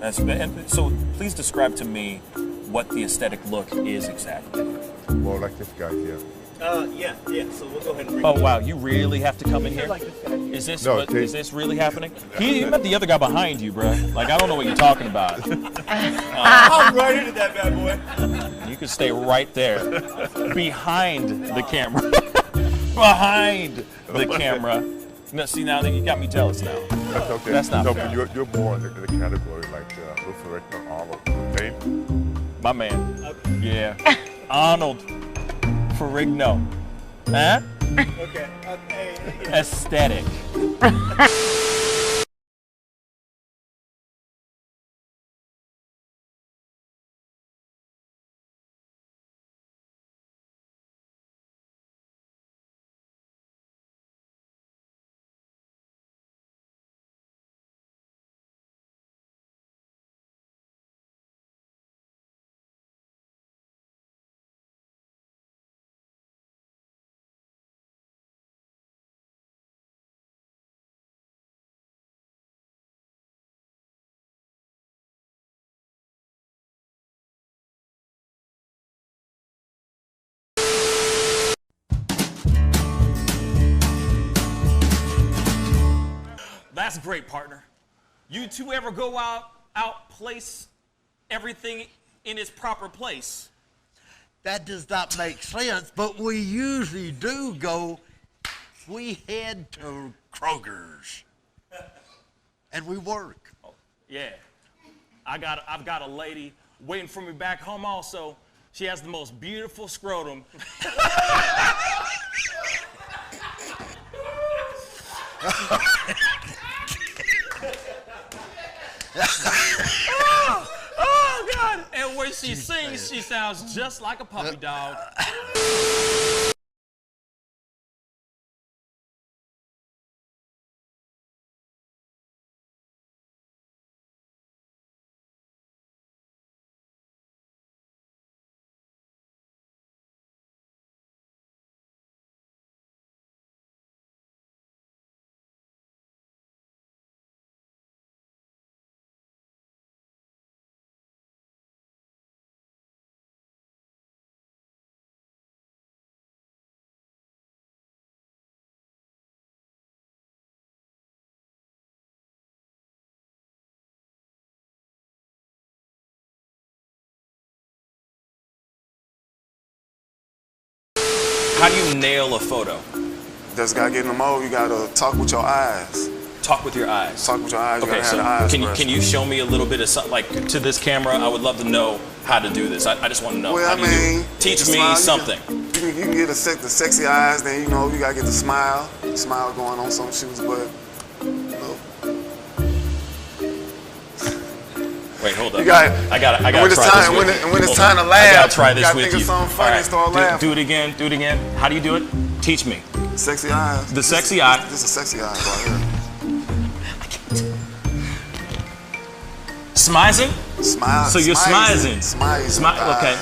And so please describe to me what the aesthetic look is exactly. More like this guy here. Yeah. So we'll go ahead and bring Oh wow, you really have to come in here? like this guy. Is this No, is this really happening? He met the other guy behind you, bro. Like I don't know what you're talking about. I'm right into that bad boy. You can stay right there, behind the camera, behind the camera. No, see now that you got me jealous now. That's okay. That's not no, fair. but you're more in the category like Luther Rickner, Arnold, Name? My man. Yeah. Arnold Ferrigno. Huh? Okay. Aesthetic. That's great, partner. You two ever go outplace everything in its proper place? That does not make sense, but we usually do go, we head to Kroger's and we work. Oh, yeah. I've got a lady waiting for me back home also. She has the most beautiful scrotum. Oh, God. And when she sings, she sounds just like a puppy dog. How do you nail a photo? Just gotta get in the mode. You gotta talk with your eyes. Talk with your eyes. Talk with your eyes. You Okay, gotta so have the eyes can you show me a little bit of something, like to this camera? I would love to know how to do this. I just want to know. Well, How I do you do it? mean, Teach the me smile, something. You can get the sexy eyes. Then you gotta get the smile going on some shoes, but Wait, hold up. You got. I gotta when try it's this time, with when, you. it, when it's Hold time on. to laugh, I gotta try you this gotta with think you. of something funny All right, and start laughing. do it again. Do it again. How do you do it? Teach me. Sexy eyes. The sexy eye. This is sexy eyes right here. Smizing? Smile. So you're smizing. Smile. Okay.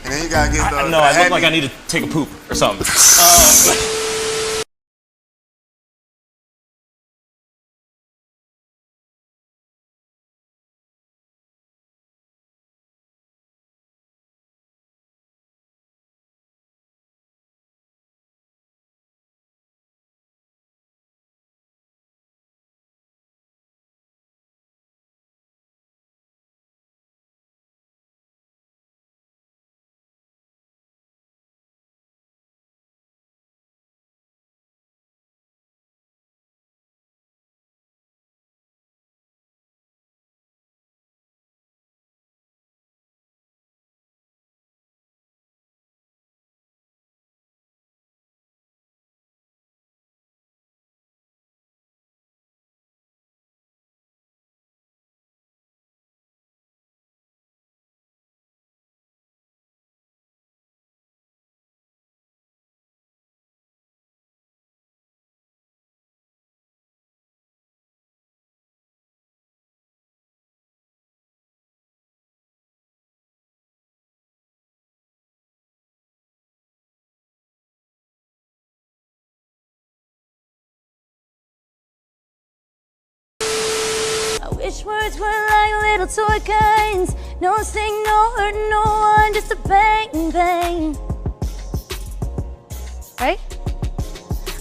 And then you gotta get the. No, I look like I need to take a poop or something. Wish words were like little toy guns. No sting, no hurt, no one, just a bang, bang. Right?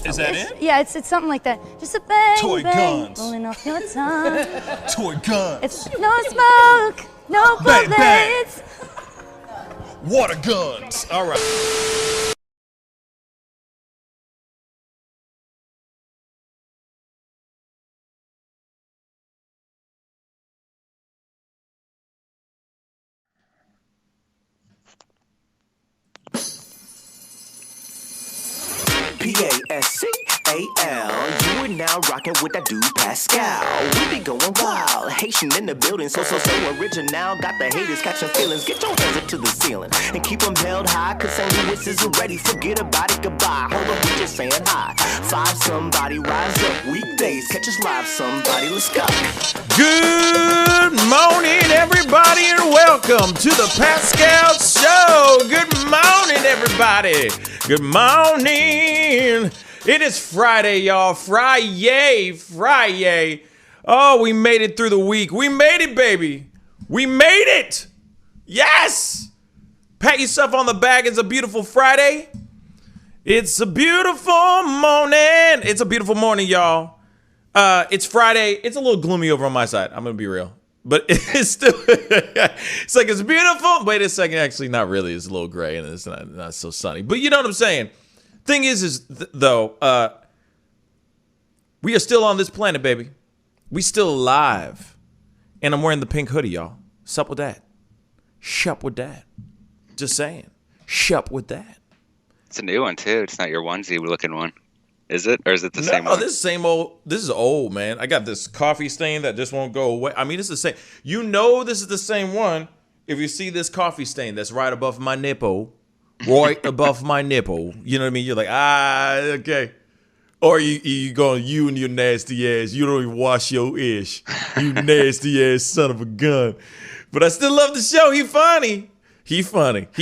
Is that it? Yeah, it's something like that. Just a bang, Toy bang, guns. rolling off your tongue. Toy guns. It's no smoke, no Bang, bang. bullets. Water guns. All right. Pascal. You are now rocking with that dude Pascal. We be going wild, Haitian in the building, so original. Got the haters catching feelings. Get your hands up to the ceiling and keep them held high. Cause St. Louis isn't ready. Forget about it, goodbye. Hold up, we just saying hi. Five somebody, rise up. Weekdays, catch us live. Somebody, let's go. Good morning, everybody, and welcome to the Pascal Show. Good morning, everybody. Good morning. It is Friday, y'all. Friday. Oh, we made it through the week. We made it, baby. We made it. Yes. Pat yourself on the back. It's a beautiful Friday. It's a beautiful morning. It's a beautiful morning, y'all. It's Friday. It's a little gloomy over on my side. I'm going to be real. But it's still, it's like it's beautiful. Wait a second. Actually, not really. It's a little gray and it's not so sunny. But you know what I'm saying? Thing is though, we are still on this planet, baby. We still alive. And I'm wearing the pink hoodie, y'all. Sup with that? Shup with that. Just saying. Shup with that. It's a new one, too. It's not your onesie-looking one. Is it? Or is it the same one? No, this is old, man. I got this coffee stain that just won't go away. I mean, it's the same. You know this is the same one if you see this coffee stain that's right above my nipple. Right above my nipple. You know what I mean? You're like, okay. Or you going, you and your nasty ass. You don't even wash your ish. You nasty ass son of a gun. But I still love the show. He funny. He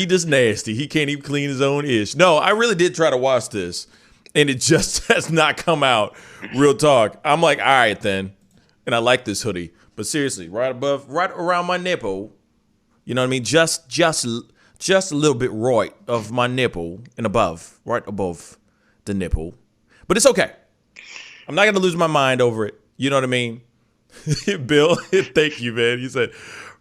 just nasty. He can't even clean his own ish. No, I really did try to wash this. And it just has not come out. Real talk. I'm like, all right then. And I like this hoodie. But seriously, right around my nipple. You know what I mean? Just a little bit right of my nipple and above. Right above the nipple. But it's okay. I'm not going to lose my mind over it. You know what I mean? Bill, thank you, man. You said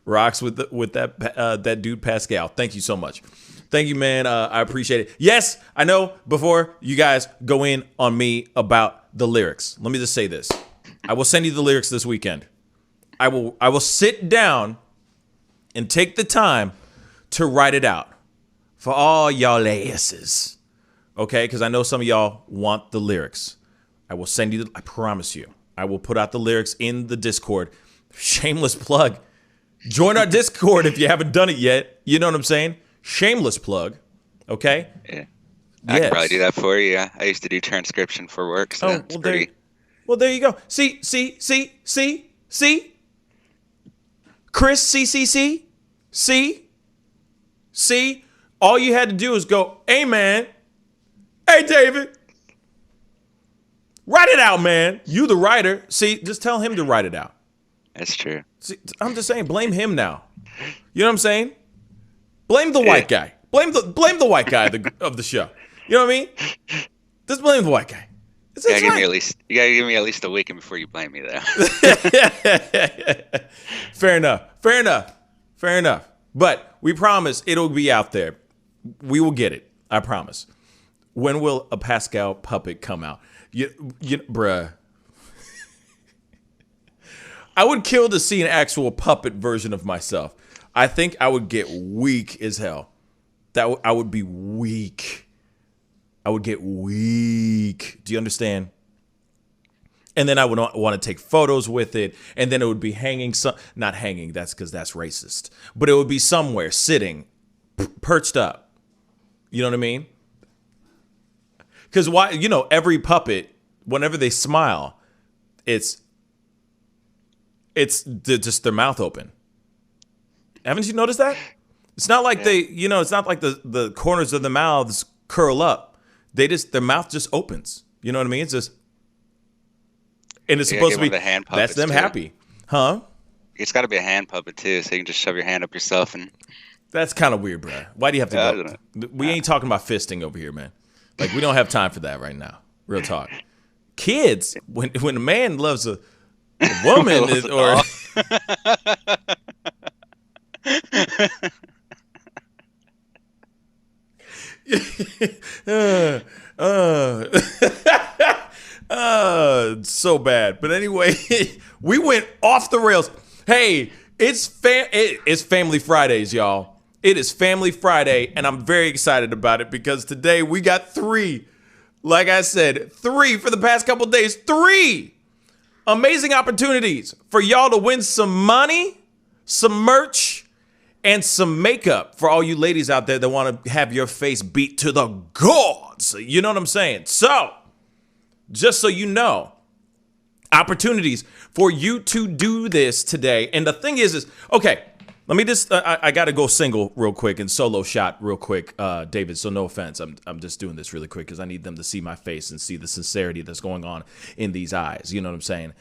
rocks with that dude Pascal. Thank you so much. Thank you, man. I appreciate it. Yes, I know. Before you guys go in on me about the lyrics, let me just say this. I will send you the lyrics this weekend. I will sit down and take the time to write it out for all y'all asses. Okay? Because I know some of y'all want the lyrics. I will send you, I promise you. I will put out the lyrics in the Discord. Shameless plug. Join our Discord if you haven't done it yet. You know what I'm saying? Shameless plug. Okay? Yeah. I can probably do that for you. Yeah. I used to do transcription for work, so it's pretty... there you go. See? Chris, See? All you had to do is go, hey, man. Hey, David. Write it out, man. You the writer. See, just tell him to write it out. That's true. See, I'm just saying, blame him now. You know what I'm saying? Blame the white guy. Blame the white guy of the show. You know what I mean? Just blame the white guy. You gotta give me at least a week before you blame me, though. Fair enough. But we promise it'll be out there. We will get it. I promise. When will a Pascal puppet come out? Bruh. I would kill to see an actual puppet version of myself. I think I would get weak as hell. I would be weak. I would get weak. Do you understand? And then I would want to take photos with it. And then it would be hanging. Not hanging. That's because that's racist. But it would be somewhere sitting, perched up. You know what I mean? Because every puppet, whenever they smile, it's just their mouth open. Haven't you noticed that? It's not like it's not like the corners of the mouths curl up. Their mouth just opens. You know what I mean? It's just, and it's supposed to be, that's them happy. Huh? It's got to be a hand puppet too, so you can just shove your hand up yourself and. That's kind of weird, bro. Why do you have to go? We ain't talking about fisting over here, man. Like, we don't have time for that right now. Real talk. Kids, when a man loves a woman, so bad. But anyway, we went off the rails. Hey, it's Family Fridays, y'all. It is Family Friday, and I'm very excited about it because today we got 3. Like I said, 3 for the past couple days. 3 amazing opportunities for y'all to win some money, some merch, and some makeup for all you ladies out there that want to have your face beat to the gods. You know what I'm saying? So, just so you know, opportunities for you to do this today. And the thing is okay, let me just, I got to go single real quick and solo shot real quick, David, so no offense. I'm just doing this really quick because I need them to see my face and see the sincerity that's going on in these eyes. You know what I'm saying?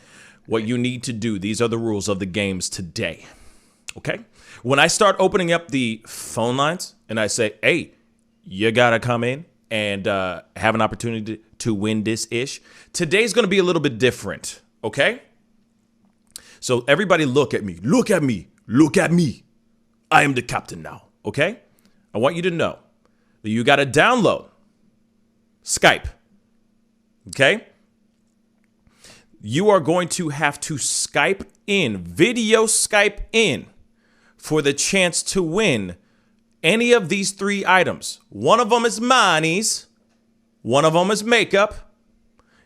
What you need to do, these are the rules of the games today, okay? When I start opening up the phone lines and I say, hey, you got to come in and have an opportunity to win this ish, today's going to be a little bit different, okay? So everybody look at me. Look at me. Look at me. I am the captain now, okay? I want you to know that you got to download Skype, okay? You are going to have to Skype in, video Skype in, for the chance to win any of these 3 items. One of them is monies, one of them is makeup,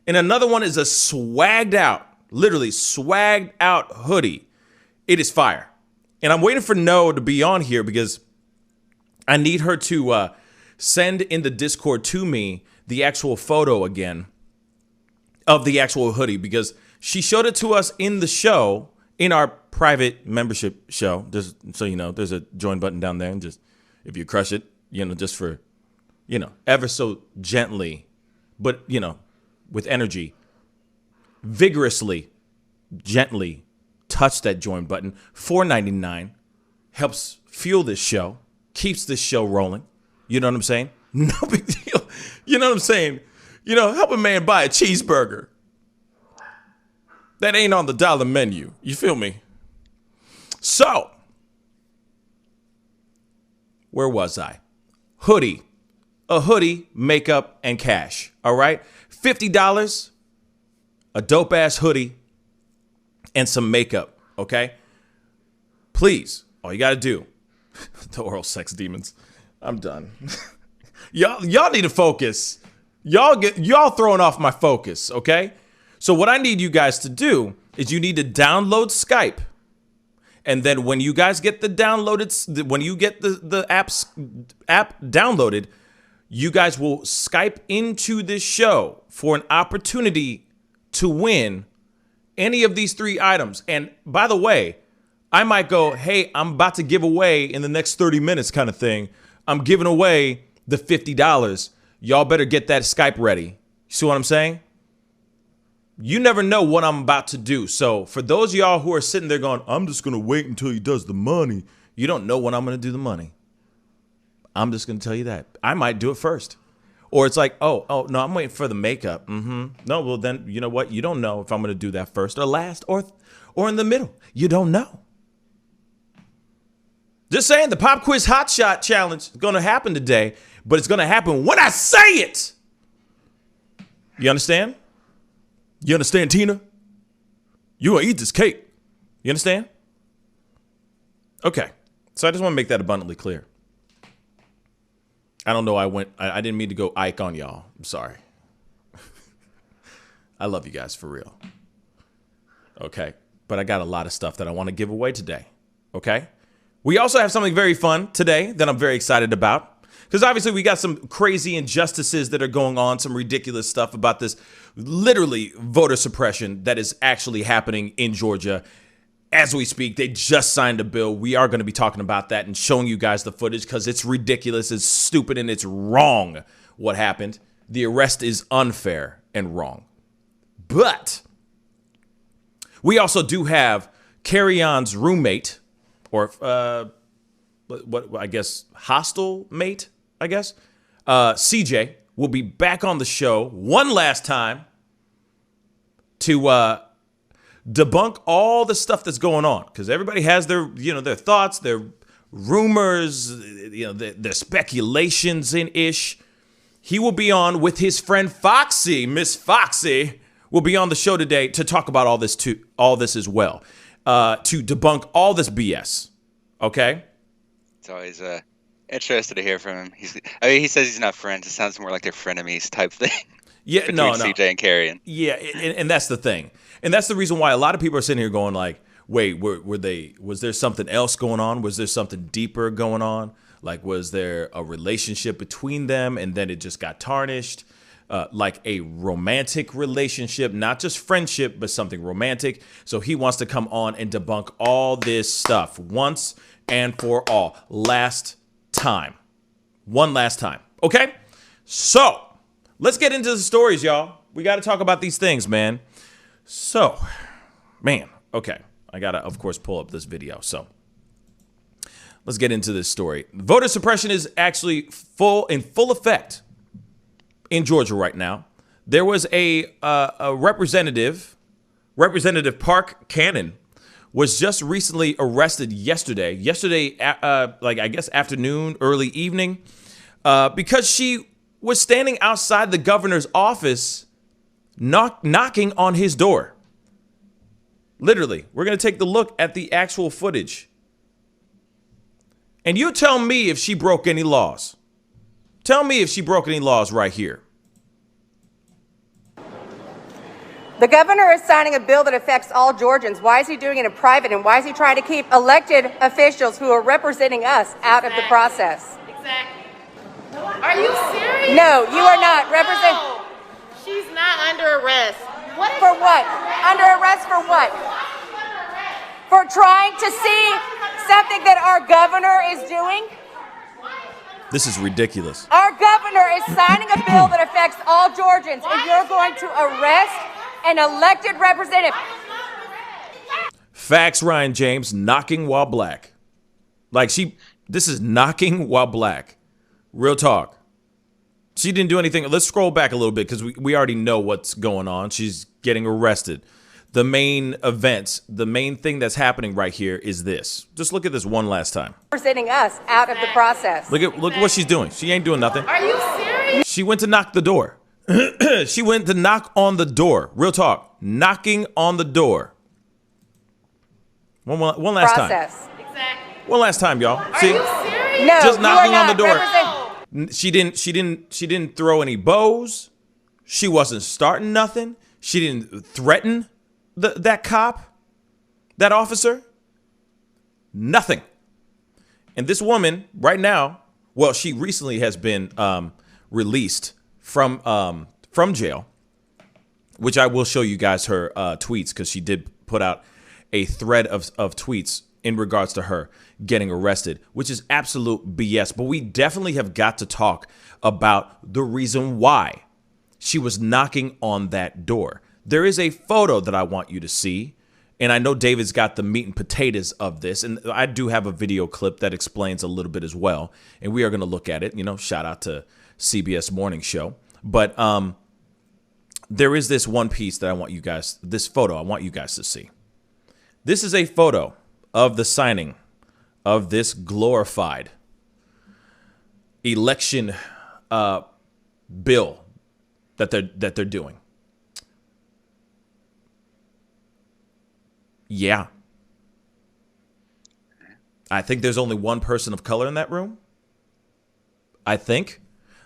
and another one is a swagged out, literally swagged out hoodie. It is fire. And I'm waiting for No to be on here because I need her to send in the Discord to me the actual photo again of the actual hoodie because she showed it to us in the show, in our private membership show. Just so you know, there's a join button down there. And just if you crush it, just for, ever so gently, but, with energy, vigorously, gently, touch that join button. $4.99 helps fuel this show, keeps this show rolling. You know what I'm saying? No big deal. You know what I'm saying? Help a man buy a cheeseburger. That ain't on the dollar menu. You feel me? So, where was I? Hoodie. A hoodie, makeup, and cash. All right? $50, a dope-ass hoodie, and some makeup, okay? Please, all you gotta do, the oral sex demons. I'm done. y'all need to focus. Y'all throwing off my focus, okay? So what I need you guys to do is you need to download Skype, and then when you guys get the when you get the app downloaded, you guys will Skype into this show for an opportunity to win any of these 3 items. And by the way, I might go, hey, I'm about to give away in the next 30 minutes kind of thing. I'm giving away the $50. Y'all better get that Skype ready. You see what I'm saying? You never know what I'm about to do. So for those of y'all who are sitting there going, I'm just going to wait until he does the money. You don't know when I'm going to do the money. I'm just going to tell you that. I might do it first. Or it's like, oh, no, I'm waiting for the makeup. No, well, then, you know what? You don't know if I'm going to do that first or last or in the middle. You don't know. Just saying, the Pop Quiz Hot Shot Challenge is going to happen today, but it's going to happen when I say it. You understand? You understand, Tina? You going to eat this cake. You understand? Okay. So I just want to make that abundantly clear. I don't know. I didn't mean to go Ike on y'all. I'm sorry. I love you guys for real. Okay. But I got a lot of stuff that I want to give away today. Okay. We also have something very fun today that I'm very excited about. Because obviously we got some crazy injustices that are going on, some ridiculous stuff about this literally voter suppression that is actually happening in Georgia. As we speak, they just signed a bill. We are going to be talking about that and showing you guys the footage because it's ridiculous, it's stupid, and it's wrong what happened. The arrest is unfair and wrong. But we also do have Kerrion's roommate, or what I guess hostile mate, I guess, CJ will be back on the show one last time to debunk all the stuff that's going on, because everybody has their their thoughts, their rumors, their speculations in ish. He will be on with his friend Foxy. Miss Foxy will be on the show today to talk about all this as well, to debunk all this BS. Okay. It's always interested to hear from him. He says he's not friends. It sounds more like they're frenemies type thing. Yeah, between no. CJ and Kerrion. Yeah, and that's the thing, and that's the reason why a lot of people are sitting here going like, "Wait, was there something else going on? Was there something deeper going on? Like, was there a relationship between them, and then it just got tarnished, like a romantic relationship, not just friendship, but something romantic?" So he wants to come on and debunk all this stuff once and for all, one last time. Okay, so let's get into the stories, y'all. We got to talk about these things, man. So, man, okay. I got to, of course, pull up this video. So let's get into this story. Voter suppression is actually in full effect in Georgia right now. There was a Representative Park Cannon was just recently arrested yesterday, like I guess afternoon, early evening, because she was standing outside the governor's office, knocking on his door. Literally, we're going to take the look at the actual footage. And you tell me if she broke any laws. Tell me if she broke any laws right here. The governor is signing a bill that affects all Georgians. Why is he doing it in private, and why is he trying to keep elected officials who are representing us out of the process? Exactly. Are you serious? No, you are not. No. She's not under arrest. For what? Under arrest for what? For trying to see something that our governor is doing? This is ridiculous. Our governor is signing a bill that affects all Georgians, and you're going to arrest an elected representative. Facts, Ryan James, knocking while black. This is knocking while black. Real talk. She didn't do anything. Let's scroll back a little bit because we already know what's going on. She's getting arrested. The main events, the main thing that's happening right here is this. Just look at this one last time. Representing us out of the process. Look what she's doing. She ain't doing nothing. Are you serious? She went to knock the door. She went to knock on the door. Real talk. Knocking on the door. One last time. Exactly. One last time, y'all. Are you serious? No, just knocking on the door. No. She didn't throw any bows. She wasn't starting nothing. She didn't threaten that cop, that officer. Nothing. And this woman right now, well, she recently has been released from jail, which I will show you guys her tweets, because she did put out a thread of tweets in regards to her getting arrested, which is absolute BS. But we definitely have got to talk about the reason why she was knocking on that door. There is a photo that I want you to see, and I know David's got the meat and potatoes of this, and I do have a video clip that explains a little bit as well, and we are going to look at it. Shout out to CBS Morning Show. But there is this one piece that this photo I want you guys to see. This is a photo of the signing of this glorified election bill that they're doing. Yeah. I think there's only one person of color in that room. I think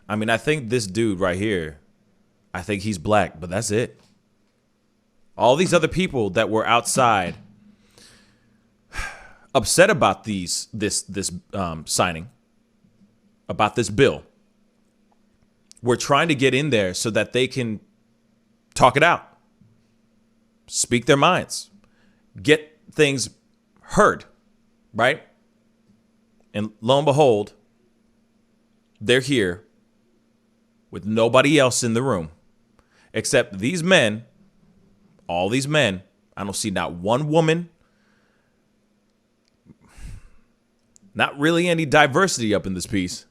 this dude right here, I think he's black, but that's it. All these other people that were outside upset about this signing, about this bill, were trying to get in there so that they can talk it out, speak their minds, get things heard, right? And lo and behold, they're here with nobody else in the room except these men, all these men. I don't see not one woman, Not really any diversity up in this piece.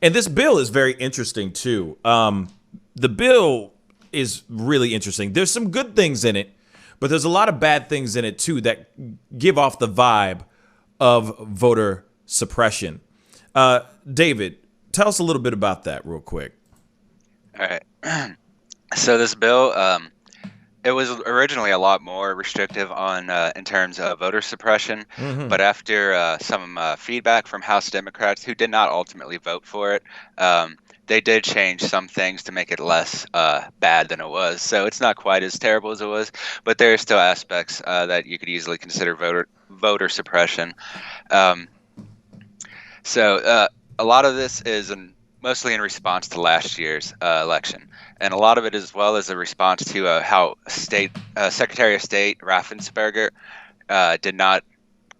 And this bill is very interesting, too. The bill is really interesting. There's some good things in it, but there's a lot of bad things in it, too, that give off the vibe of voter suppression. David, tell us a little bit about that real quick. All right. So this bill, it was originally a lot more restrictive on in terms of voter suppression, but after some feedback from House Democrats who did not ultimately vote for it, they did change some things to make it less bad than it was. So it's not quite as terrible as it was, but there are still aspects that you could easily consider voter suppression. So a lot of this is mostly in response to last year's election. And a lot of it as well is a response to how Secretary of State Raffensperger did not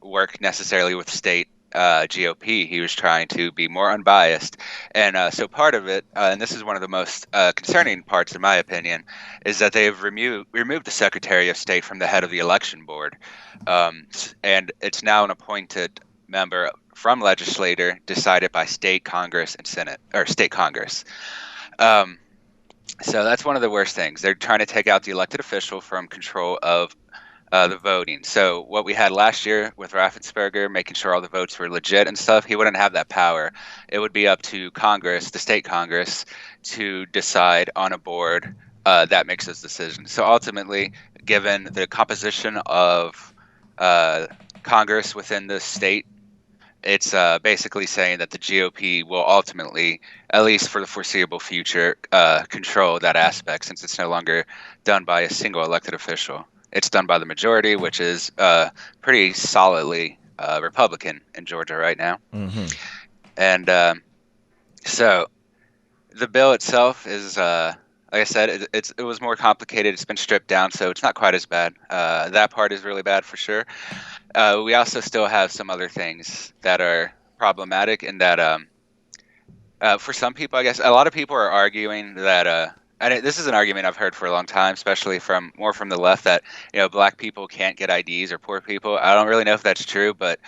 work necessarily with state GOP. He was trying to be more unbiased. And so part of it, and this is one of the most concerning parts in my opinion, is that they've removed the Secretary of State from the head of the election board. And it's now an appointed member from legislator decided by state Congress and Senate, or state Congress. So that's one of the worst things. They're trying to take out the elected official from control of the voting. So what we had last year with Raffensperger, making sure all the votes were legit and stuff, he wouldn't have that power. It would be up to Congress, the state Congress, to decide on a board that makes those decisions. So ultimately, given the composition of Congress within the state, it's basically saying that the GOP will ultimately, at least for the foreseeable future, control that aspect, since it's no longer done by a single elected official. It's done by the majority, which is pretty solidly Republican in Georgia right now. And so the bill itself is, like I said, it was more complicated. It's been stripped down, so it's not quite as bad. That part is really bad for sure. We also still have some other things that are problematic in that for some people, I guess, a lot of people are arguing that, and this is an argument I've heard for a long time, especially from the left, that, black people can't get IDs or poor people. I don't really know if that's true, but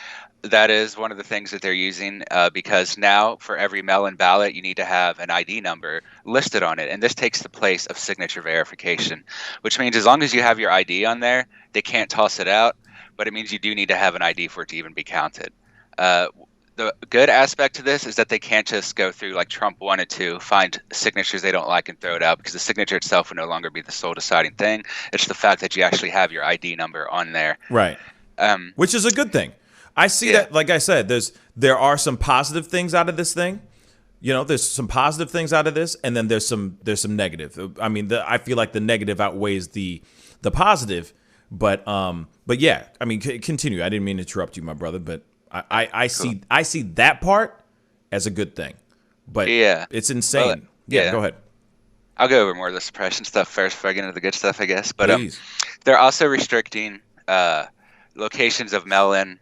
that is one of the things that they're using because now for every mail-in ballot, you need to have an ID number listed on it. And this takes the place of signature verification, which means as long as you have your ID on there, they can't toss it out. But it means you do need to have an ID for it to even be counted. The good aspect to this is that they can't just go through like Trump wanted to, find signatures they don't like and throw it out, because the signature itself will no longer be the sole deciding thing. It's the fact that you actually have your ID number on there. Right. Which is a good thing. I see that, like I said, there are some positive things out of this thing. There's some positive things out of this, and then there's some negative. I mean, I feel like the negative outweighs the positive. But yeah, I mean, continue. I didn't mean to interrupt you, my brother, but I see that part as a good thing. But yeah, it's insane. Go ahead. I'll go over more of the suppression stuff first before I get into the good stuff, I guess. But they're also restricting locations of mail-in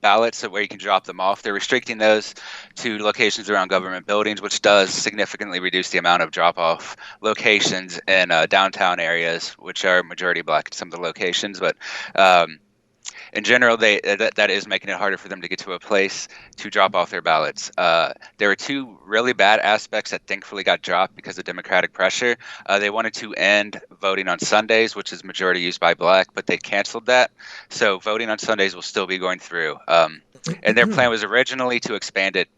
ballots where you can drop them off. They're restricting those to locations around government buildings, which does significantly reduce the amount of drop-off locations in downtown areas, which are majority black in some of the locations. But in general, that is making it harder for them to get to a place to drop off their ballots. There were two really bad aspects that thankfully got dropped because of Democratic pressure. They wanted to end voting on Sundays, which is majority used by black, but they canceled that. So voting on Sundays will still be going through. And their plan was originally to expand it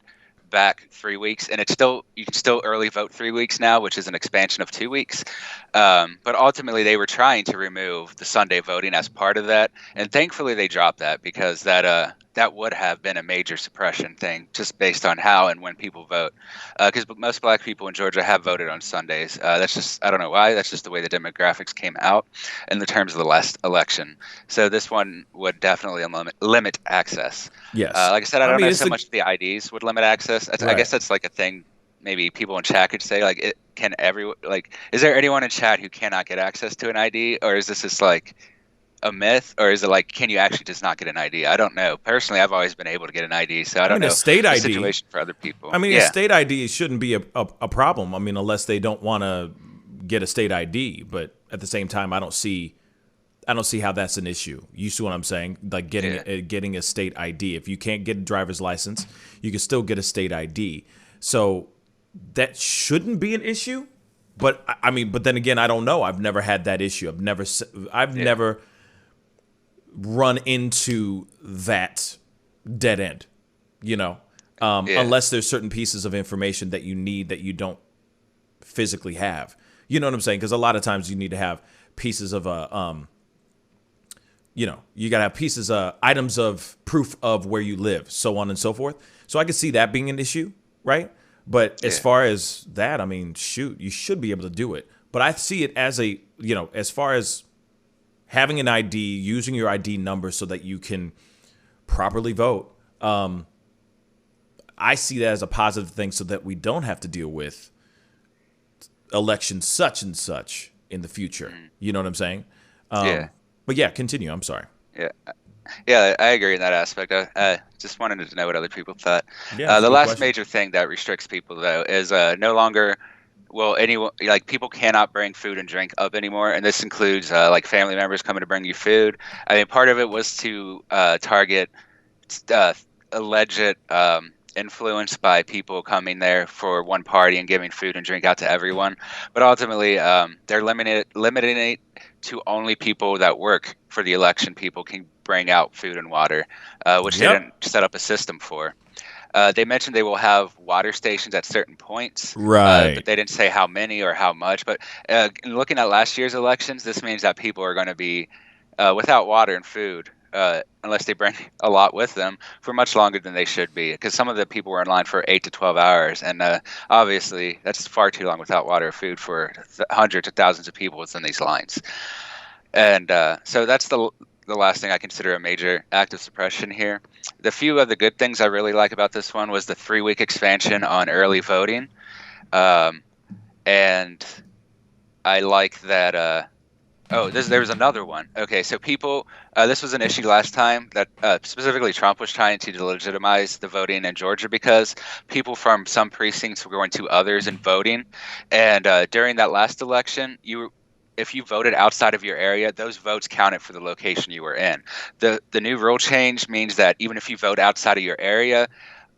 back 3 weeks, and you can still early vote 3 weeks now, which is an expansion of 2 weeks. But ultimately, they were trying to remove the Sunday voting as part of that, and thankfully they dropped that, because that would have been a major suppression thing, just based on how and when people vote. Because most black people in Georgia have voted on Sundays. That's just, I don't know why, that's just the way the demographics came out in the terms of the last election. So this one would definitely limit access. Yes. Like I said, I don't know so much the IDs would limit access. I guess that's like a thing maybe people in chat could say, like, is there anyone in chat who cannot get access to an ID, or is this just like a myth, or is it like, can you actually just not get an ID? I don't know. Personally, I've always been able to get an ID, so I don't know a state ID situation for other people. I mean, a state ID shouldn't be a problem. I mean, unless they don't want to get a state ID, but at the same time, I don't see I don't see how that's an issue. You see what I'm saying? Like getting a state ID. If you can't get a driver's license, you can still get a state ID. So that shouldn't be an issue. But I mean, but then again, I don't know. I've never had that issue. I've never run into that dead end, unless there's certain pieces of information that you need that you don't physically have. You know what I'm saying? Because a lot of times you need to have pieces of you got to have pieces, items of proof of where you live, so on and so forth. So I could see that being an issue, right? But as far as that, I mean, shoot, you should be able to do it. But I see it as as far as having an ID, using your ID number so that you can properly vote. I see that as a positive thing so that we don't have to deal with election such and such in the future. You know what I'm saying? But yeah, continue. I'm sorry. Yeah, I agree in that aspect. I just wanted to know what other people thought. Yeah, the last major thing that restricts people, though, is no longer will anyone, like, people cannot bring food and drink up anymore, and this includes like family members coming to bring you food. I mean, part of it was to target alleged influence by people coming there for one party and giving food and drink out to everyone. But ultimately, they're limiting it to only people that work for the election. People can bring out food and water, which they didn't set up a system for. They mentioned they will have water stations at certain points, right? But they didn't say how many or how much. But looking at last year's elections, this means that people are going to be without water and food, unless they bring a lot with them, for much longer than they should be. Because some of the people were in line for 8 to 12 hours, and obviously that's far too long without water or food for hundreds of thousands of people within these lines. And so that's the last thing I consider a major act of suppression here. The few of the good things I really like about this one was the 3-week expansion on early voting. And I like that. There was another one. Okay, so people, this was an issue last time that specifically Trump was trying to delegitimize the voting in Georgia because people from some precincts were going to others and voting. And during that last election, if you voted outside of your area, those votes counted for the location you were in. The new rule change means that even if you vote outside of your area,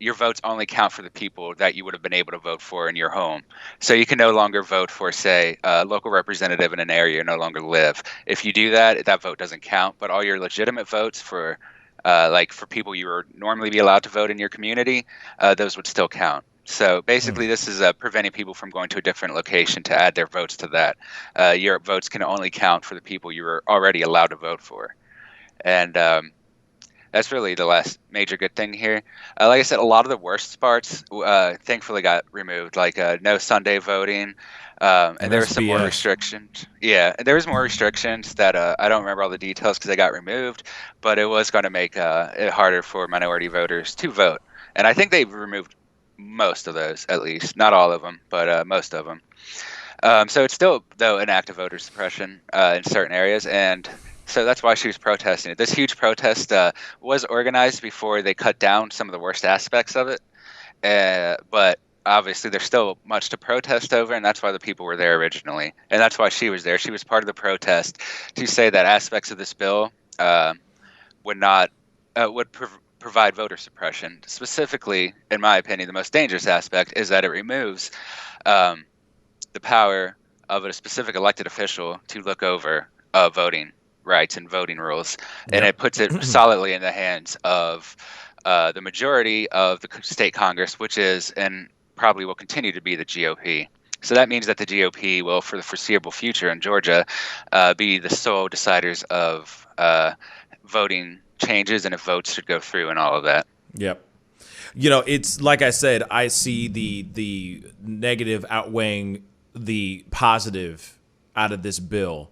your votes only count for the people that you would have been able to vote for in your home. So you can no longer vote for, say, a local representative in an area you no longer live. If you do that, that vote doesn't count. But all your legitimate votes for people you would normally be allowed to vote in your community, those would still count. So basically, this is preventing people from going to a different location to add their votes to that. Your votes can only count for the people you were already allowed to vote for. And that's really the last major good thing here. Like I said, a lot of the worst parts thankfully got removed, like no Sunday voting. And there were some more restrictions. Yeah, there was more restrictions that I don't remember all the details because they got removed, but it was going to make it harder for minority voters to vote. And I think they removed most of those, at least. Not all of them, but most of them. So it's still, though, an act of voter suppression in certain areas, and so that's why she was protesting it. This huge protest was organized before they cut down some of the worst aspects of it, but obviously there's still much to protest over, and that's why the people were there originally, and that's why she was there. She was part of the protest to say that aspects of this bill would provide voter suppression. Specifically, in my opinion, the most dangerous aspect is that it removes the power of a specific elected official to look over voting rights and voting rules, and it puts it solidly in the hands of the majority of the state Congress, which is and probably will continue to be the GOP. So that means that the GOP will, for the foreseeable future in Georgia, be the sole deciders of voting changes and if votes should go through and all of that. Yep. It's like I said, I see the negative outweighing the positive out of this bill.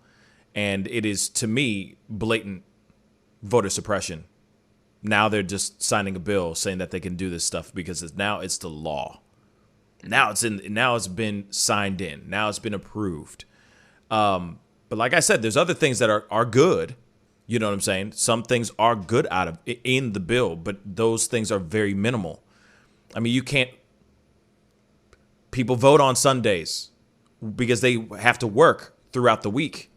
And it is, to me, blatant voter suppression. Now they're just signing a bill saying that they can do this stuff because now it's the law. Now it's been signed in. Now it's been approved. But like I said, there's other things that are good. You know what I'm saying? Some things are good in the bill, but those things are very minimal. I mean, people vote on Sundays because they have to work throughout the week.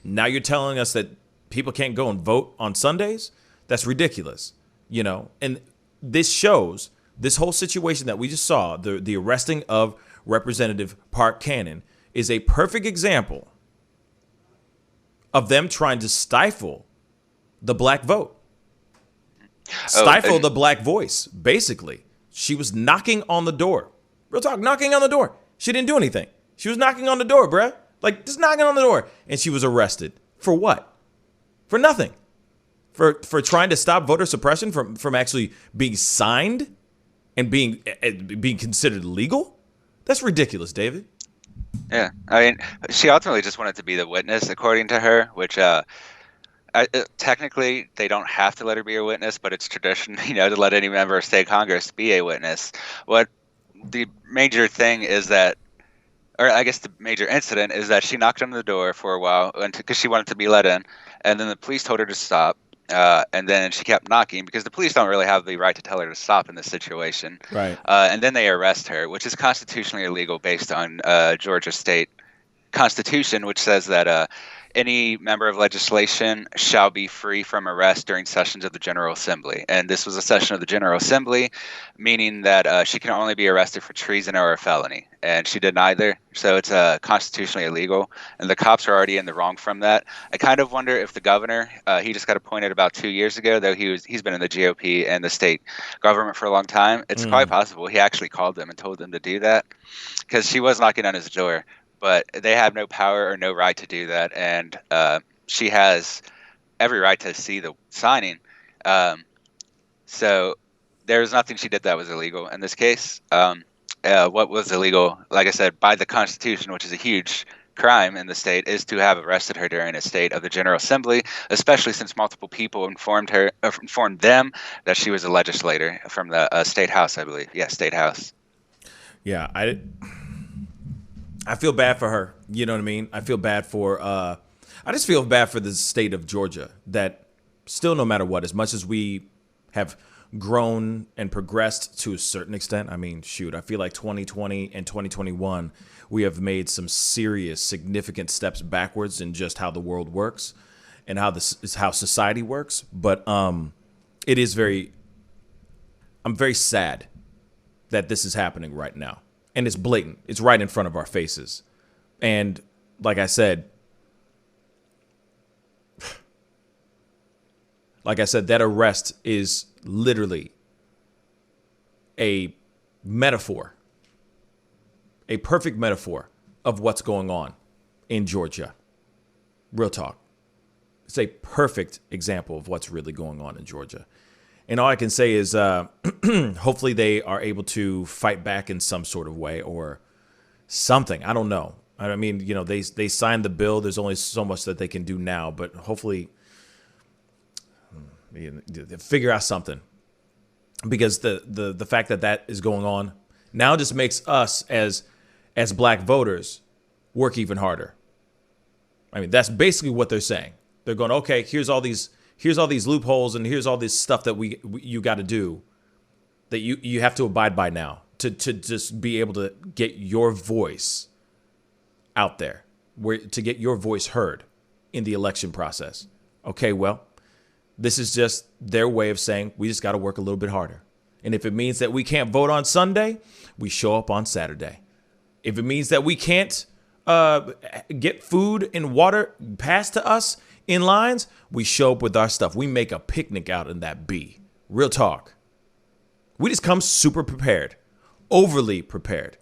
Now you're telling us that people can't go and vote on Sundays? That's ridiculous, you know? And this shows, this whole situation that we just saw, the arresting of Representative Park Cannon, is a perfect example of them trying to stifle the black vote. Stifle the black voice, basically. She was knocking on the door. Real talk, knocking on the door. She didn't do anything. She was knocking on the door, bruh. Like, just knocking on the door. And she was arrested. For what? For nothing. For trying to stop voter suppression from actually being signed and being considered legal? That's ridiculous, David. Yeah, I mean, she ultimately just wanted to be the witness, according to her, which technically they don't have to let her be a witness, but it's tradition, you know, to let any member of state Congress be a witness. What the major thing is that, or I guess the major incident is that she knocked on the door for a while because she wanted to be let in, and then the police told her to stop. And then she kept knocking because the police don't really have the right to tell her to stop in this situation. Right. And then they arrest her, which is constitutionally illegal based on Georgia state constitution, which says that any member of legislation shall be free from arrest during sessions of the General Assembly. And this was a session of the General Assembly, meaning that she can only be arrested for treason or a felony. And she did neither, so it's constitutionally illegal. And the cops are already in the wrong from that. I kind of wonder if the governor, he just got appointed about 2 years ago, though he's been in the GOP and the state government for a long time. It's quite possible he actually called them and told them to do that, because she was knocking on his door. But they have no power or no right to do that, and she has every right to see the signing. So there was nothing she did that was illegal in this case. What was illegal, like I said, by the Constitution, which is a huge crime in the state, is to have arrested her during a state of the General Assembly, especially since multiple people informed them that she was a legislator from the state house, I believe. Yeah, state house. Yeah, I feel bad for her. You know what I mean? I feel bad for, I just feel bad for the state of Georgia, that still, no matter what, as much as we have grown and progressed to a certain extent, I mean, shoot, I feel like 2020 and 2021, we have made some serious, significant steps backwards in just how the world works and how society works. But it is I'm very sad that this is happening right now. And it's blatant. It's right in front of our faces. And like I said, that arrest is literally a metaphor, a perfect metaphor of what's going on in Georgia. Real talk. It's a perfect example of what's really going on in Georgia. And all I can say is hopefully they are able to fight back in some sort of way or something. I don't know. I mean, you know, they signed the bill. There's only so much that they can do now, but hopefully figure out something, because the fact that is going on now just makes us as black voters work even harder. I mean, that's basically what they're saying. They're going, okay, here's all these loopholes and here's all this stuff that you got to do, that you have to abide by now to just be able to get your voice out there, to get your voice heard in the election process. Okay, well, this is just their way of saying we just got to work a little bit harder. And if it means that we can't vote on Sunday, we show up on Saturday. If it means that we can't get food and water passed to us in lines, we show up with our stuff. We make a picnic out in that B. Real talk. We just come super prepared, overly prepared,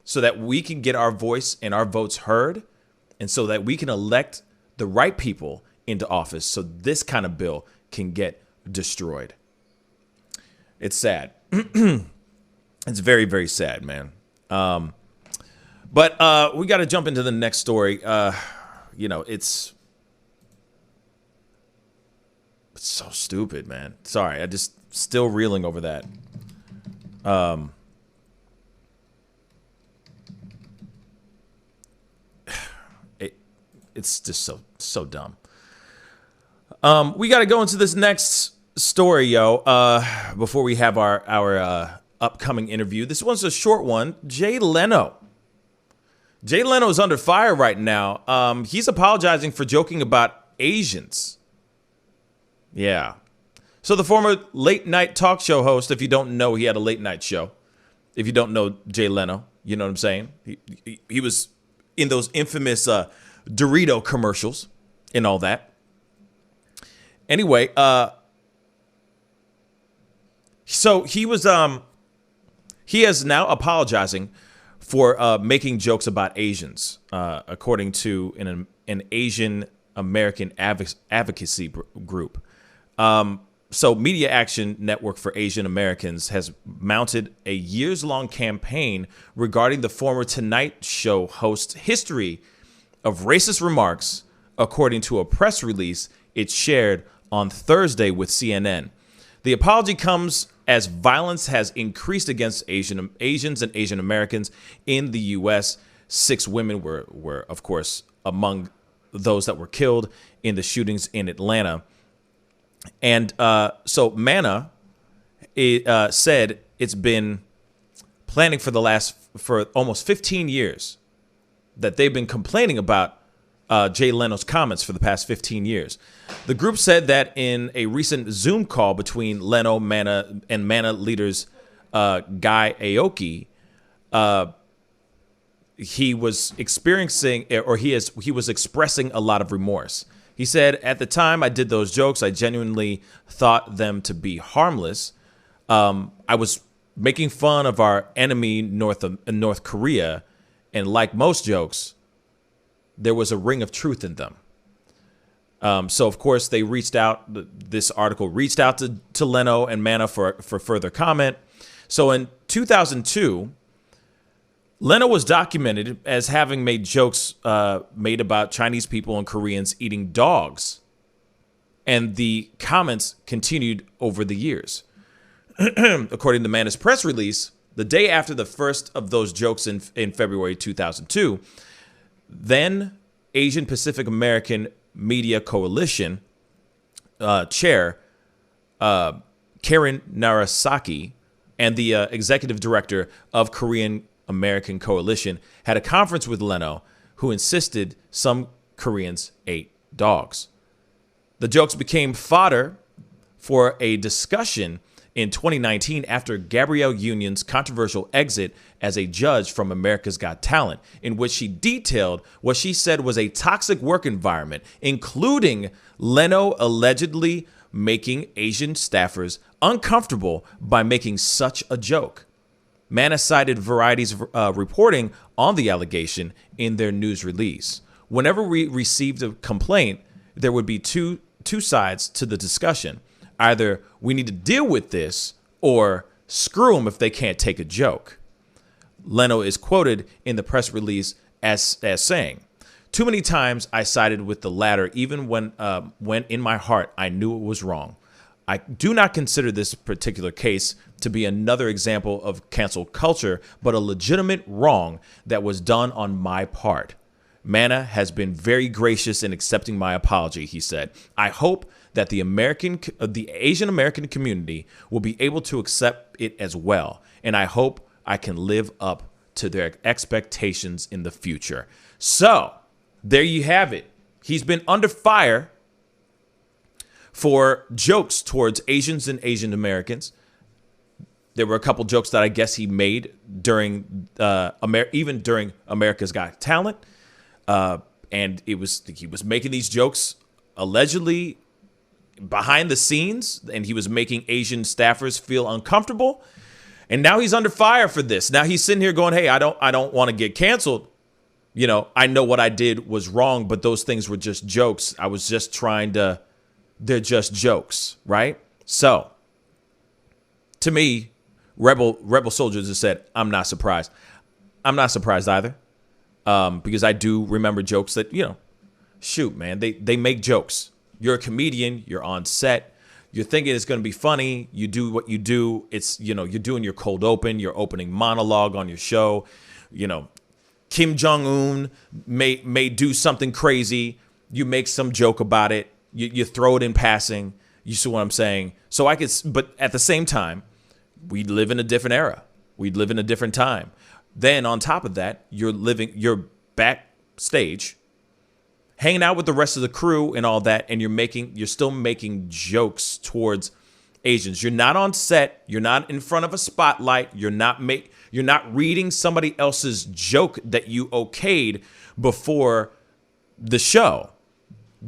so that we can get our voice and our votes heard, and so that we can elect the right people into office so this kind of bill can get destroyed. It's sad. It's very, very sad, man. But we got to jump into the next story. It's so stupid, man. Sorry, I just still reeling over that. It's just so dumb. We got to go into this next story, yo. Before we have our upcoming interview. This one's a short one. Leno. Jay Leno is under fire right now. He's apologizing for joking about Asians. Yeah. So the former late night talk show host, if you don't know, he had a late night show. If you don't know Jay Leno, you know what I'm saying? He was in those infamous Dorito commercials and all that. Anyway, so he is now apologizing for making jokes about Asians, according to an Asian American advocacy group. So Media Action Network for Asian Americans has mounted a years-long campaign regarding the former Tonight Show host's history of racist remarks, according to a press release it shared on Thursday with CNN. The apology comes as violence has increased against Asians and Asian Americans in the U.S. 6 women were, of course, among those that were killed in the shootings in Atlanta. And so Mana said it's been planning for almost 15 years that they've been complaining about Jay Leno's comments for the past 15 years. The group said that in a recent Zoom call between Leno, Mana, and Mana leaders Guy Aoki, he was experiencing, or he was expressing a lot of remorse. He said, "At the time I did those jokes, I genuinely thought them to be harmless. I was making fun of our enemy, North Korea, and like most jokes, there was a ring of truth in them." So, of course, they reached out. This article reached out to Leno and Mana for further comment. So in 2002, Leno was documented as having made jokes made about Chinese people and Koreans eating dogs. And the comments continued over the years. According to Mana's press release, the day after the first of those jokes in February 2002, then Asian Pacific American Media Coalition chair Kerrion Narasaki and the executive director of Korean American Coalition had a conference with Leno, who insisted some Koreans ate dogs. The jokes became fodder for a discussion in 2019 after Gabrielle Union's controversial exit as a judge from America's Got Talent, in which she detailed what she said was a toxic work environment, including Leno allegedly making Asian staffers uncomfortable by making such a joke. Mana cited Variety's reporting on the allegation in their news release. Whenever we received a complaint, there would be two sides to the discussion. Either we need to deal with this or screw them if they can't take a joke. Leno is quoted in the press release as saying, "Too many times I sided with the latter, even when in my heart I knew it was wrong. I do not consider this particular case to be another example of cancel culture, but a legitimate wrong that was done on my part. Mana has been very gracious in accepting my apology," he said. "I hope that the Asian American community will be able to accept it as well, and I hope I can live up to their expectations in the future." So, there you have it. He's been under fire for jokes towards Asians and Asian Americans. There were a couple jokes that I guess he made during even during America's Got Talent, and he was making these jokes allegedly behind the scenes, and he was making Asian staffers feel uncomfortable. And now he's under fire for this. Now he's sitting here going, "Hey, I don't want to get canceled. You know, I know what I did was wrong, but those things were just jokes. I was just trying to." They're just jokes, right? So, to me, rebel soldiers have said, "I'm not surprised." I'm not surprised either, because I do remember jokes that, shoot, man, they make jokes. You're a comedian. You're on set. You're thinking it's going to be funny. You do what you do. It's, you're doing your cold open, your opening monologue on your show. Kim Jong-un may do something crazy. You make some joke about it. You throw it in passing. You see what I'm saying? So but at the same time, we live in a different era. We live in a different time. Then on top of that, you're backstage, hanging out with the rest of the crew and all that, and you're still making jokes towards Asians. You're not on set. You're not in front of a spotlight. You're not reading somebody else's joke that you okayed before the show.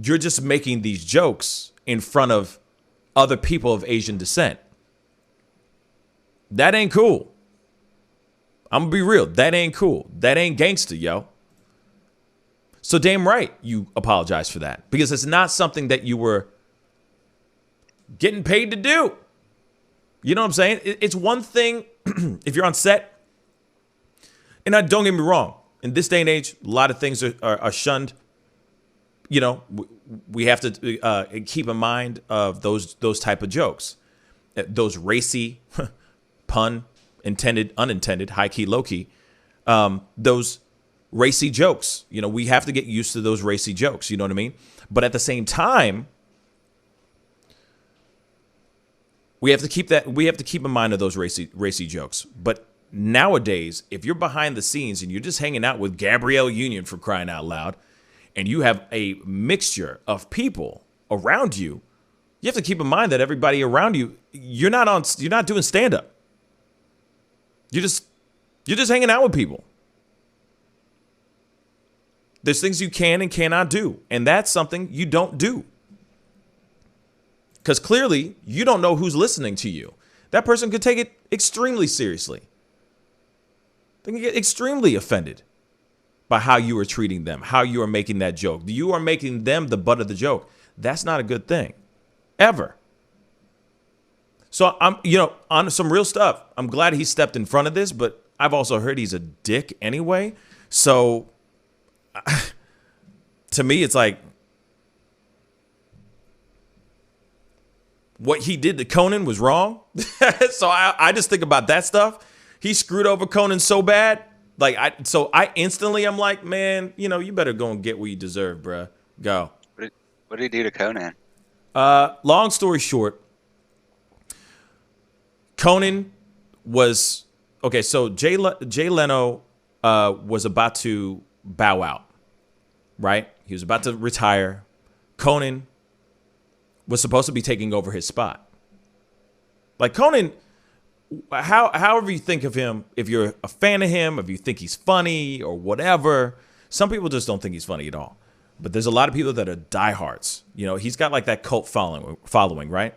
You're just making these jokes in front of other people of Asian descent. That ain't cool. I'm gonna be real. That ain't cool. That ain't gangster, yo. So damn right you apologize for that, because it's not something that you were getting paid to do. You know what I'm saying? It's one thing if you're on set, and don't get me wrong, in this day and age, a lot of things are shunned. You know, we have to keep in mind of those type of jokes, those racy, pun intended, unintended, high key, low key, those racy jokes. You know, we have to get used to those racy jokes. You know what I mean? But at the same time, we have to keep in mind of those racy jokes. But nowadays, if you're behind the scenes and you're just hanging out with Gabrielle Union, for crying out loud, and you have a mixture of people around you, you have to keep in mind that everybody around you, you're not doing stand up. You're just hanging out with people. There's things you can and cannot do, and that's something you don't do. Because clearly, you don't know who's listening to you. That person could take it extremely seriously. They can get extremely offended by how you are treating them, how you are making that joke. You are making them the butt of the joke. That's not a good thing, ever. So on some real stuff, I'm glad he stepped in front of this, but I've also heard he's a dick anyway. So to me, it's like, what he did to Conan was wrong. So I just think about that stuff. He screwed over Conan so bad. I'm like, man, you better go and get what you deserve, bruh. Go. What did he do to Conan? Long story short, Conan was okay. So Jay Leno was about to bow out, right? He was about to retire. Conan was supposed to be taking over his spot. Like Conan, however you think of him, if you're a fan of him, if you think he's funny or whatever, some people just don't think he's funny at all. But there's a lot of people that are diehards. He's got like that cult following, right?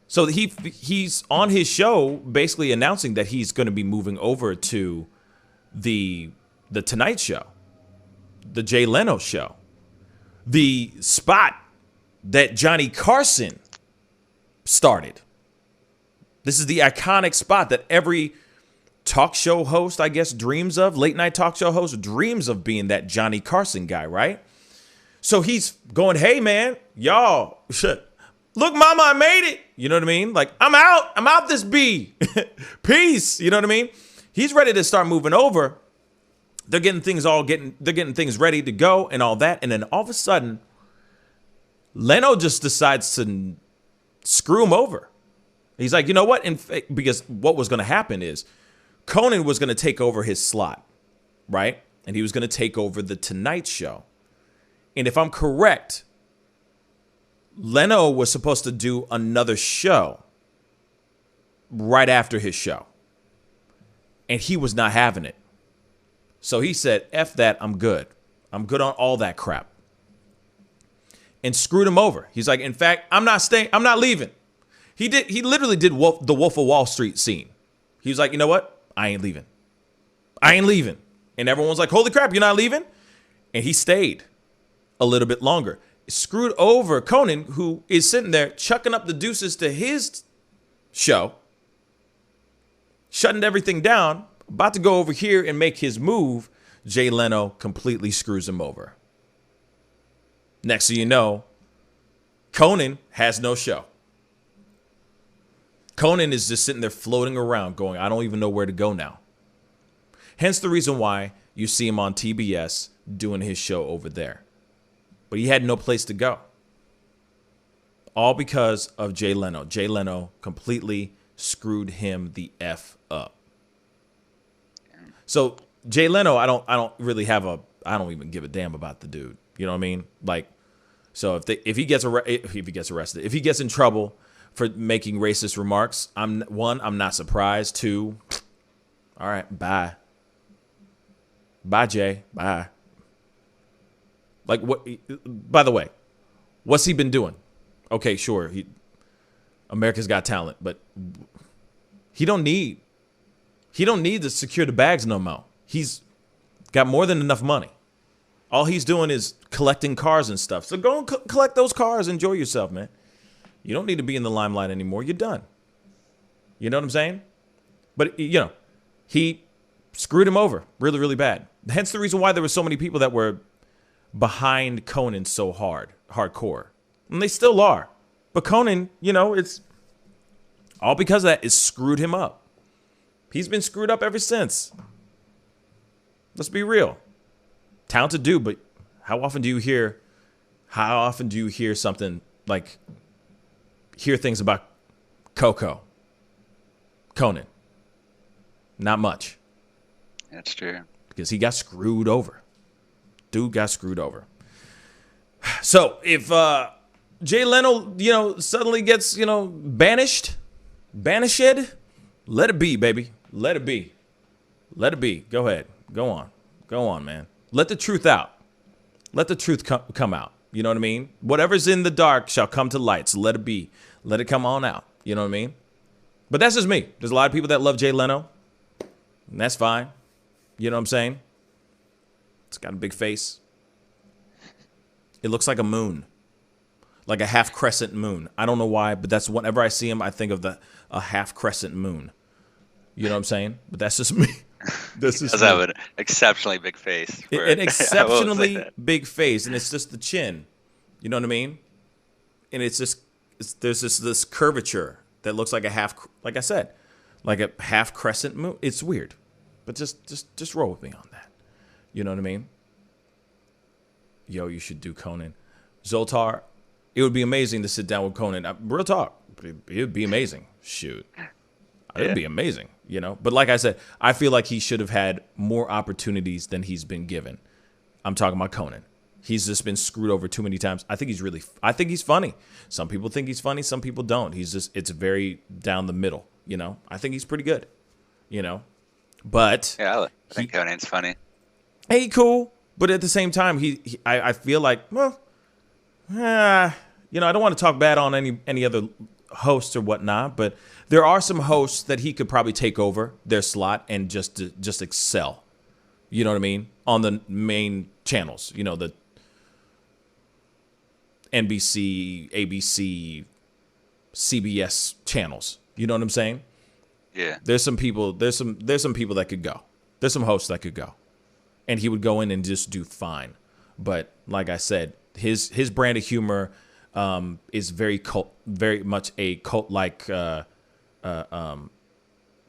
So he's on his show basically announcing that he's going to be moving over to the Tonight Show, the Jay Leno show, the spot that Johnny Carson started. This is the iconic spot that every talk show host, I guess, dreams of. Late night talk show host dreams of being that Johnny Carson guy, right? So he's going, hey, man, y'all, look, mama, I made it. You know what I mean? Like, I'm out this bee. Peace. You know what I mean? He's ready to start moving over. They're getting things ready to go and all that. And then all of a sudden, Leno just decides to screw him over. He's like, you know what? Because what was going to happen is Conan was going to take over his slot, right? And he was going to take over the Tonight Show. And if I'm correct, Leno was supposed to do another show right after his show. And he was not having it. So he said, F that, I'm good. I'm good on all that crap. And screwed him over. He's like, in fact, I'm not leaving. He literally did the Wolf of Wall Street scene. He was like, you know what? I ain't leaving. And everyone's like, holy crap, you're not leaving? And he stayed a little bit longer. Screwed over Conan, who is sitting there chucking up the deuces to his show, shutting everything down, about to go over here and make his move. Jay Leno completely screws him over. Next thing you know, Conan has no show. Conan is just sitting there floating around going, I don't even know where to go now. Hence the reason why you see him on TBS doing his show over there. But he had no place to go. All because of Jay Leno. Jay Leno completely screwed him the F up. So Jay Leno, I don't even give a damn about the dude. You know what I mean? Like, so if he gets arrested, if he gets in trouble for making racist remarks, I'm not surprised. 2, all right, bye, Jay, bye. Like, what? By the way, what's he been doing? Okay, sure, America's Got Talent, but he don't need to secure the bags no more. He's got more than enough money. All he's doing is collecting cars and stuff. So go and collect those cars. Enjoy yourself, man. You don't need to be in the limelight anymore. You're done. You know what I'm saying? But, he screwed him over really, really bad. Hence the reason why there were so many people that were behind Conan so hardcore. And they still are. But Conan, it's all because of that. It screwed him up. He's been screwed up ever since. Let's be real. Talented dude, but how often do you hear something like, hear things about Conan? Not much. That's true. Because he got screwed over. Dude got screwed over. So if Jay Leno, suddenly gets, banished, let it be, baby. Let it be. Let it be. Go ahead. Go on, man. Let the truth out. Let the truth come out. You know what I mean? Whatever's in the dark shall come to light. So let it be. Let it come on out. You know what I mean? But that's just me. There's a lot of people that love Jay Leno. And that's fine. You know what I'm saying? It's got a big face. It looks like a moon. Like a half crescent moon. I don't know why, but that's whenever I see him, I think of a half crescent moon. You know what I'm saying? But that's just me. This is does have an exceptionally big face. An exceptionally big face, and it's just the chin. You know what I mean? And there's this curvature that looks like a half, like I said, like a half crescent moon. It's weird, but just roll with me on that. You know what I mean? Yo, you should do Conan. Zoltar, it would be amazing to sit down with Conan. Real talk, it would be amazing. Shoot. It'd be amazing, But like I said, I feel like he should have had more opportunities than he's been given. I'm talking about Conan. He's just been screwed over too many times. I think he's funny. Some people think he's funny. Some people don't. It's very down the middle, I think he's pretty good, But yeah, I think Conan's funny. Hey, cool. But at the same time, I feel like, I don't want to talk bad on any other hosts or whatnot, but there are some hosts that he could probably take over their slot and just excel. You know what I mean? On the main channels, the NBC, ABC, CBS channels. You know what I'm saying? Yeah. There's some people that could go. There's some hosts that could go. And he would go in and just do fine. But like I said, his brand of humor is very much a cult-like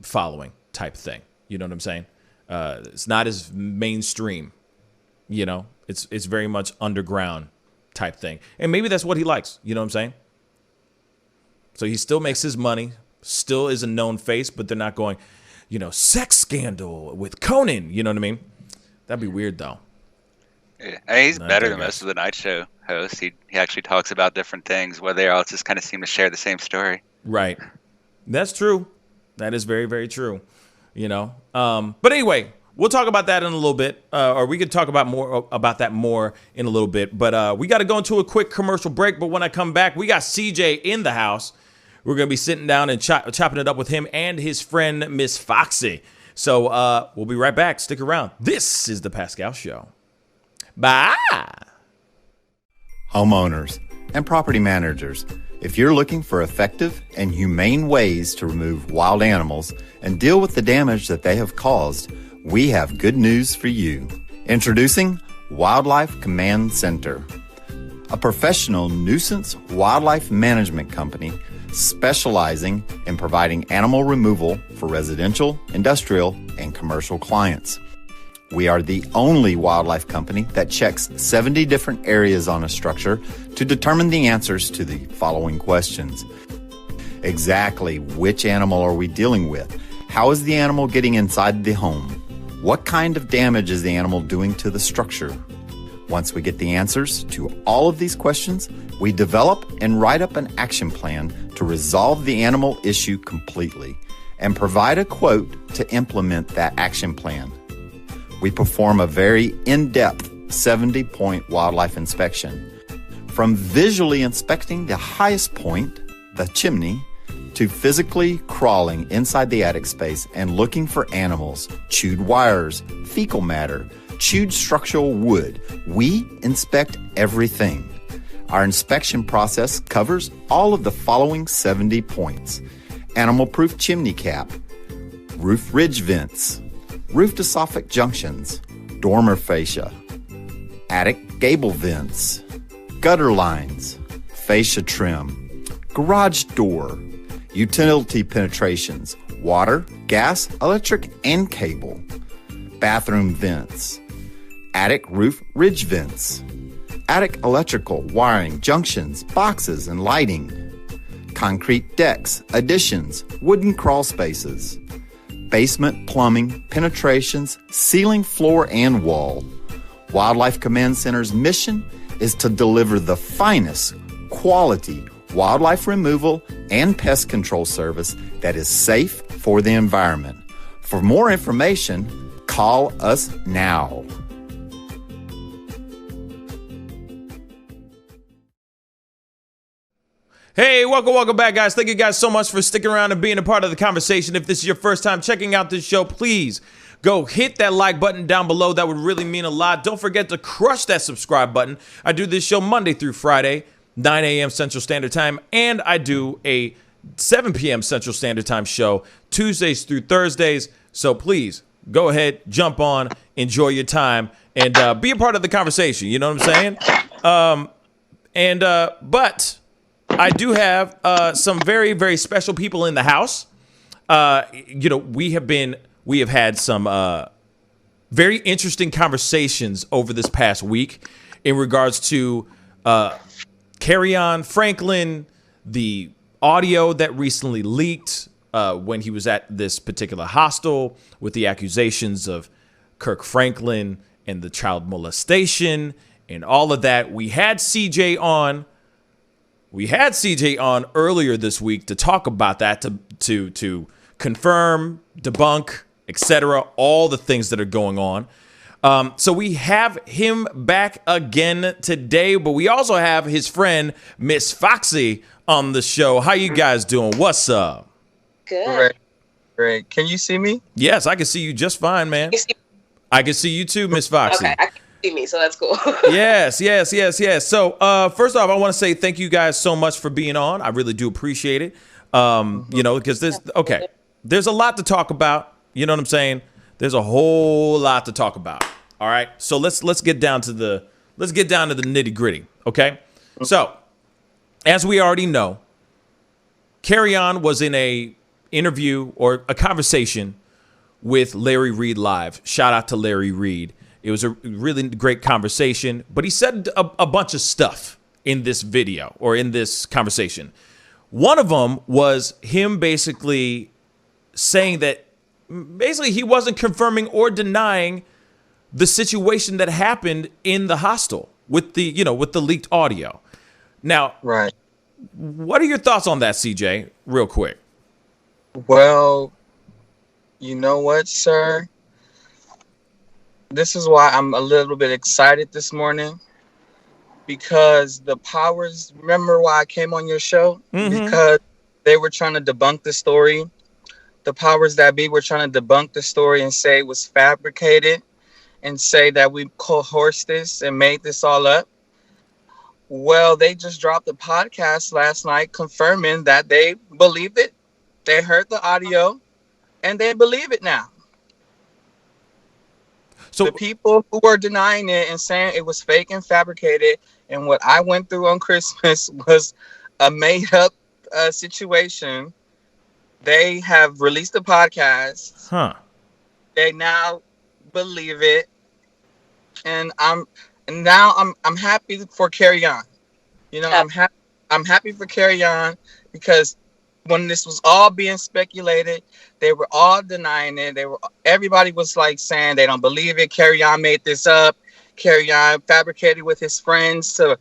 following type thing. You know what I'm saying? It's not as mainstream. It's very much underground type thing. And maybe that's what he likes. You know what I'm saying? So he still makes his money, still is a known face, but they're not going, sex scandal with Conan. You know what I mean? That'd be weird, though. Yeah. I mean, he's better than most of the night show hosts. He actually talks about different things, where they all just kind of seem to share the same story. Right. That's true. That is very, very true. But anyway, we'll talk about that in a little bit, or we could talk about that more in a little bit. But we got to go into a quick commercial break. But when I come back, we got CJ in the house. We're going to be sitting down and chopping it up with him and his friend, Miss Foxy. So we'll be right back. Stick around. This is The Pascal Show. Bye. Homeowners and property managers, if you're looking for effective and humane ways to remove wild animals and deal with the damage that they have caused, we have good news for you. Introducing Wildlife Command Center, a professional nuisance wildlife management company specializing in providing animal removal for residential, industrial, and commercial clients. We are the only wildlife company that checks 70 different areas on a structure to determine the answers to the following questions. Exactly which animal are we dealing with? How is the animal getting inside the home? What kind of damage is the animal doing to the structure? Once we get the answers to all of these questions, we develop and write up an action plan to resolve the animal issue completely and provide a quote to implement that action plan. We perform a very in-depth 70-point wildlife inspection. From visually inspecting the highest point, the chimney, to physically crawling inside the attic space and looking for animals, chewed wires, fecal matter, chewed structural wood. We inspect everything. Our inspection process covers all of the following 70 points: animal-proof chimney cap, roof ridge vents, roof to soffit junctions, dormer fascia, attic gable vents, gutter lines, fascia trim, garage door, utility penetrations, water, gas, electric, and cable, bathroom vents, attic roof ridge vents, attic electrical, wiring, junctions, boxes, and lighting, concrete decks, additions, wooden crawl spaces, basement plumbing, penetrations, ceiling, floor, and wall. Wildlife Command Center's mission is to deliver the finest quality wildlife removal and pest control service that is safe for the environment. For more information, call us now. Hey, welcome back, guys. Thank you guys so much for sticking around and being a part of the conversation. If this is your first time checking out this show, please go hit that like button down below. That would really mean a lot. Don't forget to crush that subscribe button. I do this show Monday through Friday, 9 a.m. Central Standard Time, and I do a 7 p.m. Central Standard Time show Tuesdays through Thursdays. So please go ahead, jump on, enjoy your time, and be a part of the conversation. You know what I'm saying? But I do have some very, very special people in the house. We have had some very interesting conversations over this past week in regards to Kirk Franklin, the audio that recently leaked when he was at this particular hostel with the accusations of Kirk Franklin and the child molestation and all of that. We had CJ on. Earlier this week to talk about that, to confirm, debunk, etc., all the things that are going on. So we have him back again today, but we also have his friend, Miss Foxy, on the show. How you guys doing? What's up? Good. Great. Can you see me? Yes, I can see you just fine, man. I can see you too, Miss Foxy. Okay, I can see me, so that's cool. Yes. So first off, I want to say thank you guys so much for being on. I really do appreciate it. Because there's a lot to talk about. You know what I'm saying? There's a whole lot to talk about. All right. So let's get down to the nitty gritty. Okay. So as we already know, Kerrion was in a interview or a conversation with Larry Reed Live. Shout out to Larry Reed. It was a really great conversation, but he said a bunch of stuff in this video or in this conversation. One of them was him basically saying that he wasn't confirming or denying the situation that happened in the hostel with the leaked audio. Now, right. What are your thoughts on that, CJ, real quick? Well, you know what, sir? This is why I'm a little bit excited this morning, because the powers, remember why I came on your show? Mm-hmm. Because they were trying to debunk the story. The powers that be were trying to debunk the story and say it was fabricated and say that we coerced this and made this all up. Well, they just dropped a podcast last night confirming that they believed it. They heard the audio and they believe it now. So the people who were denying it and saying it was fake and fabricated and what I went through on Christmas was a made up situation, they have released the podcast. Huh. They now believe it. And I'm happy for Kerrion. You know, I'm happy for Kerrion because when this was all being speculated, they were all denying it. Everybody was like saying they don't believe it. Kerrion made this up. Kerrion fabricated with his friends to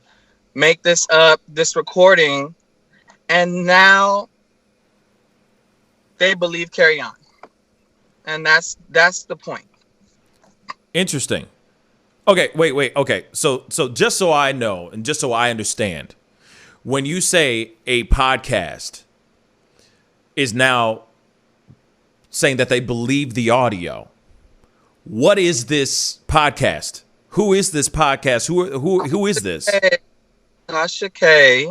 make this up, this recording, and now they believe Kerrion, and that's the point. Interesting. Okay, wait. Okay, so just so I know and just so I understand, when you say a podcast is now saying that they believe the audio, what is this podcast? Who is this podcast? Who is this? Tasha K.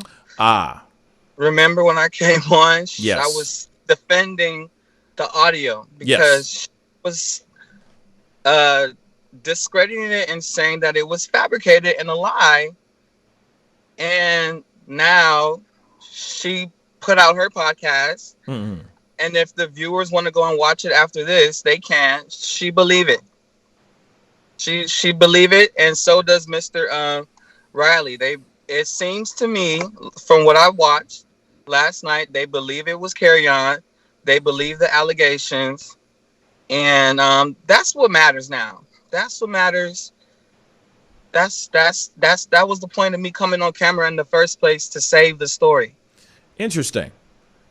Remember when I came on? Yes. I was defending the audio because she was discrediting it and saying that it was fabricated and a lie. And now she put out her podcast. Mm-hmm. And if the viewers want to go and watch it after this, they can. She believe it. She believe it, and so does Mr. Riley. It seems to me, from what I watched last night, they believe it was Kerrion. They believe the allegations, and that's what matters now. That's what matters. That was the point of me coming on camera in the first place, to save the story. Interesting.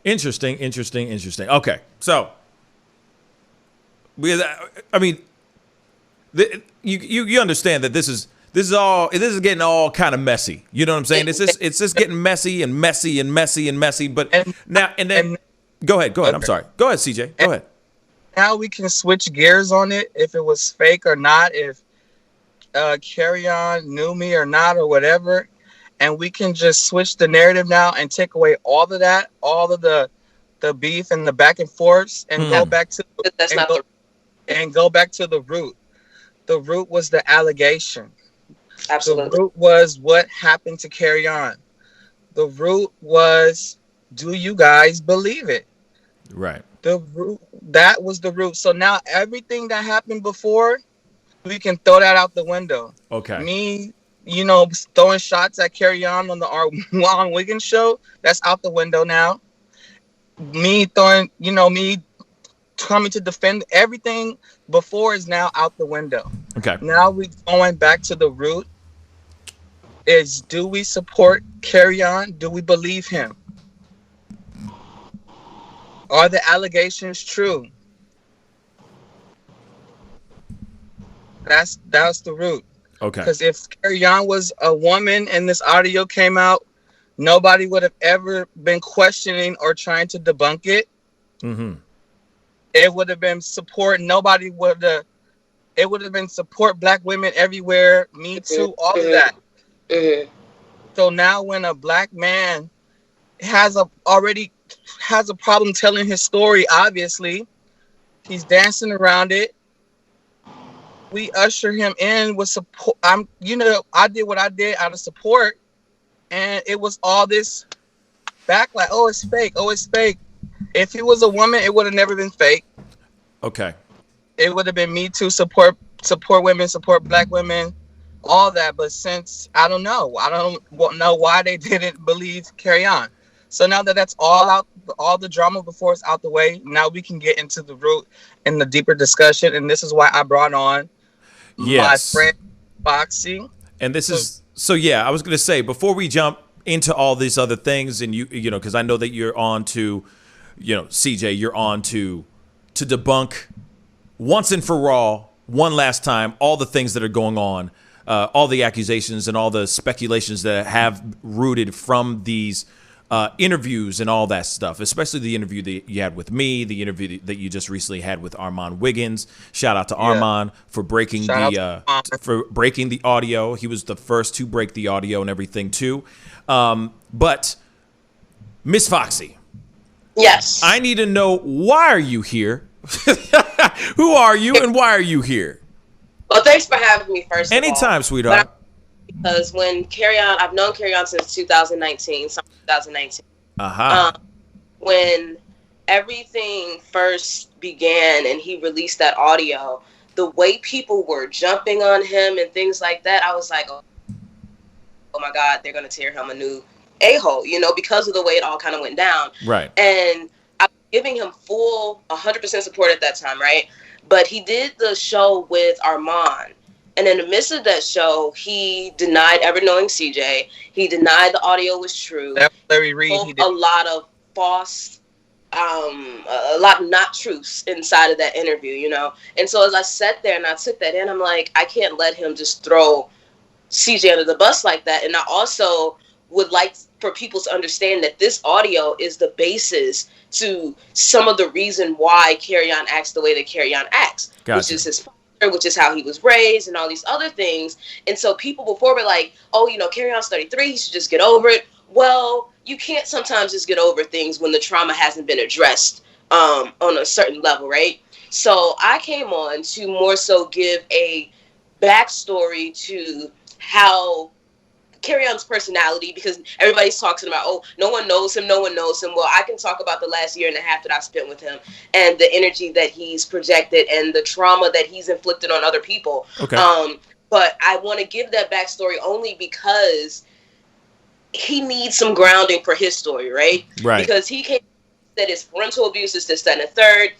Okay, so I mean, you understand that this is getting all kind of messy. You know what I'm saying? It's just getting messy. But go ahead. I'm sorry. Go ahead, CJ. Go ahead. Now we can switch gears on it, if it was fake or not, if Kerrion knew me or not, or whatever, and we can just switch the narrative now and take away all of that, all of the beef and the back and forths, and go back to go back to the root. The root was the allegation. Absolutely. The root was what happened to Kerrion. The root was, do you guys believe it? Right. The root, that was the root. So now everything that happened before, we can throw that out the window. Okay. Me, throwing shots at Kerrion on the Ron Wiggins show, that's out the window now. Me throwing, me coming to defend everything before is now out the window. Okay. Now we're going back to the root. Is, do we support Kerrion? Do we believe him? Are the allegations true? That's the root. Okay. Because if Kerrion was a woman and this audio came out, nobody would have ever been questioning or trying to debunk it. Mm-hmm. It would have been support. Nobody would have. It would have been support black women everywhere. Me too. All of that. Mm-hmm. So now, when a black man already has a problem telling his story, obviously, he's dancing around it. We usher him in with support. I did what I did out of support, and it was all this backlash. Oh, it's fake. Oh, it's fake. If he was a woman, it would have never been fake. Okay. It would have been me too. Support women, support black women, all that. But since I don't know why they didn't believe Kerrion. So now that that's all out, all the drama before it's out the way, now we can get into the root and the deeper discussion. And this is why I brought on my friend Foxy. And this is I was going to say, before we jump into all these other things, and you because I know that you're on to, CJ, you're on to debunk once and for all, one last time, all the things that are going on, all the accusations and all the speculations that have rooted from these interviews and all that stuff, especially the interview that you had with me, the interview that you just recently had with Armand Wiggins. Shout out to Armand for breaking the audio. He was the first to break the audio and everything too. But Miss Foxy, yes, I need to know, why are you here? Who are you and why are you here? Well, thanks for having me first. Anytime, sweetheart. Because when Kerrion, I've known Kerrion since 2019, summer 2019. When everything first began and he released that audio, the way people were jumping on him and things like that, I was like, oh my God, they're going to tear him a new a-hole, because of the way it all kind of went down. Right. And I was giving him full 100% support at that time, right? But he did the show with Armand. And in the midst of that show, he denied ever knowing CJ. He denied the audio was true. That Larry Reid. He did a lot of false, a lot of not truths inside of that interview, And so as I sat there and I took that in, I'm like, I can't let him just throw CJ under the bus like that. And I also would like for people to understand that this audio is the basis to some of the reason why Kerrion acts the way that Kerrion acts, which is his father, which is how he was raised and all these other things. And so people before were like, oh, Kerrion's 33, he should just get over it. Well, you can't sometimes just get over things when the trauma hasn't been addressed on a certain level, right? So I came on to more so give a backstory to how Kerrion's personality, because everybody's talking about, oh, no one knows him. Well, I can talk about the last year and a half that I've spent with him and the energy that he's projected and the trauma that he's inflicted on other people. Okay. But I want to give that backstory only because he needs some grounding for his story, right? Right. Because he came that his parental abuse is this, that, and the third.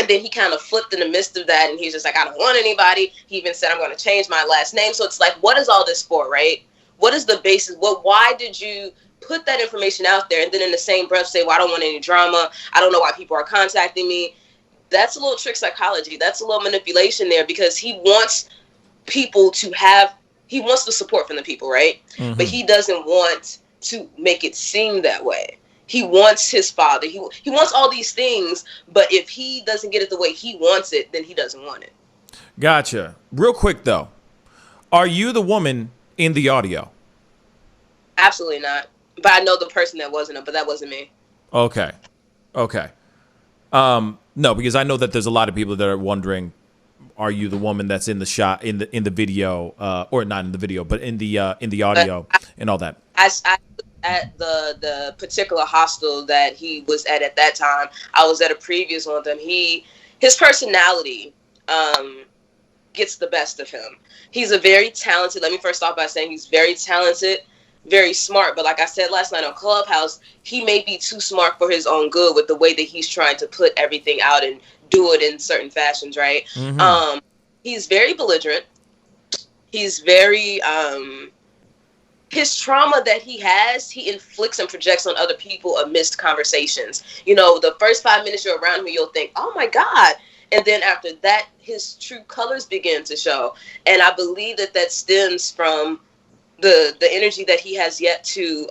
And then he kind of flipped in the midst of that, and he's just like, I don't want anybody. He even said, I'm going to change my last name. So it's like, what is all this for, right? What is the basis? Why did you put that information out there and then in the same breath say, well, I don't want any drama. I don't know why people are contacting me. That's a little trick psychology. That's a little manipulation there because he wants people to have, he wants the support from the people, right? Mm-hmm. But he doesn't want to make it seem that way. He wants his father. He wants all these things, but if he doesn't get it the way he wants it, then he doesn't want it. Gotcha. Real quick, though. Are you the woman in the audio? Absolutely not. But I know the person that wasn't, but that wasn't me. Okay. No, because I know that there's a lot of people that are wondering, are you the woman that's in the shot in the video, or not in the video, but in the audio and all that? I at the particular hostel that he was at that time. I was at a previous one with him. His personality gets the best of him. He's a very talented, let me first start by saying he's very talented, very smart. But like I said last night on Clubhouse, he may be too smart for his own good with the way that he's trying to put everything out and do it in certain fashions, right? Mm-hmm. He's very belligerent. He's very, his trauma that he has, he inflicts and projects on other people amidst conversations. The first 5 minutes you're around him, you'll think, oh my God. And then after that, his true colors begin to show. And I believe that stems from the energy that he has yet to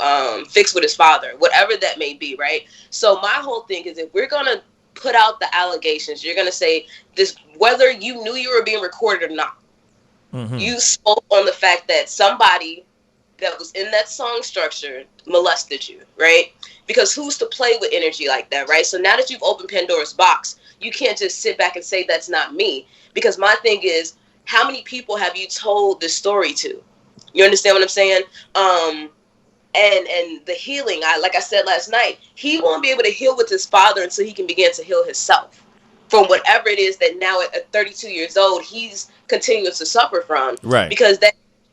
fix with his father, whatever that may be, right? So my whole thing is, if we're going to put out the allegations, you're going to say this, whether you knew you were being recorded or not. Mm-hmm. You spoke on the fact that somebody that was in that song structure molested you, right? Because who's to play with energy like that, right? So now that you've opened Pandora's box, you can't just sit back and say that's not me. Because my thing is, how many people have you told this story to? You understand what I'm saying? And the healing, like I said last night, he won't be able to heal with his father until he can begin to heal himself from whatever it is that now at 32 years old, he's continuing to suffer from. Right. Because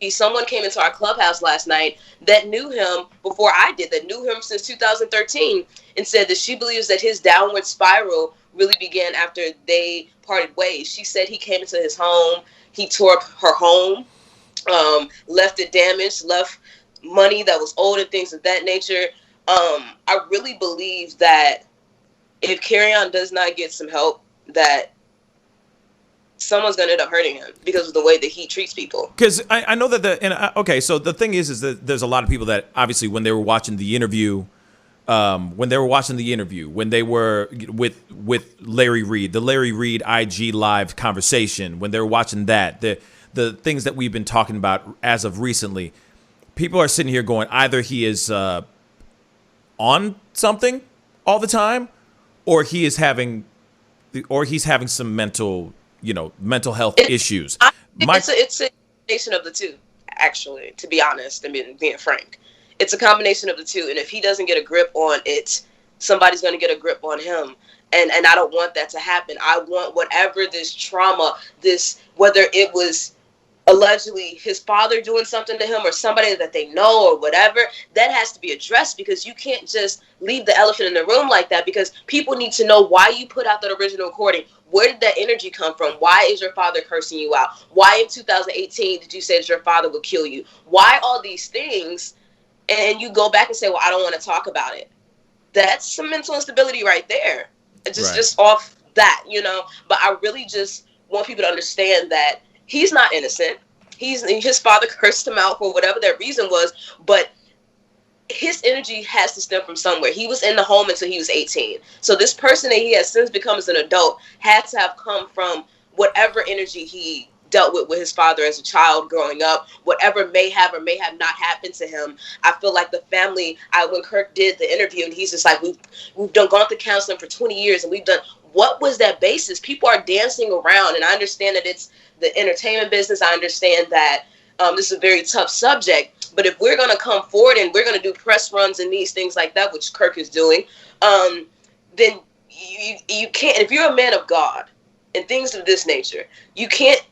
someone came into our clubhouse last night that knew him before I did, that knew him since 2013, and said that she believes that his downward spiral really began after they parted ways. She said he came into his home, he tore up her home, left it damaged, left money that was owed and things of that nature. I really believe that if Kerrion does not get some help, that someone's going to end up hurting him because of the way that he treats people. Because I know that okay, so the thing is that there's a lot of people that obviously when they were watching the interview, when they were with Larry Reid, the Larry Reid IG live conversation, when they were watching that, the things that we've been talking about as of recently, people are sitting here going, either he is on something all the time, or he's having some mental health issues. It's a combination of the two, actually, to be honest and being frank. It's a combination of the two. And if he doesn't get a grip on it, somebody's going to get a grip on him. And I don't want that to happen. I want whatever this trauma, whether it was allegedly his father doing something to him or somebody that they know or whatever, that has to be addressed, because you can't just leave the elephant in the room like that, because people need to know why you put out that original recording. Where did that energy come from? Why is your father cursing you out? Why in 2018 did you say that your father would kill you? Why all these things? And you go back and say, well, I don't want to talk about it. That's some mental instability right there. Just off that, you know. But I really just want people to understand that he's not innocent. His father cursed him out for whatever that reason was, but his energy has to stem from somewhere. He was in the home until he was 18. So this person that he has since become as an adult had to have come from whatever energy he dealt with his father as a child growing up, whatever may have or may have not happened to him. I feel like the family, when Kirk did the interview, and he's just like, we've gone through counseling for 20 years, and we've done, what was that basis? People are dancing around, and I understand that it's the entertainment business. I understand that this is a very tough subject, but if we're going to come forward and we're going to do press runs and these things like that, which Kirk is doing, then you can't, if you're a man of God and things of this nature, you can't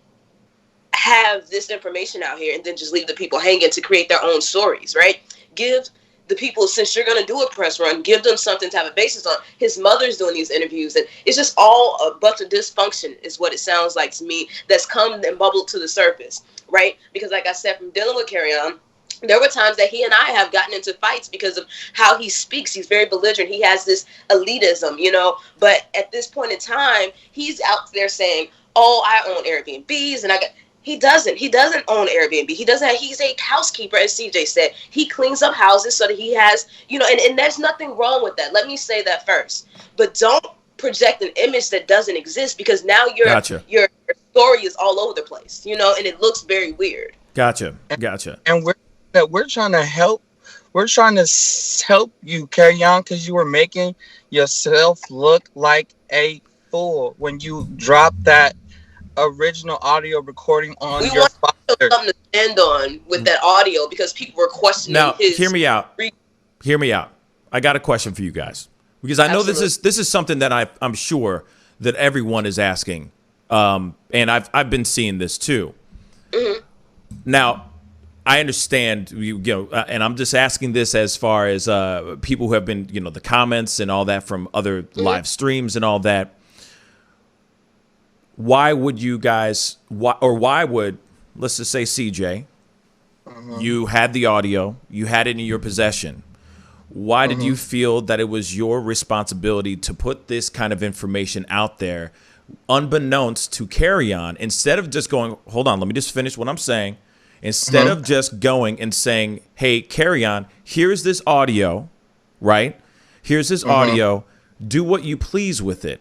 have this information out here and then just leave the people hanging to create their own stories, right? Give the people, since you're going to do a press run, give them something to have a basis on. His mother's doing these interviews, and it's just all a bunch of dysfunction is what it sounds like to me that's come and bubbled to the surface, right? Because like I said, from dealing with Kerrion, there were times that he and I have gotten into fights because of how he speaks. He's very belligerent. He has this elitism, you know, but at this point in time, he's out there saying, oh, I own Airbnbs, and he doesn't own Airbnb. He's a housekeeper, as CJ said. He cleans up houses so that he has, you know, and there's nothing wrong with that. Let me say that first. But don't project an image that doesn't exist, because now your story is all over the place, you know, and it looks very weird. Gotcha. And we're trying to help. We're trying to help you, Kerrion, because you were making yourself look like a fool when you dropped that original audio recording on your father. Something to stand on with that audio, because people were questioning his. Hear me out. I got a question for you guys, because I know this is something that I'm sure that everyone is asking, and I've been seeing this too. Mm-hmm. Now, I understand, you know, and I'm just asking this as far as people who have been, you know, the comments and all that from other live streams and all that. Why would you guys, why would, let's just say CJ, you had the audio, you had it in your possession. Why did you feel that it was your responsibility to put this kind of information out there, unbeknownst to Kerrion, instead of just going, hold on, let me just finish what I'm saying. Instead of just going and saying, hey, Kerrion, here's this audio, right? Here's this audio. Do what you please with it.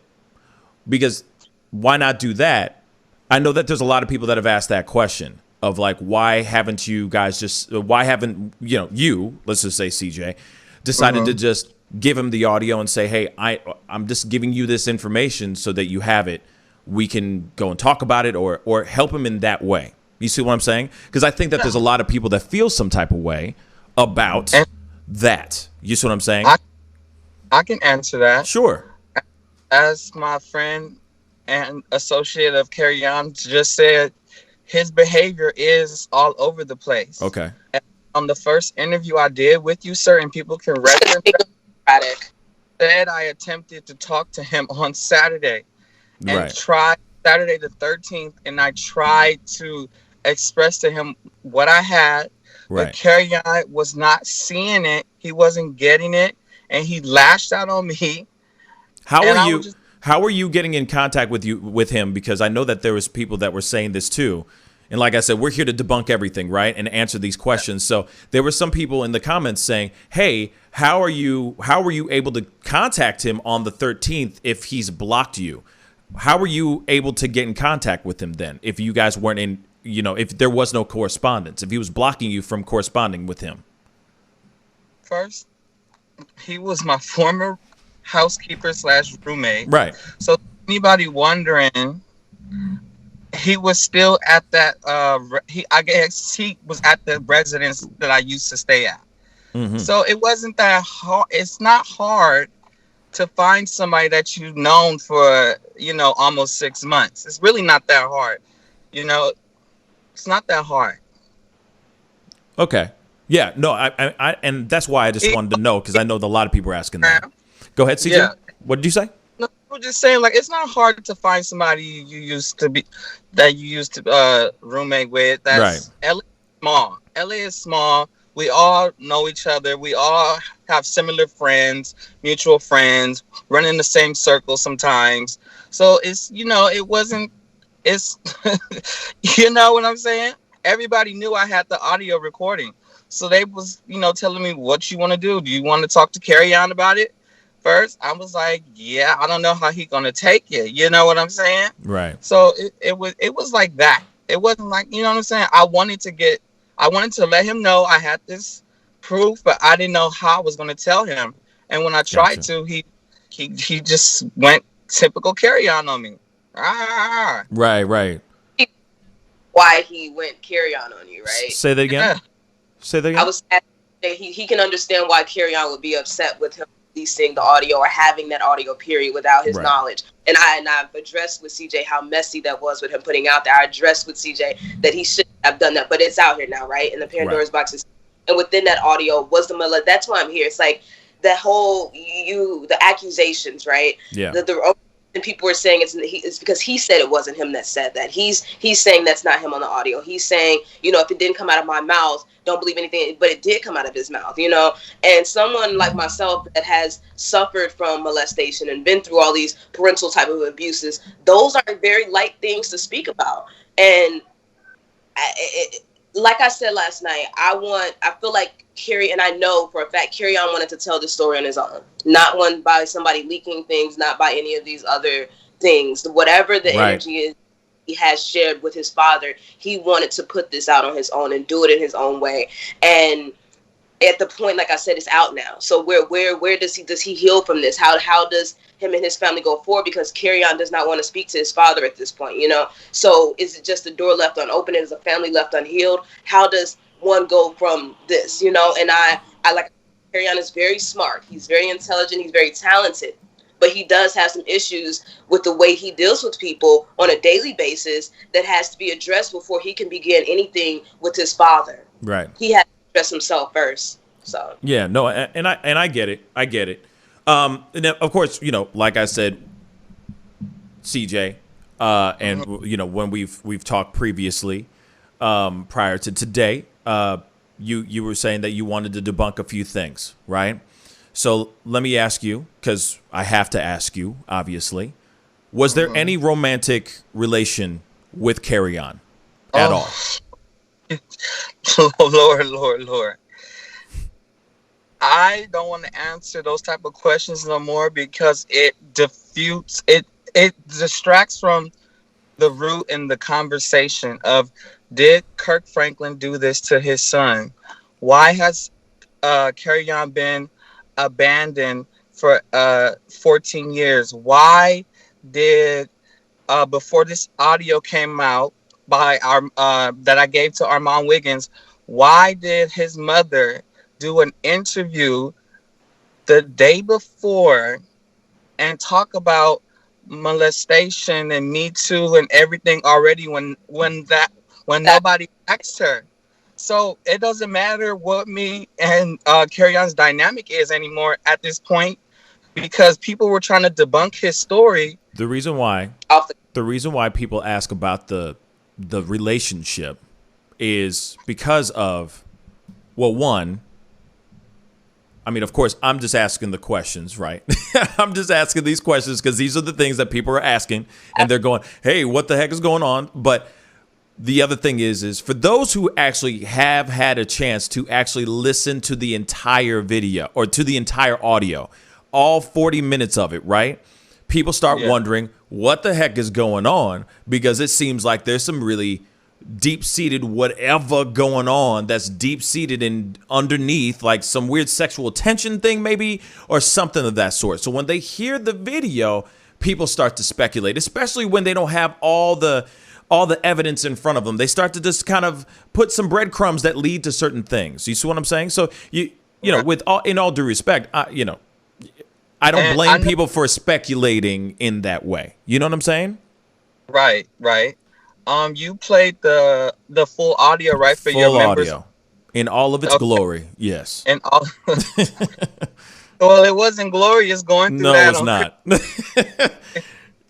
Because why not do that? I know that there's a lot of people that have asked that question of like, why haven't you guys let's just say CJ, decided to just give him the audio and say, hey, I'm just giving you this information so that you have it. We can go and talk about it or help him in that way. You see what I'm saying? Because I think that there's a lot of people that feel some type of way about that. You see what I'm saying? I can answer that. Sure. As my friend and associate of Kerrion just said, his behavior is all over the place. Okay. And on the first interview I did with you, sir, and people can reference that, said I attempted to talk to him on Saturday and tried Saturday the 13th, and I tried to express to him what I had, but Kerrion was not seeing it. He wasn't getting it, and he lashed out on me. How were you getting in contact with him? Because I know that there was people that were saying this too. And like I said, we're here to debunk everything, right? And answer these questions. So there were some people in the comments saying, hey, how were you able to contact him on the 13th if he's blocked you? How were you able to get in contact with him then if you guys weren't in, you know, if there was no correspondence, if he was blocking you from corresponding with him? First, he was my former housekeeper / roommate. Right. So anybody wondering, he was still at that, I guess he was at the residence that I used to stay at. So it wasn't that hard. It's not hard to find somebody that you've known for, you know, almost 6 months. It's really not that hard. You know, It's not that hard. Okay. Yeah. No. I and that's why I just wanted to know, because I know that a lot of people are asking that. Go ahead, CJ. Yeah. What did you say? No, I'm just saying, like, it's not hard to find somebody you used to roommate with. That's right. LA is small. LA is small. We all know each other. We all have similar friends, mutual friends, run in the same circle sometimes. So it's, it wasn't, it's, you know what I'm saying? Everybody knew I had the audio recording. So they was, telling me, what you want to do? Do you want to talk to Kerrion about it first? I was like, yeah, I don't know how he going to take it. You know what I'm saying? Right. So it was like that. It wasn't like, you know what I'm saying? I wanted to let him know I had this proof, but I didn't know how I was going to tell him. And when I tried to, he just went typical Kerrion on me. Right. Why he went Kerrion on you, right? Say that again. Yeah. Say that again. I was asking, he can understand why Kerrion would be upset with him releasing the audio or having that audio period without his knowledge. And I've addressed with CJ how messy that was with him putting out there. I addressed with CJ that he shouldn't have done that, but it's out here now, right? And the Pandora's boxes. And within that audio was the molest. That's why I'm here. It's like that whole the accusations, right? Yeah. And people were saying it's because he said it wasn't him that said that. He's saying that's not him on the audio. He's saying, if it didn't come out of my mouth, don't believe anything, but it did come out of his mouth, And someone like myself that has suffered from molestation and been through all these parental type of abuses, those are very light things to speak about. And like I said last night, I feel like Kerrion, and I know for a fact Kerrion wanted to tell this story on his own, not one by somebody leaking things, not by any of these other things. Whatever the energy is he has shared with his father, he wanted to put this out on his own and do it in his own way. And at the point, like I said, it's out now. So where does he heal from this? How does him and his family go forward? Because Kerrion does not want to speak to his father at this point, So is it just a door left unopened? Is a family left unhealed? How does one go from this, And I like Kerrion is very smart. He's very intelligent. He's very talented. But he does have some issues with the way he deals with people on a daily basis that has to be addressed before he can begin anything with his father. Right. He has to address himself first. So yeah, no, and I get it. And then, of course, like I said, CJ, and when we've talked previously, prior to today, you were saying that you wanted to debunk a few things, right? So let me ask you, because I have to ask you, obviously, was there any romantic relation with Kerrion at all? Lord. I don't want to answer those type of questions no more because it distracts from the root in the conversation of, did Kirk Franklin do this to his son? Why has Kerrion been abandoned for 14 years? Why did before this audio came out by that I gave to Armand Wiggins, why did his mother do an interview the day before and talk about molestation and Me Too and everything already when nobody asked her? So it doesn't matter what me and Kerrion's dynamic is anymore at this point, because people were trying to debunk his story. The reason why people ask about the relationship is because of, well, one, I mean, of course, I'm just asking the questions, right? I'm just asking these questions because these are the things that people are asking, and they're going, hey, what the heck is going on? But the other thing is for those who actually have had a chance to actually listen to the entire video or to the entire audio, all 40 minutes of it, right? People start wondering what the heck is going on, because it seems like there's some really deep-seated whatever going on that's deep-seated in underneath, like some weird sexual tension thing maybe, or something of that sort. So when they hear the video, people start to speculate, especially when they don't have all the evidence in front of them. They start to just kind of put some breadcrumbs that lead to certain things. You see what I'm saying? So you know, in all due respect, I don't blame people for speculating in that way. You know what I'm saying? Right. You played the full audio, right, for your Full members? audio in all of its glory. Yes. And all. Well, it wasn't glorious going through No, that. it's not.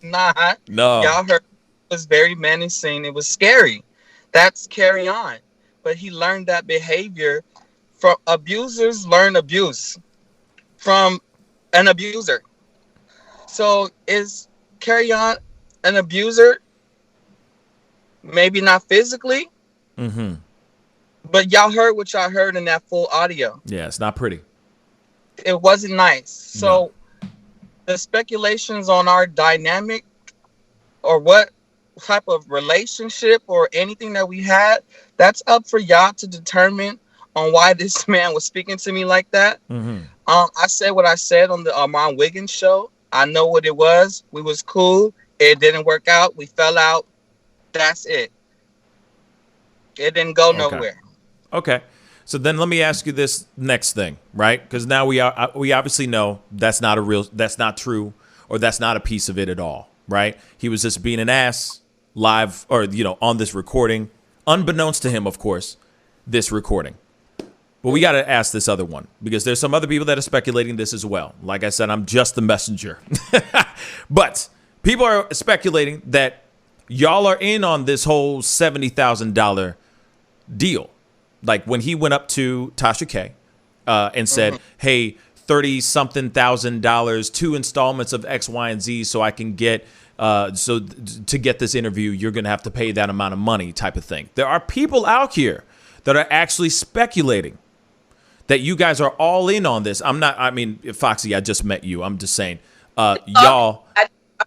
Not. No. Y'all heard it was very menacing. It was scary. That's Kerrion. But he learned that behavior from abusers. Learn abuse from an abuser. So is Kerrion an abuser? Maybe not physically. Mm-hmm. But y'all heard what y'all heard in that full audio. Yeah, it's not pretty. It wasn't nice. So the speculations on our dynamic or what type of relationship or anything that we had, that's up for y'all to determine on why this man was speaking to me like that. Mm-hmm. I said what I said on the Armand Wiggins show. I know what it was. We was cool. It didn't work out. We fell out. That's it. It didn't go nowhere. Okay. So then let me ask you this next thing, right? Because now we obviously know that's not true, or that's not a piece of it at all, right? He was just being an ass live, or on this recording, unbeknownst to him, of course, this recording. But we got to ask this other one, because there's some other people that are speculating this as well. Like I said, I'm just the messenger. But people are speculating that y'all are in on this whole $70,000 deal. Like when he went up to Tasha K and said, hey, $30-something thousand, 2 installments of X, Y, and Z so I can get to get this interview, you're going to have to pay that amount of money type of thing. There are people out here that are actually speculating that you guys are all in on this. Foxy, I just met you. I'm just saying, y'all.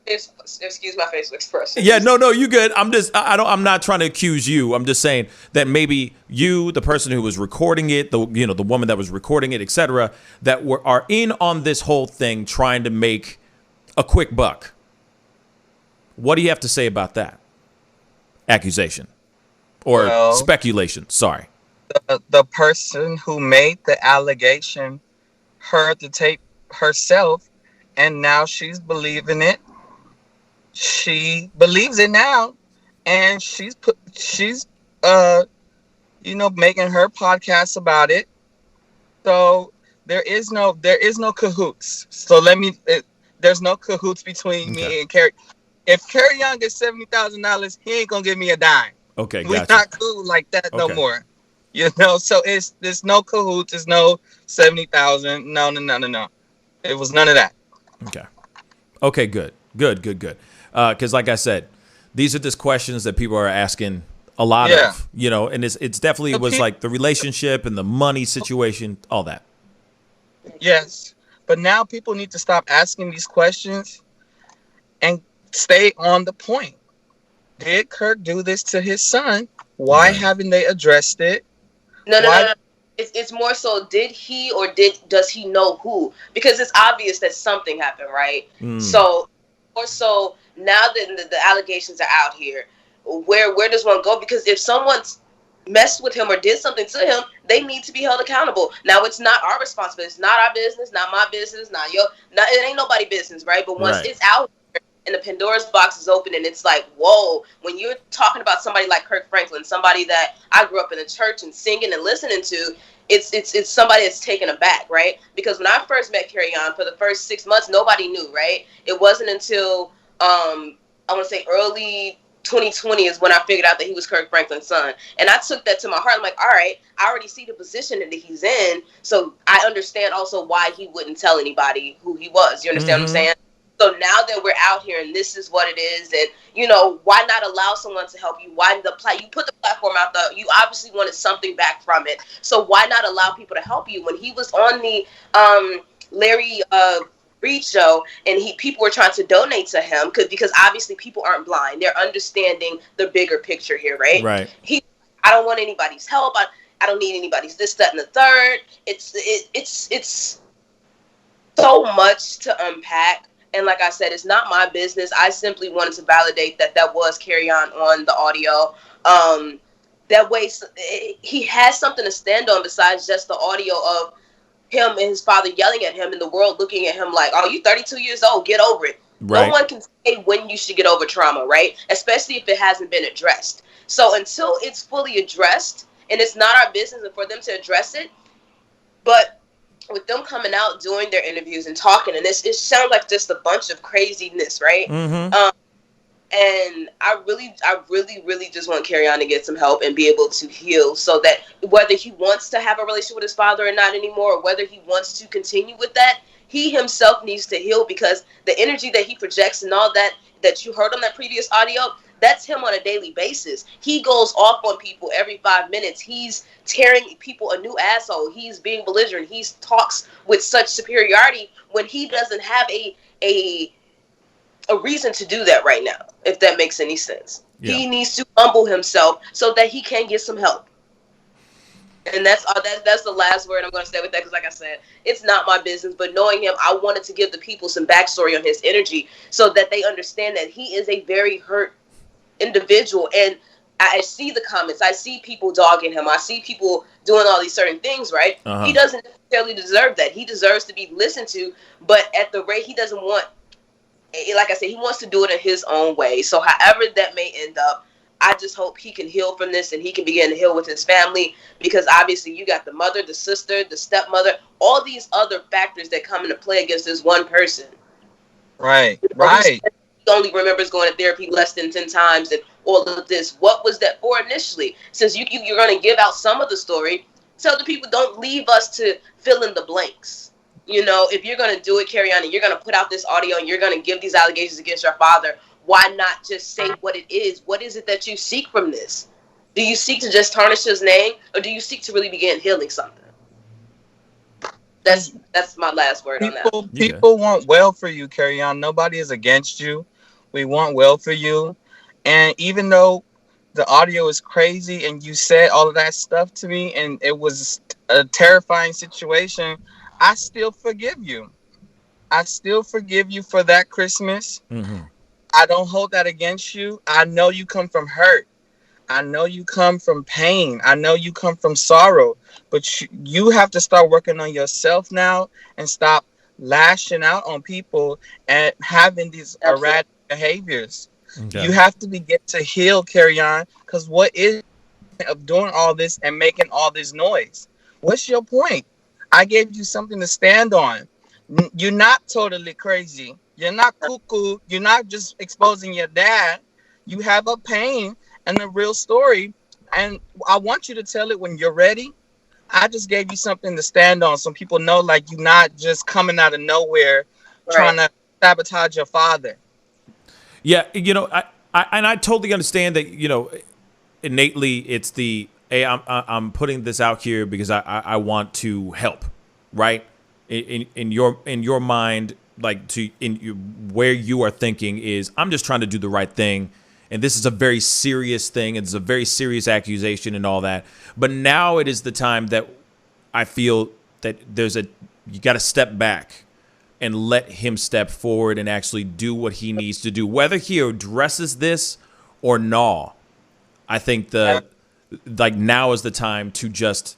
Excuse my facial expression. Yeah, no, you good. I'm not trying to accuse you. I'm just saying that maybe you, the person who was recording it, the woman that was recording it, etc., that are in on this whole thing, trying to make a quick buck. What do you have to say about that accusation or speculation? Sorry. The person who made the allegation heard the tape herself, and now she's believing it. She believes it now, and she's making her podcast about it. So there is no cahoots. So there's no cahoots between me and Kerry. If Kerrion gets $70,000, he ain't gonna give me a dime. Okay, we're not cool like that no more. So there's no cahoots. There's no 70,000. No. It was none of that. Okay, good. Because like I said, these are just questions that people are asking a lot of, and it's definitely was like the relationship and the money situation, all that. Yes, but now people need to stop asking these questions and stay on the point. Did Kirk do this to his son? Why haven't they addressed it? No. It's more so, did he or does he know who? Because it's obvious that something happened, right? So now that the allegations are out here, where does one go? Because if someone's messed with him or did something to him, they need to be held accountable. Now, it's not our responsibility. It's not our business, not my business, it ain't nobody's business, right? But once it's out and the Pandora's box is open, and it's like, whoa, when you're talking about somebody like Kirk Franklin, somebody that I grew up in the church and singing and listening to, it's somebody that's taken aback, right? Because when I first met Kerrion, for the first 6 months, nobody knew, right? It wasn't until I want to say early 2020 is when I figured out that he was Kirk Franklin's son. And I took that to my heart. I'm like, all right, I already see the position that he's in, so I understand also why he wouldn't tell anybody who he was. You understand what I'm saying? So now that we're out here and this is what it is, and why not allow someone to help you? Why you put the platform out there? You obviously wanted something back from it. So why not allow people to help you? When he was on the Larry Reed show, and people were trying to donate to him because obviously people aren't blind; they're understanding the bigger picture here, right? Right. I don't want anybody's help. I don't need anybody's this, that, and the third. It's so much to unpack. And like I said, it's not my business. I simply wanted to validate that was Kerrion on the audio. That way, he has something to stand on besides just the audio of him and his father yelling at him and the world looking at him like, oh, you 32 years old, get over it. Right. No one can say when you should get over trauma, right? Especially if it hasn't been addressed. So until it's fully addressed, and it's not our business for them to address it, but with them coming out doing their interviews and talking, and it sounds like just a bunch of craziness, right? And I really just want Kerrion to get some help and be able to heal, so that whether he wants to have a relationship with his father or not anymore, or whether he wants to continue with that, he himself needs to heal, because the energy that he projects and all that you heard on that previous audio, that's him on a daily basis. He goes off on people every 5 minutes. He's tearing people a new asshole. He's being belligerent. He talks with such superiority when he doesn't have a reason to do that right now, if that makes any sense. Yeah. He needs to humble himself so that he can get some help. And that's the last word I'm going to say with that, because like I said, it's not my business, but knowing him, I wanted to give the people some backstory on his energy so that they understand that he is a very hurt individual. And I see the comments. I see people dogging him. I see people doing all these certain things, right? He doesn't necessarily deserve that. He deserves to be listened to, but at the rate he doesn't want, like I said, he wants to do it in his own way. So however that may end up, I just hope he can heal from this and he can begin to heal with his family, because obviously you got the mother, the sister, the stepmother, all these other factors that come into play against this one person. Right. He only remembers going to therapy less than 10 times and all of this. What was that for initially? Since you're going to give out some of the story, tell the people, don't leave us to fill in the blanks. You know, if you're going to do it, Kerrion, and you're going to put out this audio and you're going to give these allegations against your father, why not just say what it is? What is it that you seek from this? Do you seek to just tarnish his name, or do you seek to really begin healing something? That's my last word on that. People want well for you, Kerrion. Nobody is against you. We want well for you. And even though the audio is crazy and you said all of that stuff to me and it was a terrifying situation, I still forgive you. I still forgive you for that Christmas. I don't hold that against you. I know you come from hurt. I know you come from pain. I know you come from sorrow. But you have to start working on yourself now and stop lashing out on people and having these erratic behaviors. You have to get to heal, Kerrion, because what is of doing all this and making all this noise? What's your point? I gave you something to stand on. You're not totally crazy. You're not cuckoo. You're not just exposing your dad. You have a pain and a real story. And I want you to tell it when you're ready. I just gave you something to stand on so people know, like, you're not just coming out of nowhere trying to sabotage your father. Yeah, you know, I totally understand that, you know, innately it's the, hey, I'm putting this out here because I want to help, right? In your mind, like where you are thinking is, I'm just trying to do the right thing, and this is a very serious thing, and it's a very serious accusation and all that. But now it is the time that I feel that you got to step back and let him step forward and actually do what he needs to do, whether he addresses this or not. I think now is the time to just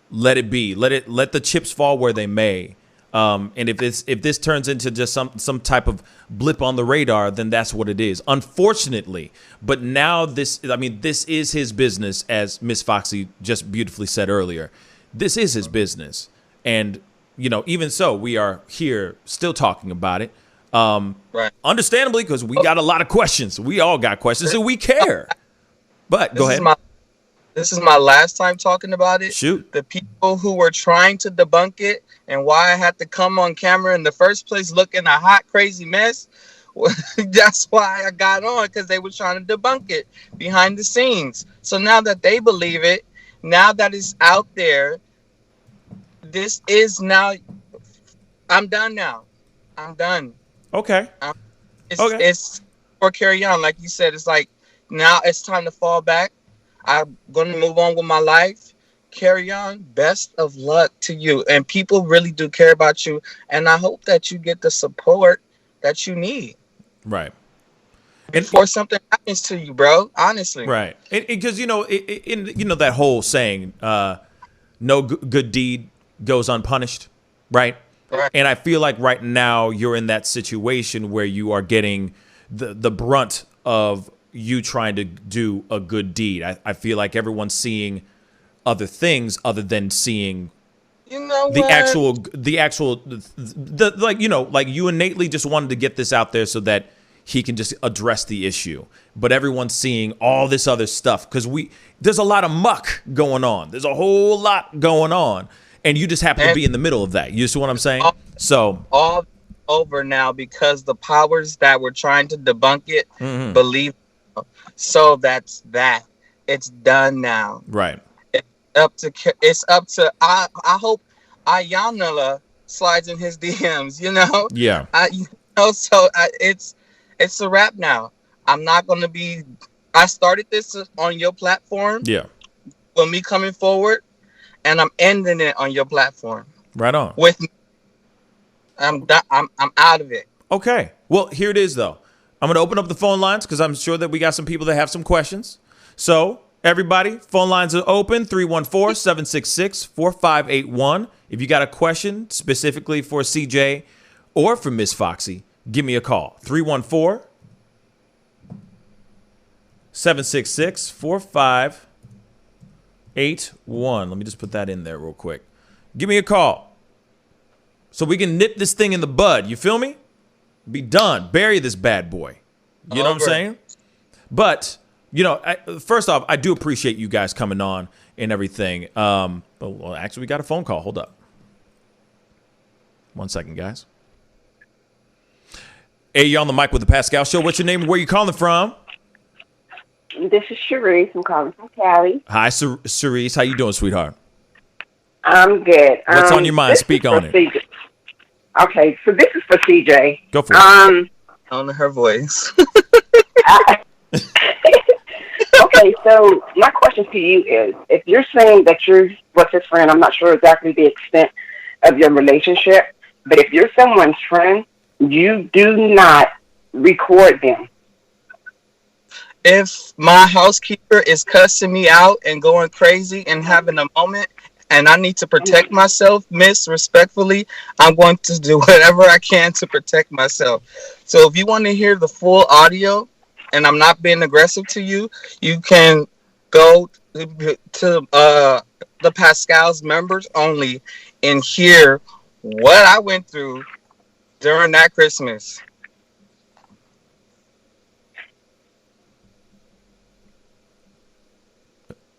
let it be. Let the chips fall where they may. And if this turns into just some type of blip on the radar, then that's what it is, unfortunately. But now this is his business, as Miss Foxy just beautifully said earlier. This is his business, and you know, even so, we are here still talking about it. Understandably, because we got a lot of questions. We all got questions, and we care. But go ahead. This is my last time talking about it. Shoot. The people who were trying to debunk it and why I had to come on camera in the first place looking a hot, crazy mess. That's why I got on, because they were trying to debunk it behind the scenes. So now that they believe it, now that it's out there, this is now, I'm done now. I'm done. Okay. It's for Kerrion, like you said. It's like, now it's time to fall back. I'm going to move on with my life. Kerrion, best of luck to you. And people really do care about you. And I hope that you get the support that you need. Right. Before something happens to you, bro. Honestly. Right. Because, you know, that whole saying, no good deed goes unpunished. Right. Right. And I feel like right now you're in that situation where you are getting the brunt of you trying to do a good deed. I feel like everyone's seeing other things other than seeing You know the what? actual like, you know, like you innately just wanted to get this out there so that he can just address the issue. But everyone's seeing all this other stuff because there's a lot of muck going on. There's a whole lot going on. And you just happen to be in the middle of that. You see what I'm saying? So all over now because the powers that were trying to debunk it believe. So that's that. It's done now. Right. It's up to I hope Ayanala slides in his DMs, you know? Yeah. It's a wrap now. I'm not going to be I started this on your platform. Yeah. With me coming forward, and I'm ending it on your platform. Right on. With me. I'm out of it. Okay. Well, here it is though. I'm going to open up the phone lines because I'm sure that we got some people that have some questions. So, everybody, phone lines are open, 314-766-4581. If you got a question specifically for CJ or for Miss Foxy, give me a call. 314-766-4581. Let me just put that in there real quick. Give me a call so we can nip this thing in the bud. You feel me? Be done. Bury this bad boy. You know what I'm saying? But, you know, first off, I do appreciate you guys coming on and everything. Well, actually, we got a phone call. Hold up. 1 second, guys. Hey, you're on the mic with the Pascal Show. What's your name and where you calling from? This is Sharice. I'm calling from Cali. Hi, Cerise. How you doing, sweetheart? I'm good. What's on your mind? Speak on it. CJ. Okay, so this is for CJ. Go for it. On her voice. Okay, so my question to you is, if you're saying that you're what's his friend, I'm not sure exactly the extent of your relationship, but if you're someone's friend, you do not record them. If my housekeeper is cussing me out and going crazy and having a moment, and I need to protect myself, miss, respectfully, I'm going to do whatever I can to protect myself. So if you want to hear the full audio, and I'm not being aggressive to you, you can go to the Pascal's members only and hear what I went through during that Christmas.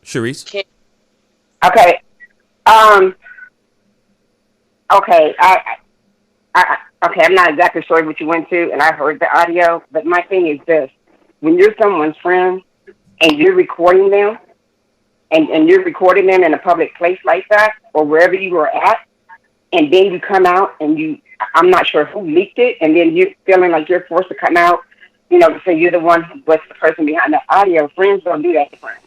Sharice? Okay. Okay. Okay, I'm not exactly sure what you went to, and I heard the audio, but my thing is this. When you're someone's friend and you're recording them, and you're recording them in a public place like that, or wherever you were at, and then you come out and I'm not sure who leaked it, and then you're feeling like you're forced to come out, you know, to say you're the one who was the person behind the audio. Friends don't do that to friends.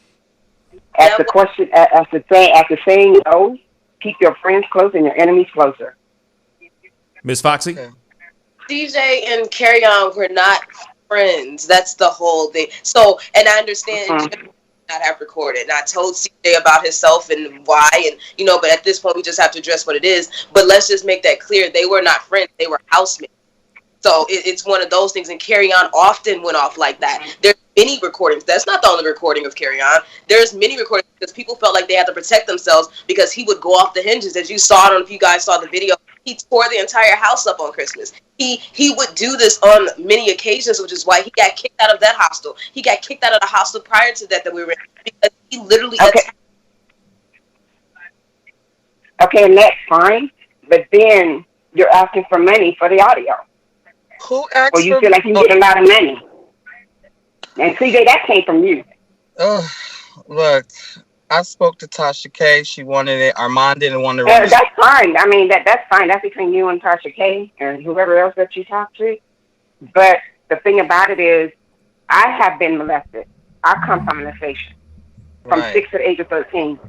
As the saying goes, keep your friends close and your enemies closer. Miss Foxy? DJ and Kerrion were not friends. That's the whole thing. So, and I understand not have recorded. And I told CJ about himself and why, and you know, but at this point we just have to address what it is. But let's just make that clear. They were not friends. They were housemates. So it's one of those things, and Kerrion often went off like that. There's many recordings. That's not the only recording of Kerrion. There's many recordings because people felt like they had to protect themselves because he would go off the hinges. As you saw, I don't know if you guys saw the video, he tore the entire house up on Christmas. He would do this on many occasions, which is why he got kicked out of that hostel. He got kicked out of the hostel prior to that we were in because he literally attacked. Okay, and that's fine, but then you're asking for money for the audio. Who asked or you feel like you get a lot of money. And CJ, that came from you. Look, I spoke to Tasha K. She wanted it. Armand didn't want to. That's fine. I mean, that's fine. That's between you and Tasha K. and whoever else that you talk to. But the thing about it is, I have been molested. I come from molestation from 6 to the age of 13.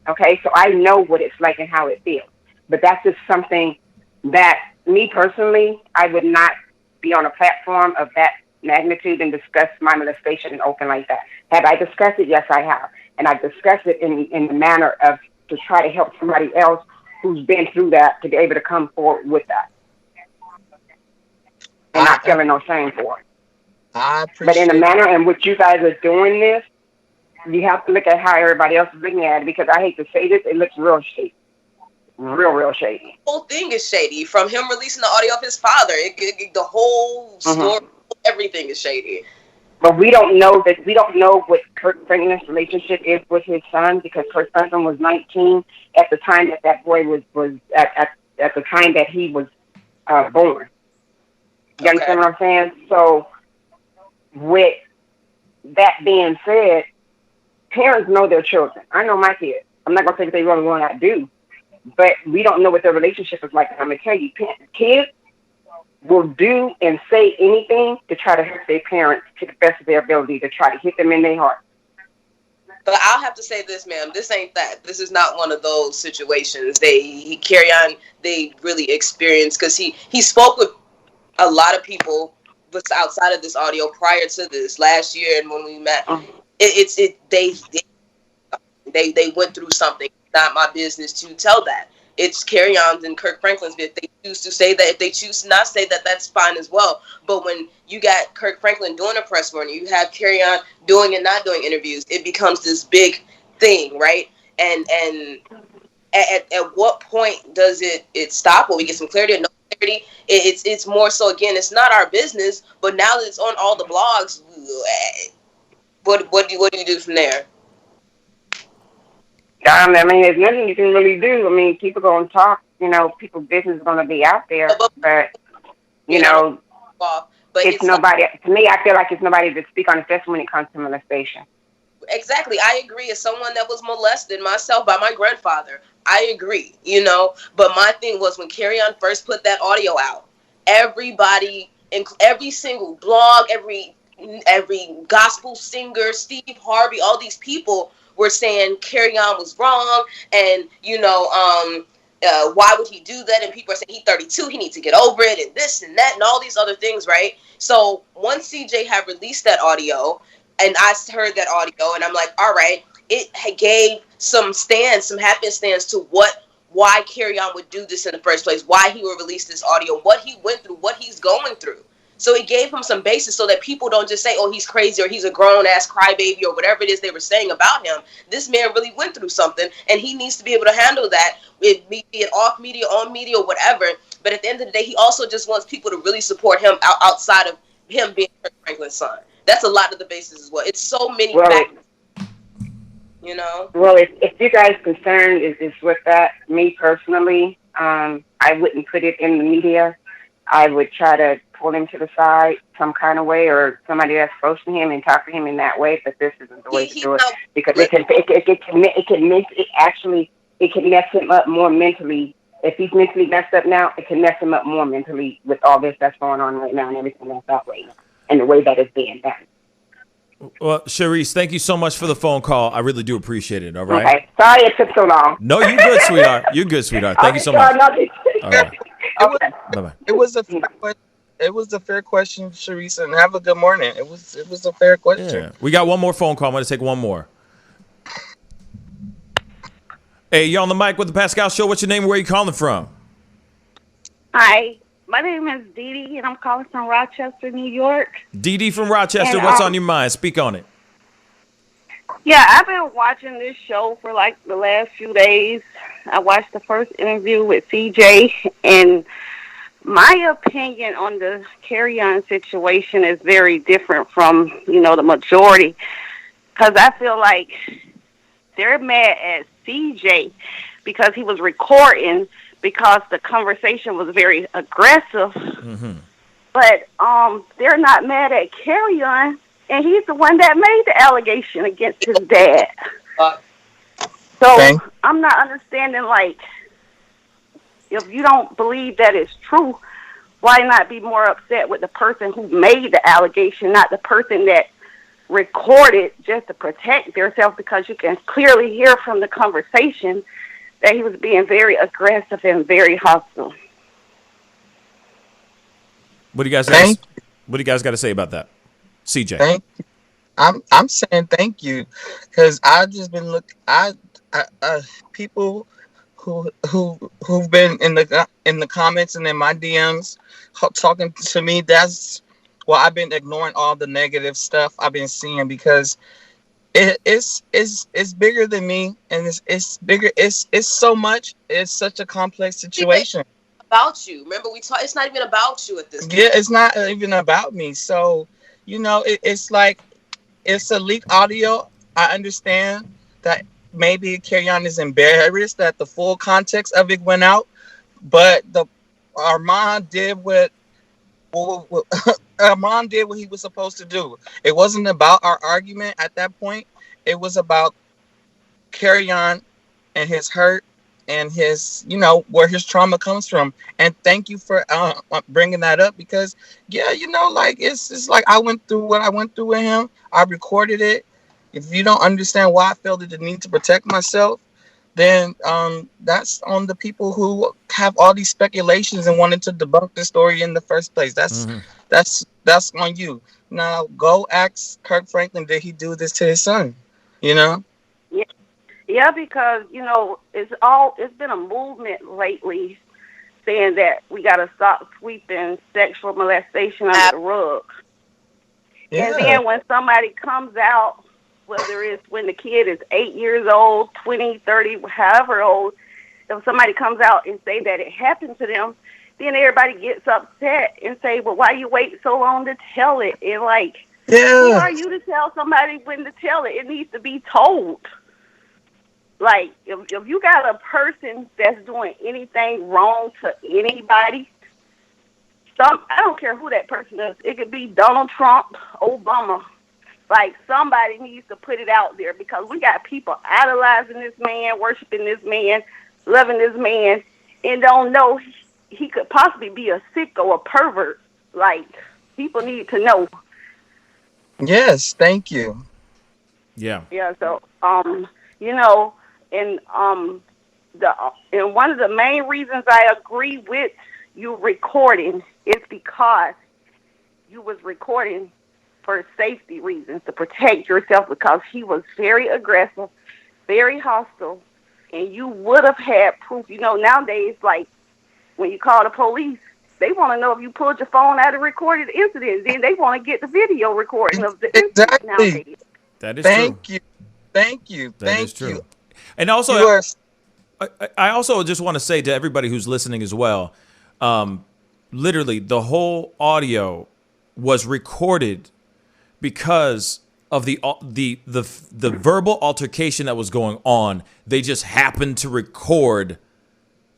Okay, so I know what it's like and how it feels. But that's just something that me personally, I would not be on a platform of that magnitude and discuss my molestation in open like that. Have I discussed it? Yes, I have. And I've discussed it in the manner of to try to help somebody else who's been through that to be able to come forward with that. And not feeling no shame for it. I But appreciate in the manner in which you guys are doing this, you have to look at how everybody else is looking at it, because I hate to say this, it looks real shady. Real shady. The whole thing is shady. From him releasing the audio of his father, the whole story, everything is shady. But we don't know what Kirk Franklin's relationship is with his son, because Kirk Franklin was 19 at the time that boy was at the time that he was born. You understand what I'm saying? So, with that being said, parents know their children. I know my kids. I'm not going to say that they really want to do, but we don't know what their relationship is like. I'm going to tell you, kids will do and say anything to try to hurt their parents to the best of their ability, to try to hit them in their heart. But I'll have to say this, ma'am. This ain't that. This is not one of those situations. Kerrion, they really experienced, because he spoke with a lot of people outside of this audio prior to this last year, and when we met, they went through something. It's not my business to tell that. It's Kerrion's and Kirk Franklin's. If they choose to say that, if they choose to not say that, that's fine as well. But when you got Kirk Franklin doing a press run, you have Kerrion doing and not doing interviews, it becomes this big thing, right? And at what point does it stop? Will we get some clarity or no clarity? It's more so, again, it's not our business. But now that it's on all the blogs, what do you do from there? I mean, there's nothing you can really do. I mean, people going to talk. You know, people's business is going to be out there. But you know, it's nobody. To me, I feel like it's nobody to speak on, especially when it comes to molestation. Exactly. I agree. As someone that was molested myself by my grandfather, I agree, you know. But my thing was, when Kerrion first put that audio out, everybody, every single blog, every gospel singer, Steve Harvey, all these people were saying Kerrion was wrong, and, you know, why would he do that? And people are saying he's 32, he needs to get over it, and this and that, and all these other things, right? So once CJ had released that audio, and I heard that audio, and I'm like, all right, it gave some happenstance to why Kerrion would do this in the first place, why he would release this audio, what he went through, what he's going through. So it gave him some basis so that people don't just say, oh, he's crazy, or he's a grown-ass crybaby, or whatever it is they were saying about him. This man really went through something, and he needs to be able to handle that, be it off media, on media, or whatever. But at the end of the day, he also just wants people to really support him outside of him being Kirk Franklin's son. That's a lot of the basis as well. It's so many factors, you know? Well, if you guys' concern is with that, me personally, I wouldn't put it in the media. I would try to pull him to the side some kind of way, or somebody that's close to him, and talk to him in that way. But this isn't the way to do it, because it can mess him up more mentally. If he's mentally messed up now, it can mess him up more mentally with all this that's going on right now and everything that's out right now, and the way that it's being done. Well, Sharice, thank you so much for the phone call. I really do appreciate it. All right. Okay. Sorry it took so long. No, you're good, sweetheart. You're good, sweetheart. Thank you so much. All right. Okay. Bye-bye. It was a fair question, Sharice, and have a good morning. It was a fair question. Yeah. We got one more phone call. I'm going to take one more. Hey, you're on the mic with the Pascal Show. What's your name? Where are you calling from? Hi, my name is Dee Dee, and I'm calling from Rochester, New York. Dee Dee from Rochester. And, what's on your mind? Speak on it. Yeah, I've been watching this show for like the last few days. I watched the first interview with CJ, and my opinion on the Kerrion situation is very different from, the majority, because I feel like they're mad at CJ because he was recording, because the conversation was very aggressive. Mm-hmm. But they're not mad at Kerrion, and he's the one that made the allegation against his dad. So I'm not understanding, like, if you don't believe that it's true, why not be more upset with the person who made the allegation, not the person that recorded just to protect themselves, because you can clearly hear from the conversation that he was being very aggressive and very hostile. What do you guys got to say about that, CJ? Thank you. I'm saying thank you, because I've just been people who've been in the comments and in my DMs talking to me. That's why I've been ignoring all the negative stuff I've been seeing, because it's bigger than me, and it's bigger. It's so much. It's such a complex situation. About you. Remember, it's not even about you at this point. Yeah, it's not even about me. So, it's like, it's a leaked audio. I understand that maybe Kerrion is embarrassed that the full context of it went out, but Armand did what Armand did what he was supposed to do. It wasn't about our argument at that point. It was about Kerrion and his hurt and his, where his trauma comes from. And thank you for bringing that up, because, yeah, it's like I went through what I went through with him. I recorded it. If you don't understand why I felt the need to protect myself, then that's on the people who have all these speculations and wanted to debunk the story in the first place. That's on you. Now go ask Kirk Franklin, did he do this to his son? Yeah, because it's been a movement lately saying that we got to stop sweeping sexual molestation under the rug. Yeah. And then when somebody comes out, whether it's when the kid is 8 years old, 20, 30, however old, if somebody comes out and say that it happened to them, then everybody gets upset and say, well, why you wait so long to tell it? And who are you to tell somebody when to tell it? It needs to be told. Like, if you got a person that's doing anything wrong to anybody, I don't care who that person is. It could be Donald Trump, Obama. Like, somebody needs to put it out there, because we got people idolizing this man, worshiping this man, loving this man, and don't know he could possibly be a sicko, a pervert. Like, people need to know. Yes, thank you. Yeah. Yeah, so, and one of the main reasons I agree with you recording is because you was recording for safety reasons, to protect yourself, because he was very aggressive, very hostile, and you would have had proof. Nowadays, like, when you call the police, they want to know if you pulled your phone out and recorded the incident. Then they want to get the video recording of the incident nowadays. That is true. Thank you. That is true. And also, I also just want to say to everybody who's listening as well, literally the whole audio was recorded because of the verbal altercation that was going on. They just happened to record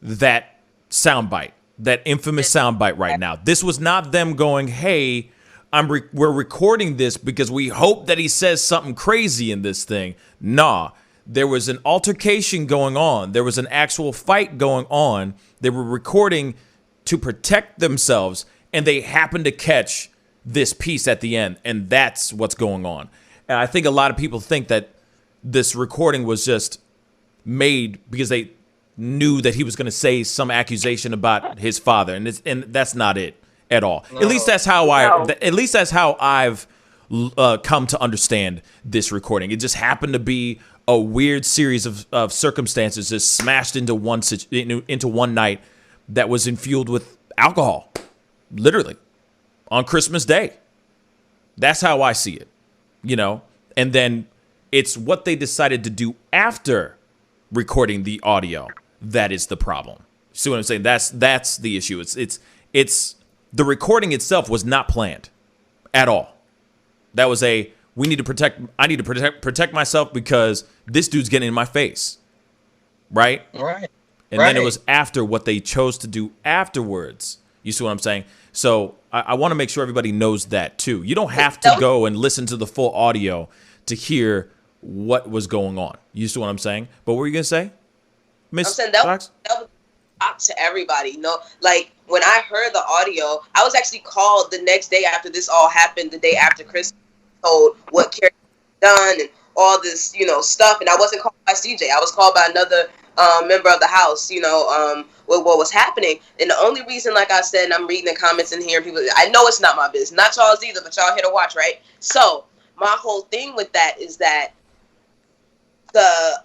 that soundbite, that infamous soundbite right now. This was not them going, hey, we're recording this because we hope that he says something crazy in this thing. Nah, there was an altercation going on. There was an actual fight going on. They were recording to protect themselves, and they happened to catch this piece at the end, and that's what's going on. And I think a lot of people think that this recording was just made because they knew that he was going to say some accusation about his father, and that's not it at all. No. At least that's how I've come to understand this recording. It just happened to be a weird series of circumstances just smashed into one night that was infueled with alcohol, literally, on Christmas Day. That's how I see it, and then it's what they decided to do after recording the audio that is the problem. See what I'm saying? That's the issue. It's the recording itself was not planned at all. That was I need to protect myself because this dude's getting in my face. Right? Right. And then it was after what they chose to do afterwards. You see what I'm saying? So I want to make sure everybody knows that too. You don't have to go and listen to the full audio to hear what was going on. You see what I'm saying? But what were you going to say, Miss Fox? That was up to everybody. Like when I heard the audio, I was actually called the next day after this all happened, the day after Chris told what Kerrion done and all this, stuff. And I wasn't called by CJ. I was called by another member of the house, with what was happening. And the only reason, like I said, and I'm reading the comments and hearing people, I know it's not my business, not y'all's either, but y'all here to watch, right? So my whole thing with that is that the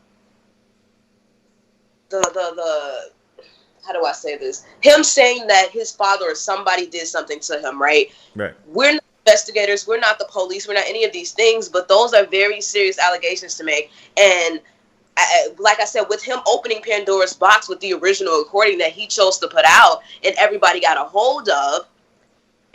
say this? Him saying that his father or somebody did something to him, right? Right. We're not investigators. We're not the police. We're not any of these things, but those are very serious allegations to make. And like I said, with him opening Pandora's box with the original recording that he chose to put out and everybody got a hold of,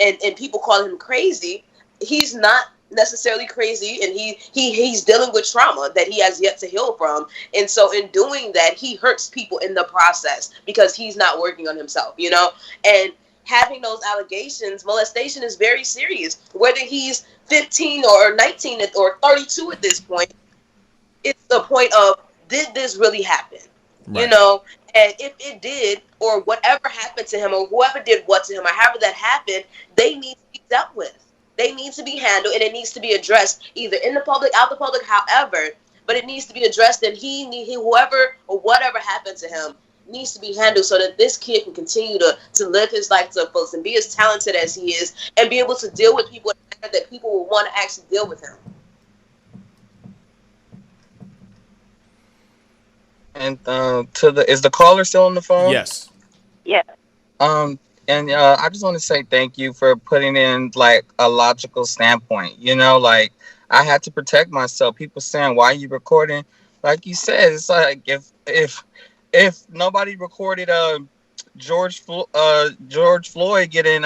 and people call him crazy, he's not necessarily crazy, and he's dealing with trauma that he has yet to heal from. And so in doing that, he hurts people in the process because he's not working on himself, you know? And having those allegations, molestation is very serious. Whether he's 15 or 19 or 32 at this point, it's the point of, did this really happen? Right. You know, and if it did, or whatever happened to him, or whoever did what to him, or however that happened, they need to be dealt with. They need to be handled, and it needs to be addressed either in the public, out the public, however. But it needs to be addressed, and whoever or whatever happened to him needs to be handled so that this kid can continue to live his life to the fullest and be as talented as he is, and be able to deal with people that people will want to actually deal with him. And is the caller still on the phone? Yes. Yeah. And I just want to say thank you for putting in like a logical standpoint. You know, like I had to protect myself. People saying, "Why are you recording?" Like you said, it's like if nobody recorded George Floyd getting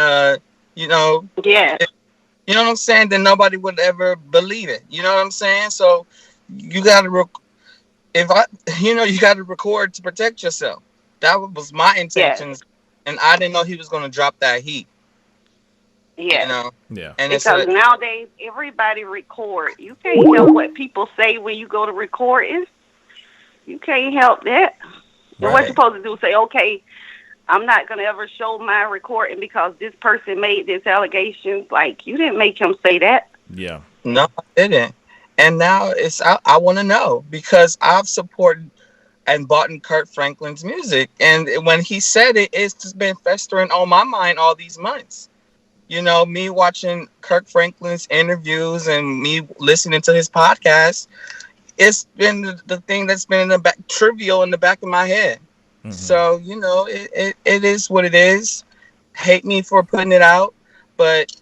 you know, yeah, you know what I'm saying, then nobody would ever believe it. You know what I'm saying? So you got to you got to record to protect yourself. That was my intentions, and I didn't know he was going to drop that heat. Yeah. You know? Yeah. And because nowadays everybody record. You can't help what people say when you go to record. You can't help that. And what you're supposed to do is say, okay, I'm not going to ever show my recording because this person made this allegation. Like, you didn't make him say that. Yeah. No, I didn't. And now I want to know because I've supported and bought in Kirk Franklin's music. And when he said it, it's just been festering on my mind all these months. You know, me watching Kirk Franklin's interviews and me listening to his podcast, it's been the thing that's been in the back, trivial in the back of my head. Mm-hmm. So, you know, it is what it is. Hate me for putting it out, but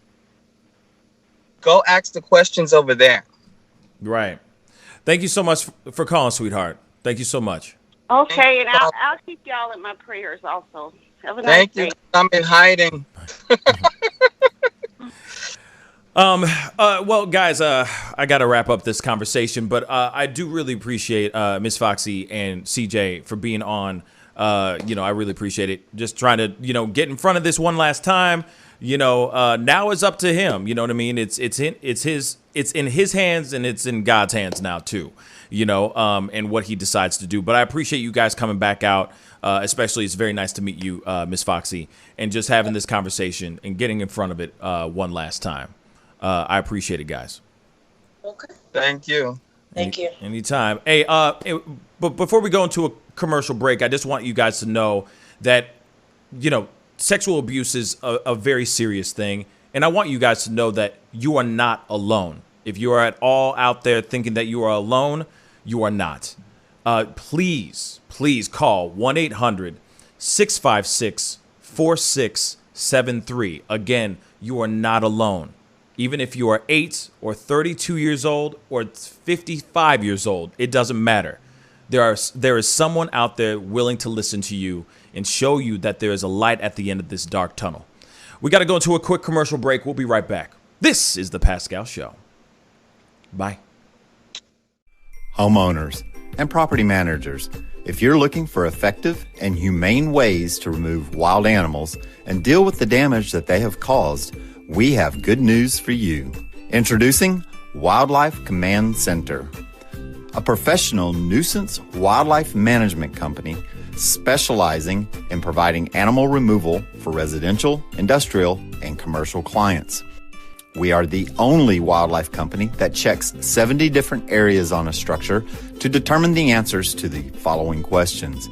go ask the questions over there. Right. Thank you so much for calling, sweetheart. Thank you so much. Okay, and I'll keep y'all in my prayers also. Have a nice day. Thank you. I'm in hiding. Well, guys, I got to wrap up this conversation, but I do really appreciate Miss Foxy and CJ for being on. You know, I really appreciate it. Just trying to, you know, get in front of this one last time. You know, now it's up to him. You know what I mean? It's in his hands, and it's in God's hands now too. You know, and what he decides to do. But I appreciate you guys coming back out. Especially, it's very nice to meet you, Miss Foxy, and just having this conversation and getting in front of it one last time. I appreciate it, guys. Okay. Thank you. Thank you. Anytime. Hey, but before we go into a commercial break, I just want you guys to know that, you know, sexual abuse is a very serious thing. And I want you guys to know that you are not alone. If you are at all out there thinking that you are alone, you are not. Please call 1-800-656-4673. Again, you are not alone. Even if you are 8 or 32 years old or 55 years old, it doesn't matter. There is someone out there willing to listen to you and show you that there is a light at the end of this dark tunnel. We got to go into a quick commercial break. We'll be right back. This is The Pascal Show. Bye. Homeowners and property managers, if you're looking for effective and humane ways to remove wild animals and deal with the damage that they have caused, we have good news for you. Introducing Wildlife Command Center, a professional nuisance wildlife management company specializing in providing animal removal for residential, industrial, and commercial clients. We are the only wildlife company that checks 70 different areas on a structure to determine the answers to the following questions.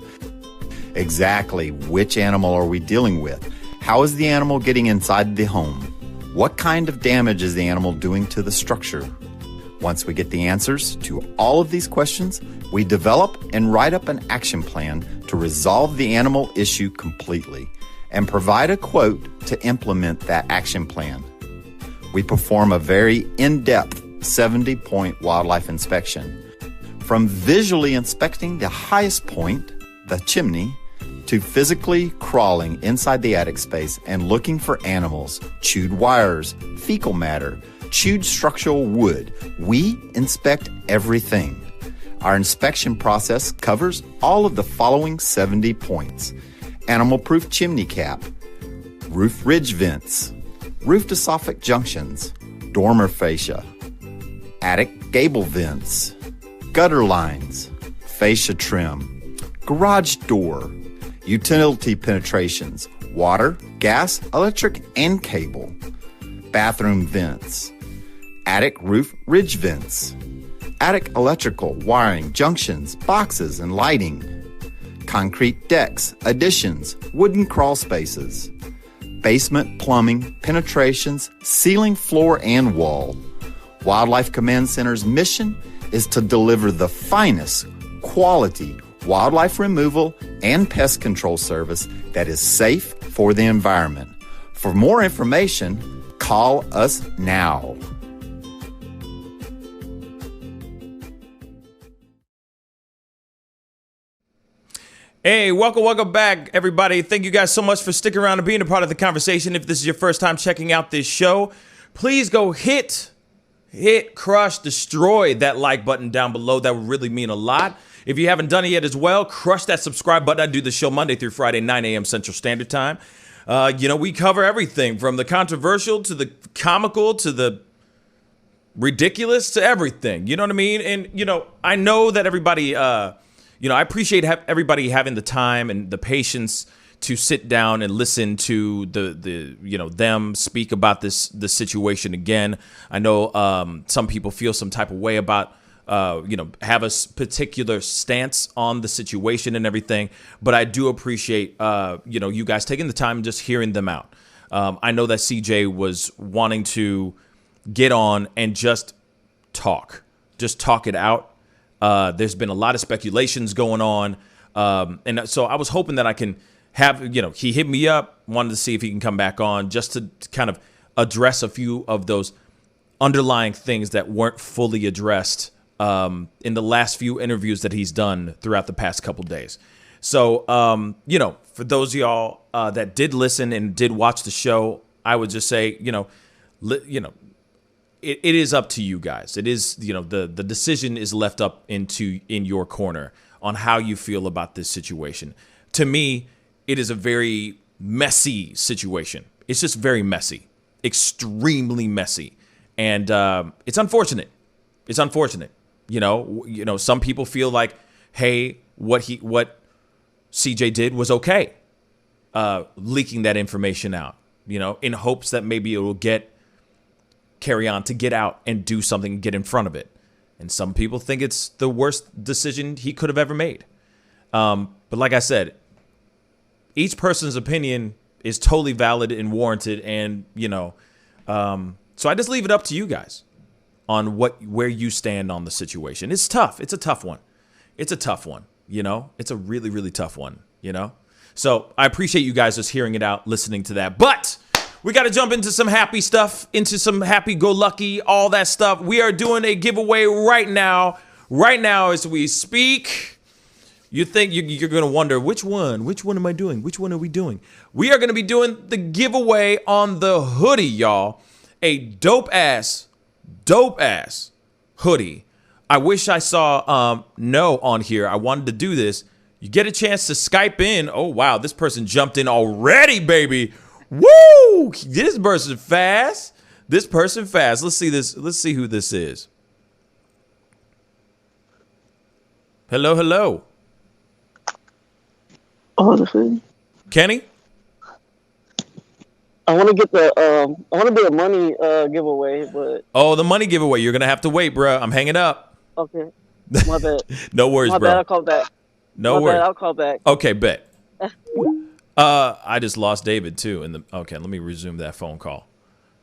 Exactly which animal are we dealing with? How is the animal getting inside the home? What kind of damage is the animal doing to the structure? Once we get the answers to all of these questions, we develop and write up an action plan to resolve the animal issue completely and provide a quote to implement that action plan. We perform a very in-depth 70-point wildlife inspection. From visually inspecting the highest point, the chimney, to physically crawling inside the attic space and looking for animals, chewed wires, fecal matter, chewed structural wood. We inspect everything. Our inspection process covers all of the following 70 points: animal-proof chimney cap, roof ridge vents, roof to soffit junctions, dormer fascia, attic gable vents, gutter lines, fascia trim, garage door, utility penetrations, water, gas, electric, and cable, bathroom vents, attic roof ridge vents, attic electrical, wiring, junctions, boxes, and lighting, concrete decks, additions, wooden crawl spaces, basement plumbing, penetrations, ceiling, floor, and wall. Wildlife Command Center's mission is to deliver the finest quality wildlife removal and pest control service that is safe for the environment. For more information, call us now. Hey, welcome back, everybody. Thank you guys so much for sticking around and being a part of the conversation. If this is your first time checking out this show, please go hit, crush, destroy that like button down below. That would really mean a lot. If you haven't done it yet as well, crush that subscribe button. I do the show Monday through Friday, 9 a.m. Central Standard Time. We cover everything from the controversial to the comical to the ridiculous to everything. You know what I mean? And, I know that everybody, I appreciate everybody having the time and the patience to sit down and listen to them speak about this situation again. I know some people feel some type of way about have a particular stance on the situation and everything, but I do appreciate you guys taking the time and just hearing them out. I know that CJ was wanting to get on and just talk it out. There's been a lot of speculations going on, and so I was hoping that I can have, he hit me up, wanted to see if he can come back on just to kind of address a few of those underlying things that weren't fully addressed in the last few interviews that he's done throughout the past couple days. So, for those of y'all that did listen and did watch the show, I would just say, it is up to you guys. It is, the decision is left up in your corner on how you feel about this situation. To me, it is a very messy situation. It's just very messy, extremely messy, and it's unfortunate. It's unfortunate. Some people feel like, hey, what CJ did was okay, leaking that information out, in hopes that maybe it will get Kerrion to get out and do something and get in front of it. And some people think it's the worst decision he could have ever made. But like I said, each person's opinion is totally valid and warranted. And, so I just leave it up to you guys on where you stand on the situation. It's tough. It's a tough one. It's a tough one. It's a really, really tough one, So I appreciate you guys just hearing it out, listening to that. But we got to jump into some happy stuff, into some happy-go-lucky, all that stuff. We are doing a giveaway right now as we speak. You think you're going to wonder, which one am I doing? Which one are we doing? We are going to be doing the giveaway on the hoodie, y'all. A dope-ass hoodie. I wish I saw No on here. I wanted to do this. You get a chance to Skype in. Oh, wow, this person jumped in already, baby. Woo! This person fast. Let's see this. Let's see who this is. Hello. Oh, the hoodie. Kenny? I want to get I want to do a money giveaway, but... Oh, the money giveaway. You're going to have to wait, bro. I'm hanging up. Okay. My bad. No worries, My bro. bad, I'll call back. No worries. I'll call back. Okay, bet. I just lost David, too. Okay, let me resume that phone call.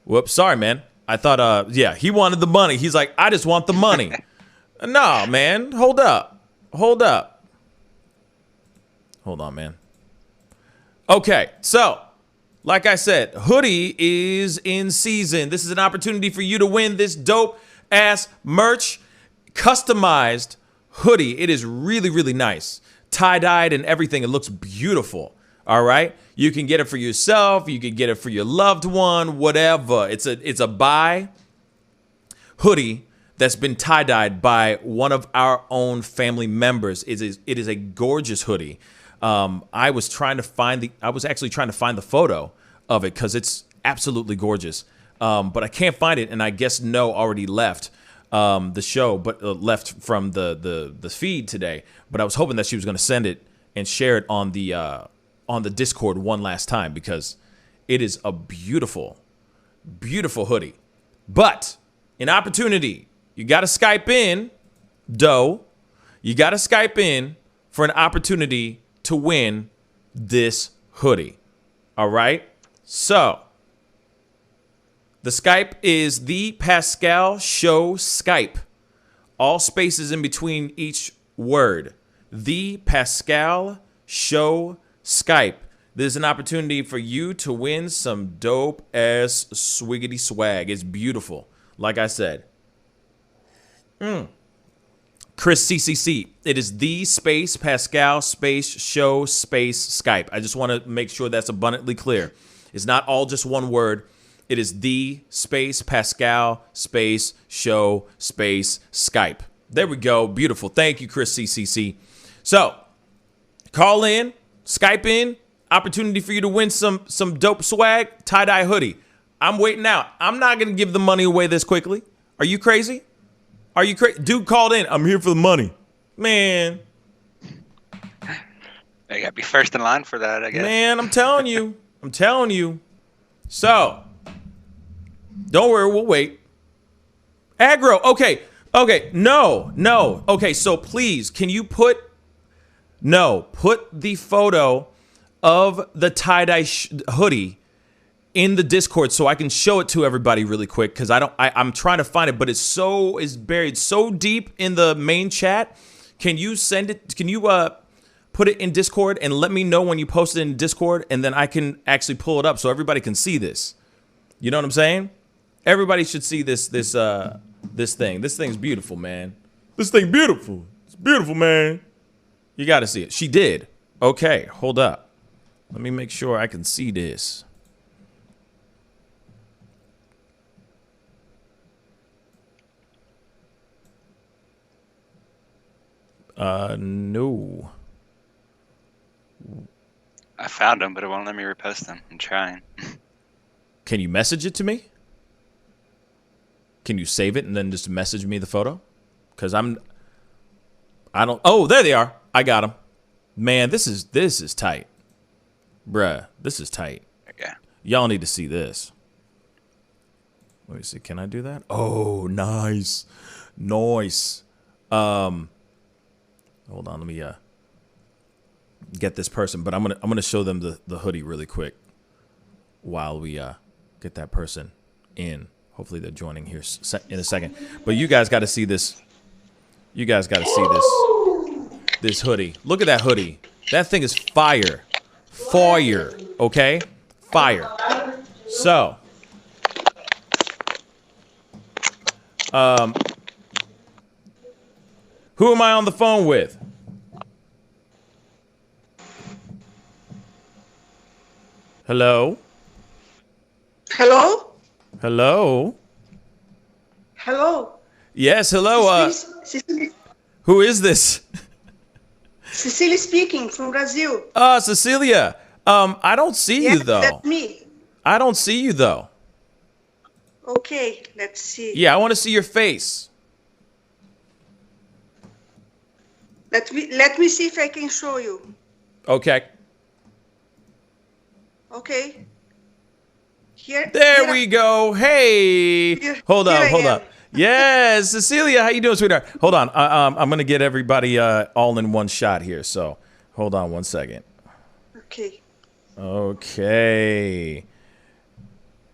Whoops. Sorry, man. I thought, yeah, he wanted the money. He's like, I just want the money. No, man. Hold up. Hold on, man. Okay, so like I said, hoodie is in season. This is an opportunity for you to win this dope ass merch, customized hoodie. It is really, really nice. Tie-dyed and everything. It looks beautiful. All right. You can get it for yourself. You can get it for your loved one, whatever. It's a buy hoodie that's been tie-dyed by one of our own family members. It is a gorgeous hoodie. I was actually trying to find the photo of it because it's absolutely gorgeous. But I can't find it, and I guess No already left the show, but left from the feed today. But I was hoping that she was going to send it and share it on the Discord one last time because it is a beautiful, beautiful hoodie. But an opportunity, you got to Skype in, Doe. You got to Skype in for an opportunity to win this hoodie. All right? So, the Skype is the Pascal Show Skype. All spaces in between each word. The Pascal Show Skype. There's an opportunity for you to win some dope ass swiggity swag. It's beautiful. Like I said. Chris CCC. It is the space Pascal space show space Skype. I just want to make sure that's abundantly clear. It's not all just one word. It is the space Pascal space show space Skype. There we go. Beautiful. Thank you, Chris CCC. So, call in, Skype in, opportunity for you to win some dope swag, tie-dye hoodie. I'm waiting out. I'm not going to give the money away this quickly. Are you crazy? Are you crazy? Dude called in. I'm here for the money. Man. You got to be first in line for that, I guess. Man, I'm telling you. I'm telling you. So, don't worry. We'll wait. Aggro. Okay. No. Okay, so please, can you put the photo of the tie-dye hoodie in the Discord so I can show it to everybody really quick because I'm trying to find it, but it's buried so deep in the main chat. Can you send it? Can you put it in Discord and let me know when you post it in Discord, and then I can actually pull it up so everybody can see this. You know what I'm saying? Everybody should see this thing. This thing's beautiful, man. This thing beautiful. It's beautiful, man. You got to see it. She did. Okay, hold up. Let me make sure I can see this. No. I found them, but it won't let me repost them. I'm trying. Can you message it to me? Can you save it and then just message me the photo? Because oh, there they are. I got them. Man, this is tight. Bruh, this is tight. Okay. Y'all need to see this. Let me see. Can I do that? Oh, nice. Nice. Hold on, let me get this person, but I'm gonna show them the hoodie really quick while we get that person in. Hopefully they're joining here in a second. But you guys got to see this. You guys got to see this hoodie. Look at that hoodie. That thing is fire. Fire. Okay? Fire. So, who am I on the phone with? Hello? Hello? Hello? Hello? Yes, hello. Who is this? Cecilia speaking from Brazil. Cecilia. I don't see you, though. That's me. I don't see you, though. Okay, let's see. Yeah, I want to see your face. Let me see if I can show you. Okay. Okay. There we go. Hey. Hold up. Yes, Cecilia, how you doing, sweetheart? Hold on. I'm going to get everybody all in one shot here. So hold on one second. Okay. Okay.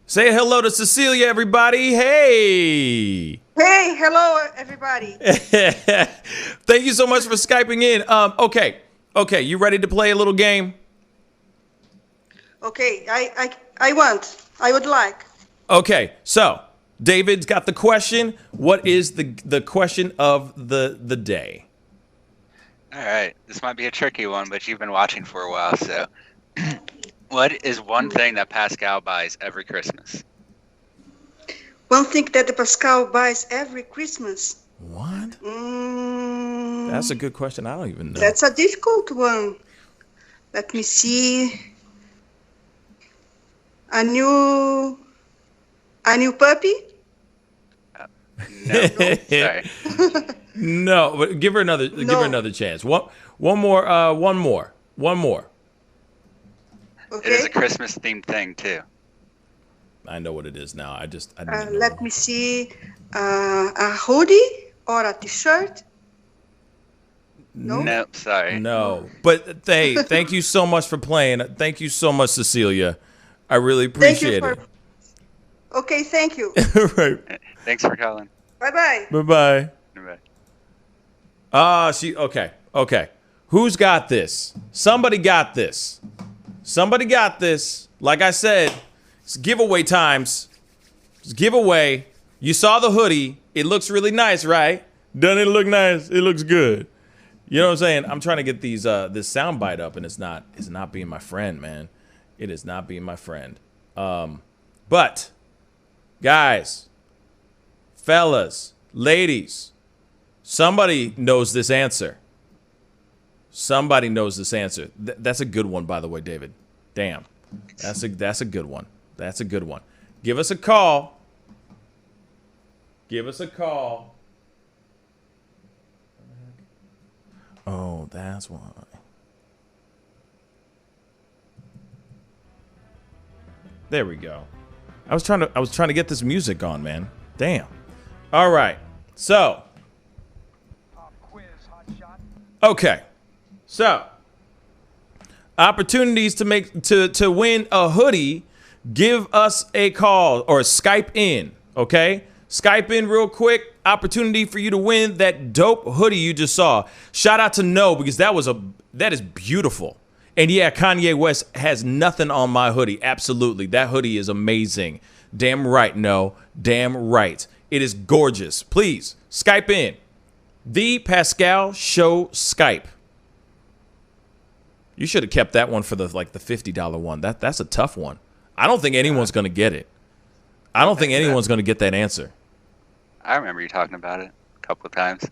Say hello to Cecilia, everybody. Hey. Hey, hello, everybody. Thank you so much for Skyping in. Okay, you ready to play a little game? Okay, I would like. Okay, so David's got the question. What is the question of the day? All right, this might be a tricky one, but you've been watching for a while, so. What is one thing that Pascal buys every Christmas? One thing that the Pascal buys every Christmas. What? That's a good question. I don't even know. That's a difficult one. Let me see. A new puppy? No, sorry. No, but give her another chance. One more. Okay. It is a Christmas themed thing too. I know what it is now. I didn't know. Let me see. A hoodie or a t-shirt? No, sorry. No, but hey, thank you so much for playing. Thank you so much, Cecilia. I really appreciate it. Okay, thank you. Right. Thanks for calling. Bye-bye. Bye-bye. Bye. Okay. Who's got this? Somebody got this. Like I said, it's giveaway times. It's giveaway. You saw the hoodie. It looks really nice, right? Doesn't it look nice? It looks good. You know what I'm saying? I'm trying to get these this soundbite up, and it's not being my friend, man. It is not being my friend. But guys, fellas, ladies, somebody knows this answer. Somebody knows this answer. That's a good one, by the way, David. Damn. That's a good one. That's a good one. Give us a call. Oh, that's why. There we go. I was trying to get this music on, man. Damn. All right. So. Okay. So. Opportunities to win a hoodie. Give us a call or Skype in. Okay. Skype in real quick. Opportunity for you to win that dope hoodie you just saw. Shout out to No, because that is beautiful. And yeah, Kanye West has nothing on my hoodie. Absolutely. That hoodie is amazing. Damn right, No. Damn right. It is gorgeous. Please, Skype in. The Pascal Show Skype. You should have kept that one for the $50 one. That's a tough one. I don't think anyone's going to get it. I don't think anyone's going to get that answer. I remember you talking about it a couple of times.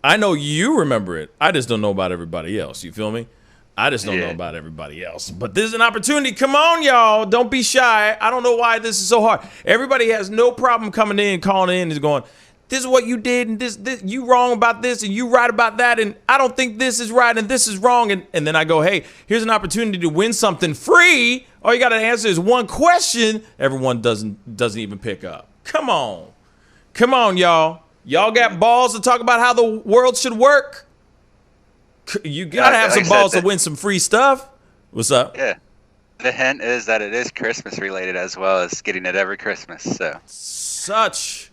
I know you remember it. I just don't know about everybody else. You feel me? I just don't know about everybody else. But this is an opportunity. Come on, y'all. Don't be shy. I don't know why this is so hard. Everybody has no problem coming in, calling in, and going, this is what you did, and this you wrong about this, and you right about that, and I don't think this is right, and this is wrong. And then I go, hey, here's an opportunity to win something free. All you got to answer is one question. Everyone doesn't even pick up. Come on. Come on, y'all. Y'all got balls to talk about how the world should work? You got to have some balls to win some free stuff. What's up? Yeah. The hint is that it is Christmas related as well as getting it every Christmas. So such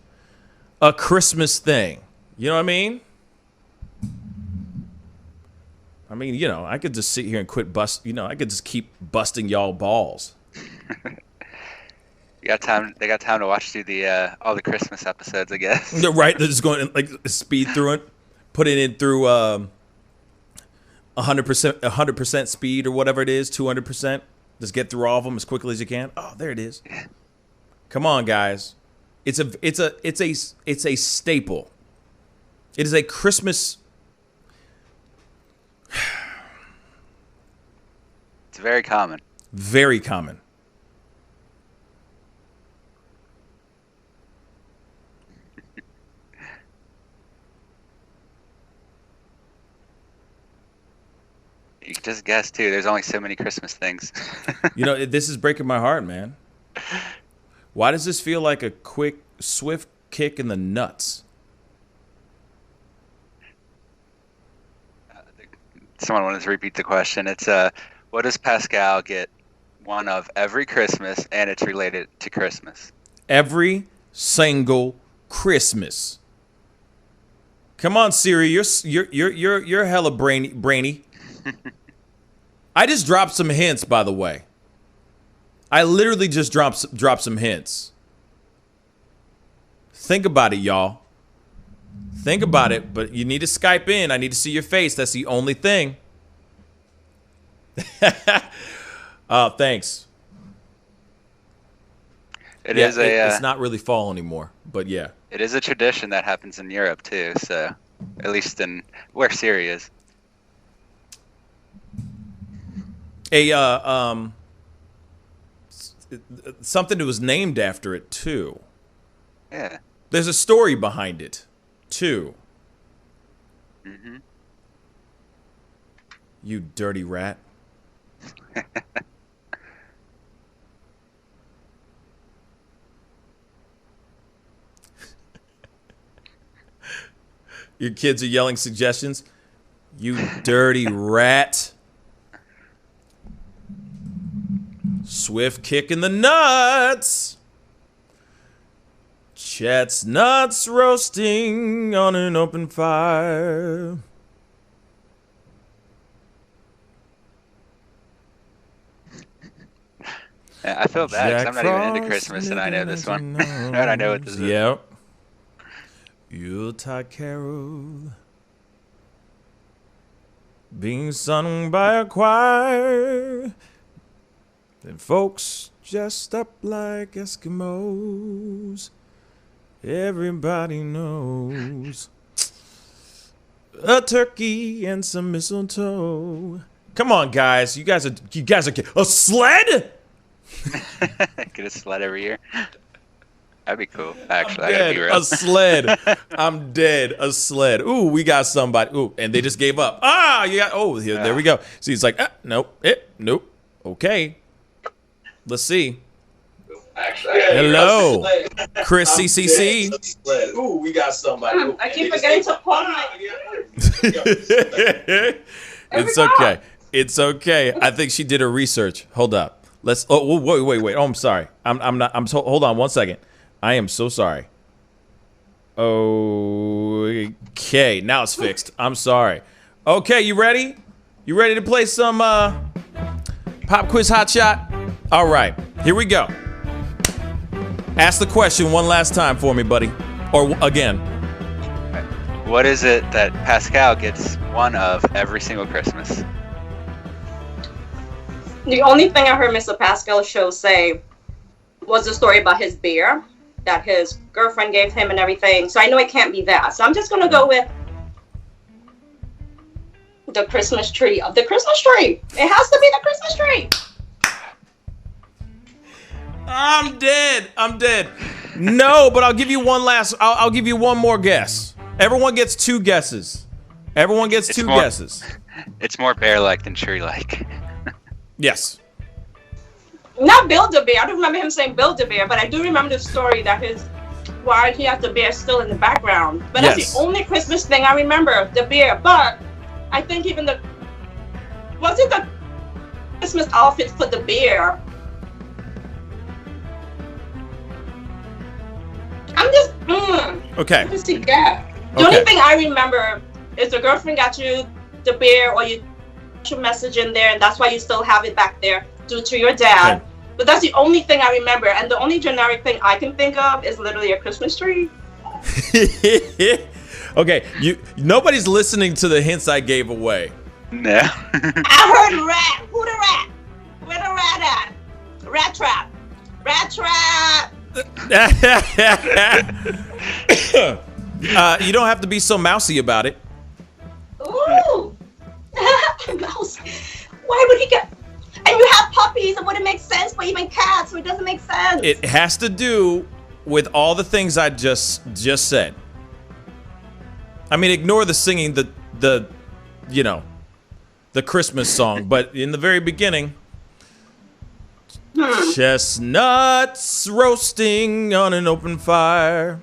a Christmas thing. You know what I mean? I could just sit here and quit I could just keep busting y'all balls. They got time to watch through the all the Christmas episodes, I guess. Right, they're just going speed through it, put it in through 100% speed or whatever it is, 200%. Just get through all of them as quickly as you can. Oh, there it is. Come on, guys. It's a staple. It is a Christmas. It's very common. Very common. You can just guess too. There's only so many Christmas things. This is breaking my heart, man. Why does this feel like a quick, swift kick in the nuts? Someone wanted to repeat the question. It's what does Pascal get one of every Christmas, and it's related to Christmas. Every single Christmas. Come on, Siri, you're hella brainy. I just dropped some hints, by the way. I literally just dropped some hints. Think about it, y'all. Think about it, but you need to Skype in. I need to see your face. That's the only thing. Thanks. It's not really fall anymore, but yeah. It is a tradition that happens in Europe too, so at least in where Syria is. Something that was named after it too. Yeah. There's a story behind it too. Mm-hmm. You dirty rat. Your kids are yelling suggestions. You dirty rat. Swift kick in the nuts. Chestnuts roasting on an open fire. I feel bad because I'm not even into Christmas and I know this one. And I know what this is. Yep. Yuletide carol being sung by a choir, and folks dressed up like Eskimos. Everybody knows a turkey and some mistletoe. Come on, guys! You guys are a sled. Get a sled every year. That'd be cool. Actually, Dead. A sled. I'm dead. A sled. Ooh, we got somebody. Ooh, and they just gave up. Ah, yeah. Oh, here, there we go. See, it's like, nope, nope. Okay. Let's see. Actually, hello, Chris CCC. Ooh, we got somebody. Ooh, I keep forgetting to pause my. It's okay. It's okay. I think she did her research. Hold up. Let's. Oh, wait. Oh, I'm sorry. I'm not. Hold on 1 second. I am so sorry. Okay, now it's fixed. I'm sorry. Okay, you ready? You ready to play some pop quiz hot shot? All right, here we go. Ask the question one last time for me, buddy. Or again. What is it that Pascal gets one of every single Christmas? The only thing I heard Mr. Pascal's show say was the story about his beer that his girlfriend gave him and everything. So I know it can't be that. So I'm just going to go with the Christmas tree of the Christmas tree. It has to be the Christmas tree. I'm dead. No, but I'll give you one last. I'll give you one more guess. Everyone gets 2 guesses. Everyone gets two guesses. It's more bear-like than tree-like. Yes. Not Build-A-Bear. I don't remember him saying Build-A-Bear, but I do remember the story that why he has the bear still in the background. But that's the only Christmas thing I remember, the bear. But I think even was it the Christmas outfits for the bear? I'm just, Okay. What he got? The only thing I remember is the girlfriend got you the bear, or you put your message in there, and that's why you still have it back there due to your dad. Okay. But that's the only thing I remember, and the only generic thing I can think of is literally a Christmas tree. Okay, nobody's listening to the hints I gave away. No. I heard rat. Who the rat? Where the rat at? Rat trap. Rat trap. You don't have to be so mousy about it. Ooh. Mouse. Why would he get? And you have puppies, it wouldn't make sense, but even cats, so it doesn't make sense. It has to do with all the things I just said. I mean, ignore the singing the Christmas song, but in the very beginning, chestnuts roasting on an open fire.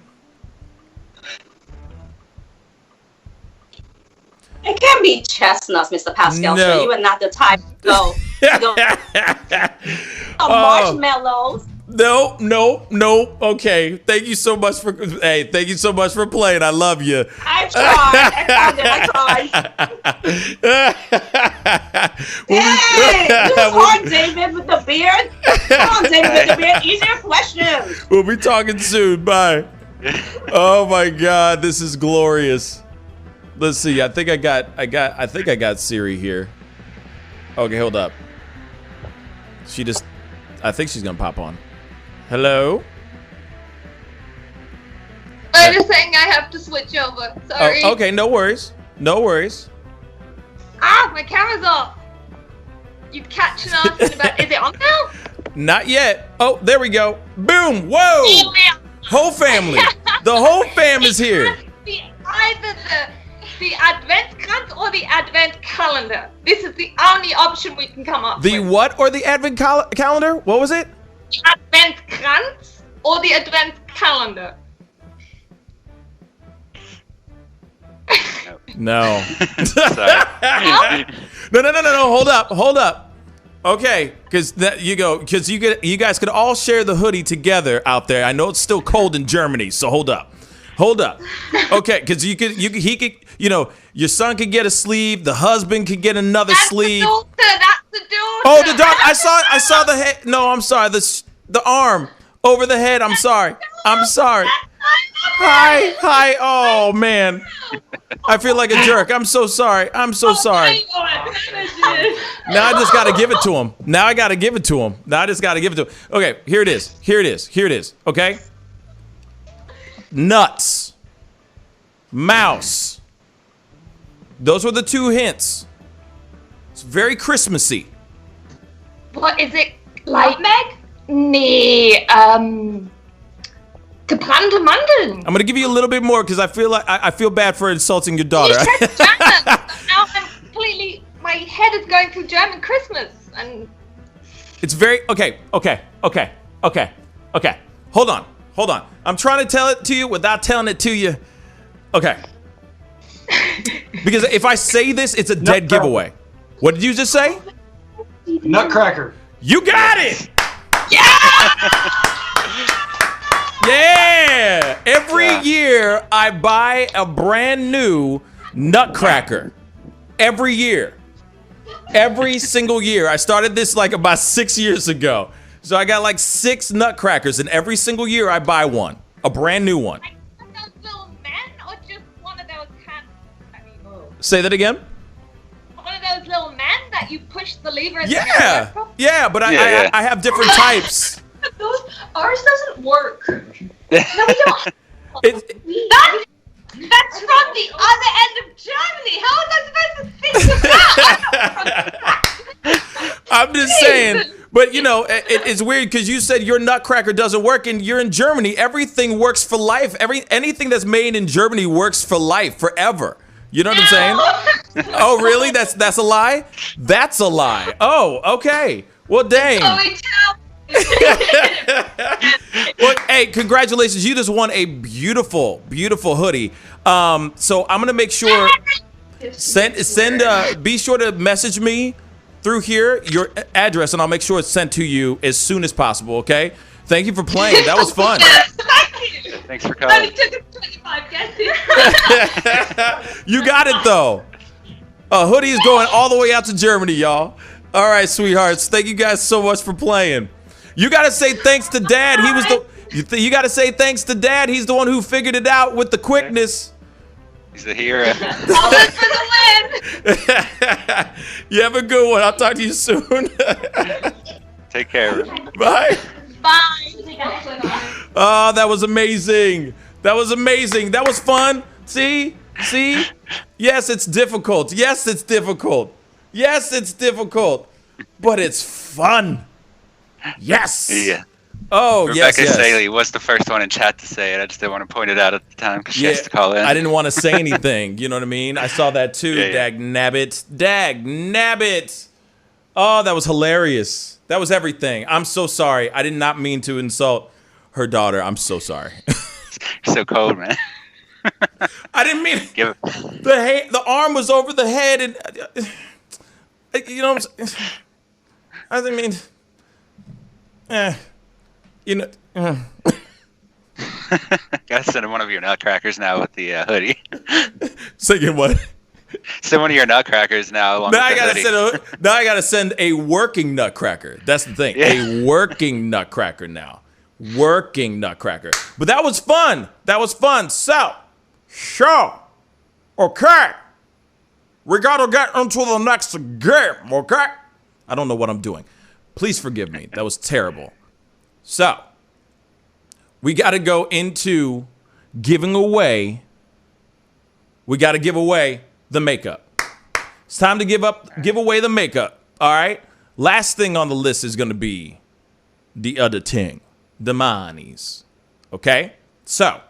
It can't be chestnuts, Mr. Pascal. No. So you are not the type to go Marshmallows. No. Okay. Thank you so much for playing. I love you. I tried. Hey, come on, David with the beard. Come on, David with the beard. Easier questions. We'll be talking soon. Bye. Oh my God, this is glorious. Let's see. I think I got Siri here. Okay, hold up. I think she's gonna pop on. Hello? I'm just saying I have to switch over. Sorry. Oh, okay, no worries. Ah, my camera's off. You catching us in about, is it on now? Not yet. Oh, there we go. Boom. Whoa. Whole family. The whole fam is here. Either the advent calendar or the advent calendar. This is the only option we can come up The with. what or the advent calendar? What was it? Advent krantz or the advent calendar. No. No. Hold up. Okay, because you guys could all share the hoodie together out there. I know it's still cold in Germany, so hold up. Okay, because your son could get a sleeve, the husband could get another sleeve. That's the daughter. Oh, the daughter. I saw the head. No, I'm sorry. The arm over the head. I'm sorry. Hi. Oh man, I feel like a jerk. I'm so sorry. Now I just got to give it to him. Okay, here it is. Okay. Nuts. Mouse. Those were the two hints. It's very Christmassy. What is it? Like Nutmeg? Nee, gebrannte Mandeln. I'm gonna give you a little bit more because I feel bad for insulting your daughter. You said German. Now I'm completely. My head is going through German Christmas, and It's very okay. Hold on. I'm trying to tell it to you without telling it to you. Okay. Because if I say this, it's a dead giveaway. What did you just say? Nutcracker. You got it. Yeah. Every year I buy a brand new Nutcracker. Every year. Every single year. I started this like about 6 years ago. So I got like 6 Nutcrackers, and every single year I buy one. A brand new one. like those little men, or just one of those cats? Say that again? One of those little men that you push the lever. And Yeah, but I have different types. Ours doesn't work. No, we don't. That's from the other end of Germany. How am I supposed to think of that? I'm just saying. But it's weird because you said your Nutcracker doesn't work, and you're in Germany. Everything works for life. Anything that's made in Germany works for life, forever. You know what I'm saying? Oh, really? That's a lie? That's a lie. Oh, okay. Well, dang. Well, hey, congratulations. You just won a beautiful, beautiful hoodie. So I'm gonna make sure be sure to message me through here your address, and I'll make sure it's sent to you as soon as possible. Okay? Thank you for playing. That was fun. Thanks for calling. You got it though. A hoodie is going all the way out to Germany, y'all. All right, sweethearts. Thank you guys so much for playing. You gotta say thanks to Dad. He was you gotta say thanks to Dad. He's the one who figured it out with the quickness. He's the hero. You have a good one. I'll talk to you soon. Take care. Bye. Bye. Oh, that was amazing. That was fun. See? Yes, it's difficult. But it's fun. Yes. Yeah. Oh, Rebecca yes. Saley was the first one in chat to say it. I just didn't want to point it out at the time because she has to call in. I didn't want to say anything. You know what I mean? I saw that too. Dag nabbit. Oh, that was hilarious. That was everything. I'm so sorry. I did not mean to insult her daughter. I'm so sorry. You're so cold, man. I didn't mean the arm was over the head, and you know what I'm saying? I mean, you know. Gotta send him one of your nutcrackers now with the hoodie. Second what? Send one of your nutcrackers now. Along Now with I gotta send a working nutcracker. That's the thing. Yeah. A working nutcracker now. Working nutcracker. But that was fun. That was fun. So, okay. We gotta get into the next game, okay? I don't know what I'm doing. Please forgive me. That was terrible. So, we gotta go into giving away. We gotta give away the makeup. It's time to give away the makeup. All right. Last thing on the list is gonna be the other thing, the monies. Okay. So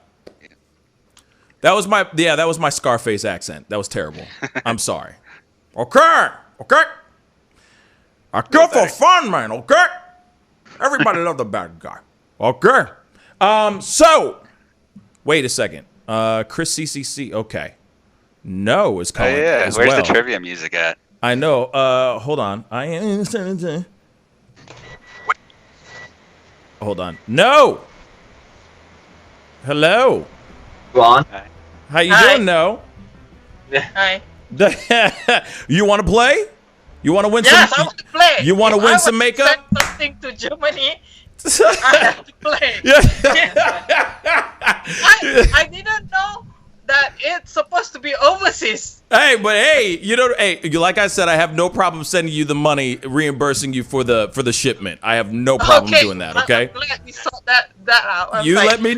that was my Scarface accent. That was terrible. I'm sorry. Okay. I kill for fun, man. Okay. Everybody love the bad guy. Okay. So wait a second. Chris CCC. Okay. No is calling as Where's well. the trivia music at? I know. Hold on. Hold on. No. Hello. Go on. How you doing, No? Hi. You want to play? You want to win Yes, some? I want to play. You want to If win I some would makeup? Send something to Germany. I have to play. I didn't know that it's supposed to be overseas. Hey, but like I said, I have no problem sending you the money, reimbursing you for the shipment. I have no problem doing that. Okay. I'm glad we sort that out. You let me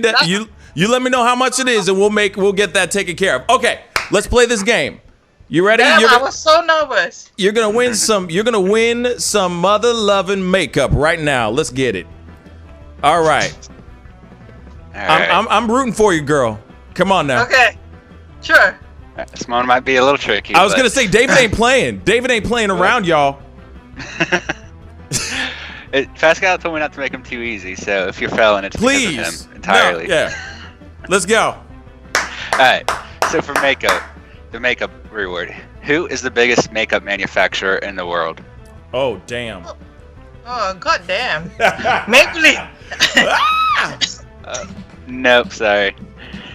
know how much it is, and we'll get that taken care of. Okay, let's play this game. You ready? Damn, I was so nervous. You're gonna win some. You're gonna win some mother-loving makeup right now. Let's get it. All right. I'm rooting for you, girl. Come on now. Okay. Sure. This one might be a little tricky. I was gonna say David ain't playing. David ain't playing around, y'all. Pascal told me not to make him too easy, so if you're failing, it's Please. because of him entirely. No, yeah. Let's go. All right. So for makeup, the makeup reward. Who is the biggest makeup manufacturer in the world? Oh damn. Oh goddamn. Maybelline. Nope. Sorry.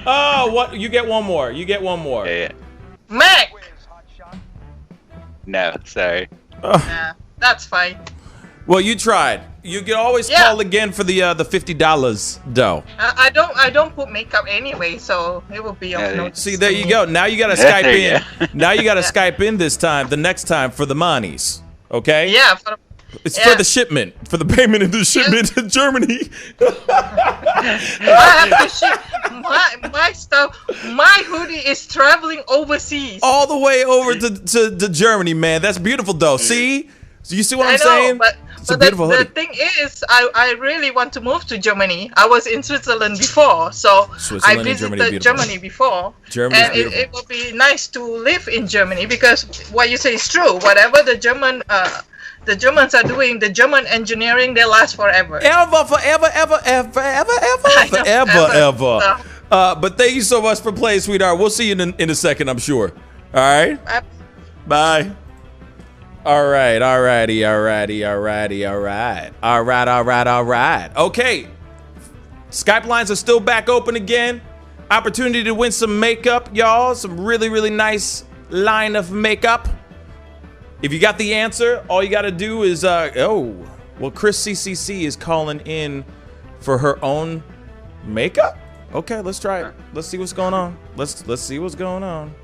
Oh, what? You get one more. Yeah. Mac. No. Sorry. Nah, that's fine. Well, you tried. You can always call again for the $50 though. I don't put makeup anyway, so it will be on notice. See, there you go. Now you gotta Skype in. Now you gotta Skype in this time. The next time for the monies. Okay. Yeah. It's for the shipment, for the payment of the shipment to Germany. I have to ship my stuff. My hoodie is traveling overseas. All the way over to Germany, man. That's beautiful, though. See? So you see what I'm saying? But it's a beautiful hoodie. The thing is, I really want to move to Germany. I was in Switzerland before, so I visited Germany before. Germany's and it would be nice to live in Germany because what you say is true. Whatever the Germans are doing, the German engineering, they last forever. Forever. But thank you so much for playing, sweetheart. We'll see you in a second, I'm sure. All right? Bye. All right. Okay. Skype lines are still back open again. Opportunity to win some makeup, y'all. Some really, really nice line of makeup. If you got the answer, all you got to do is, Chris CCC is calling in for her own makeup? Okay, let's try it. Let's see what's going on. Let's see what's going on.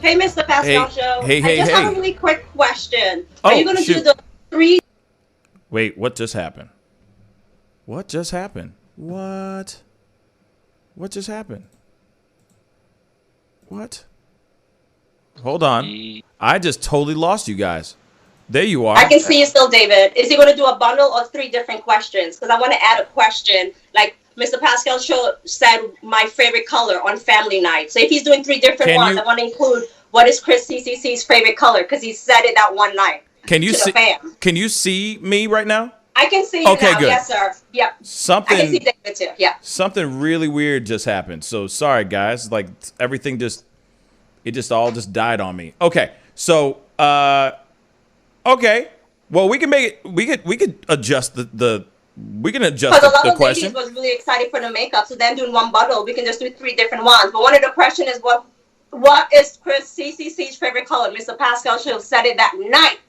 Hey, Mr. Pascal Show. I just have a really quick question. Are you going to do the 3? Wait, what just happened? What just happened? What just happened? What? Hold on. I just totally lost you guys. There you are. I can see you still, David. Is he going to do a bundle or 3 different questions? Because I want to add a question. Like Mr. Pascal Show said, my favorite color on family night. So if he's doing 3 different ones, I want to include what is Chris CCC's favorite color because he said it that one night. Can you see? Can you see me right now? I can see you now. Good. Yes, sir. Yep. I can see David too. Yeah. Something really weird just happened. So sorry, guys. Like everything all just died on me. Okay. So okay. Well, we can make it. We could adjust we can adjust Because a lot the of question. ladies was really excited for the makeup, so then doing one bundle, we can just do 3 different ones. But one of the question is what is Chris CCC's favorite color? Mr. Pascal should have said it that night.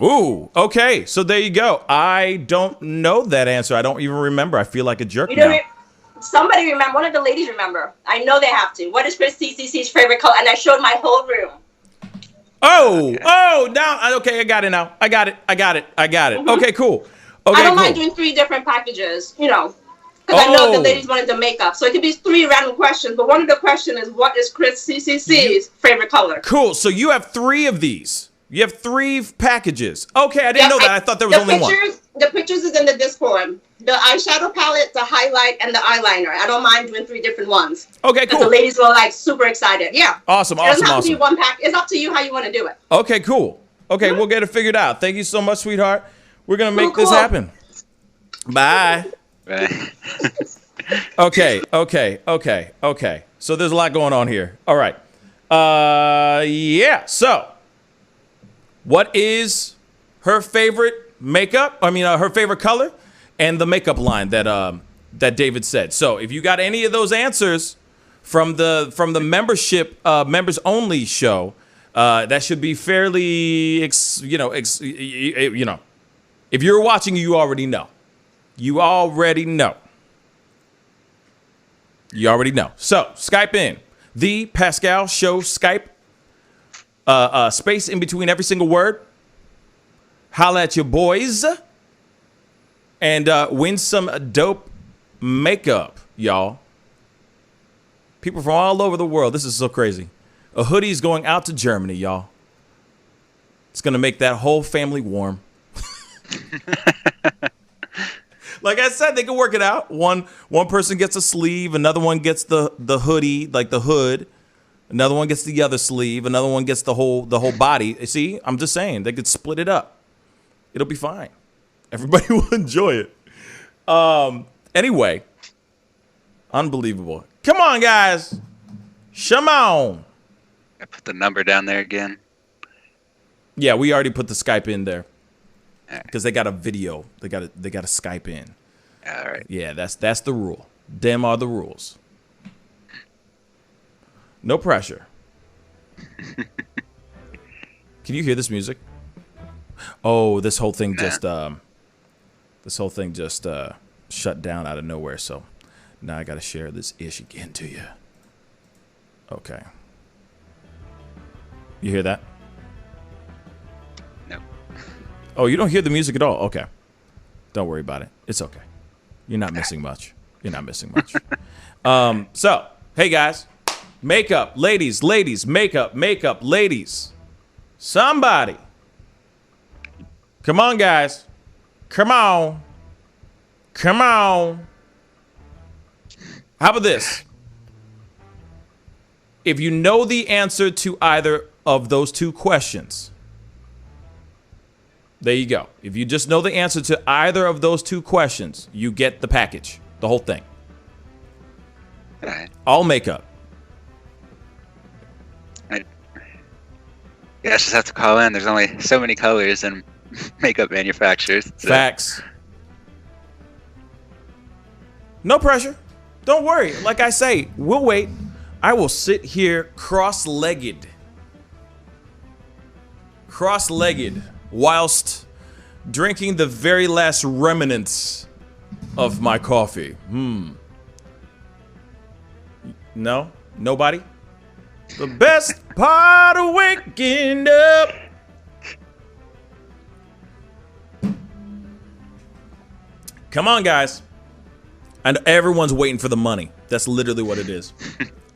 Ooh, okay. So there you go. I don't know that answer. I don't even remember. I feel like a jerk You now. don't somebody remember, one of the ladies remember. I know they have to. What is Chris CCC's favorite color? And I showed my whole room. Oh, now, okay, I got it now. I got it. Mm-hmm. Okay, cool. Okay, I don't cool. mind doing 3 different packages, because I know the ladies wanted the makeup. So it could be 3 random questions, but one of the questions is, what is Chris CCC's favorite color? Cool. So you have 3 of these. You have 3 packages. Okay, I didn't know that. I thought there was only one. The pictures is in the Discord. The eyeshadow palette, the highlight, and the eyeliner. I don't mind doing 3 different ones. Okay, cool. The ladies were like super excited. Yeah. Awesome. It doesn't have to be one pack. It's up to you how you want to do it. Okay, cool. Okay, we'll get it figured out. Thank you so much, sweetheart. We're going to make this happen. Bye. Bye. Okay. So there's a lot going on here. All right. Yeah. So what is her favorite makeup? Her favorite color and the makeup line that David said. So if you got any of those answers from the membership members only show, that should be fairly, if you're watching, you already know. You already know. So Skype in. The Pascal Show Skype. Space in between every single word. Holla at your boys. And win some dope makeup, y'all. People from all over the world. This is so crazy. A hoodie's going out to Germany, y'all. It's going to make that whole family warm. Like I said, they can work it out. One person gets a sleeve, another one gets the hoodie, like the hood. Another one gets the other sleeve, another one gets the whole body. See, I'm just saying, they could split it up. It'll be fine. Everybody will enjoy it. Anyway, unbelievable. Come on, guys. Come on. I put the number down there again. Yeah, we already put the Skype in there. Because they got a video. They got a Skype in. All right. Yeah, that's the rule. Them are the rules. No pressure. Can you hear this music? Oh, this whole thing just shut down out of nowhere. So now I got to share this ish again to you. Okay. You hear that? No. Oh, you don't hear the music at all? Okay. Don't worry about it. It's okay. You're not missing much. So, hey guys. Makeup, ladies, makeup, ladies. Somebody. Come on, guys. Come on. How about this? If you know the answer to either of those 2 questions, there you go. If you just know the answer to either of those 2 questions, you get the package, the whole thing. All right. All makeup. You guys just have to call in. There's only so many colors and makeup manufacturers. So. Facts. No pressure. Don't worry. Like I say, we'll wait. I will sit here cross-legged whilst drinking the very last remnants of my coffee. No? Nobody? The best part of waking up. Come on, guys. And everyone's waiting for the money. That's literally what it is.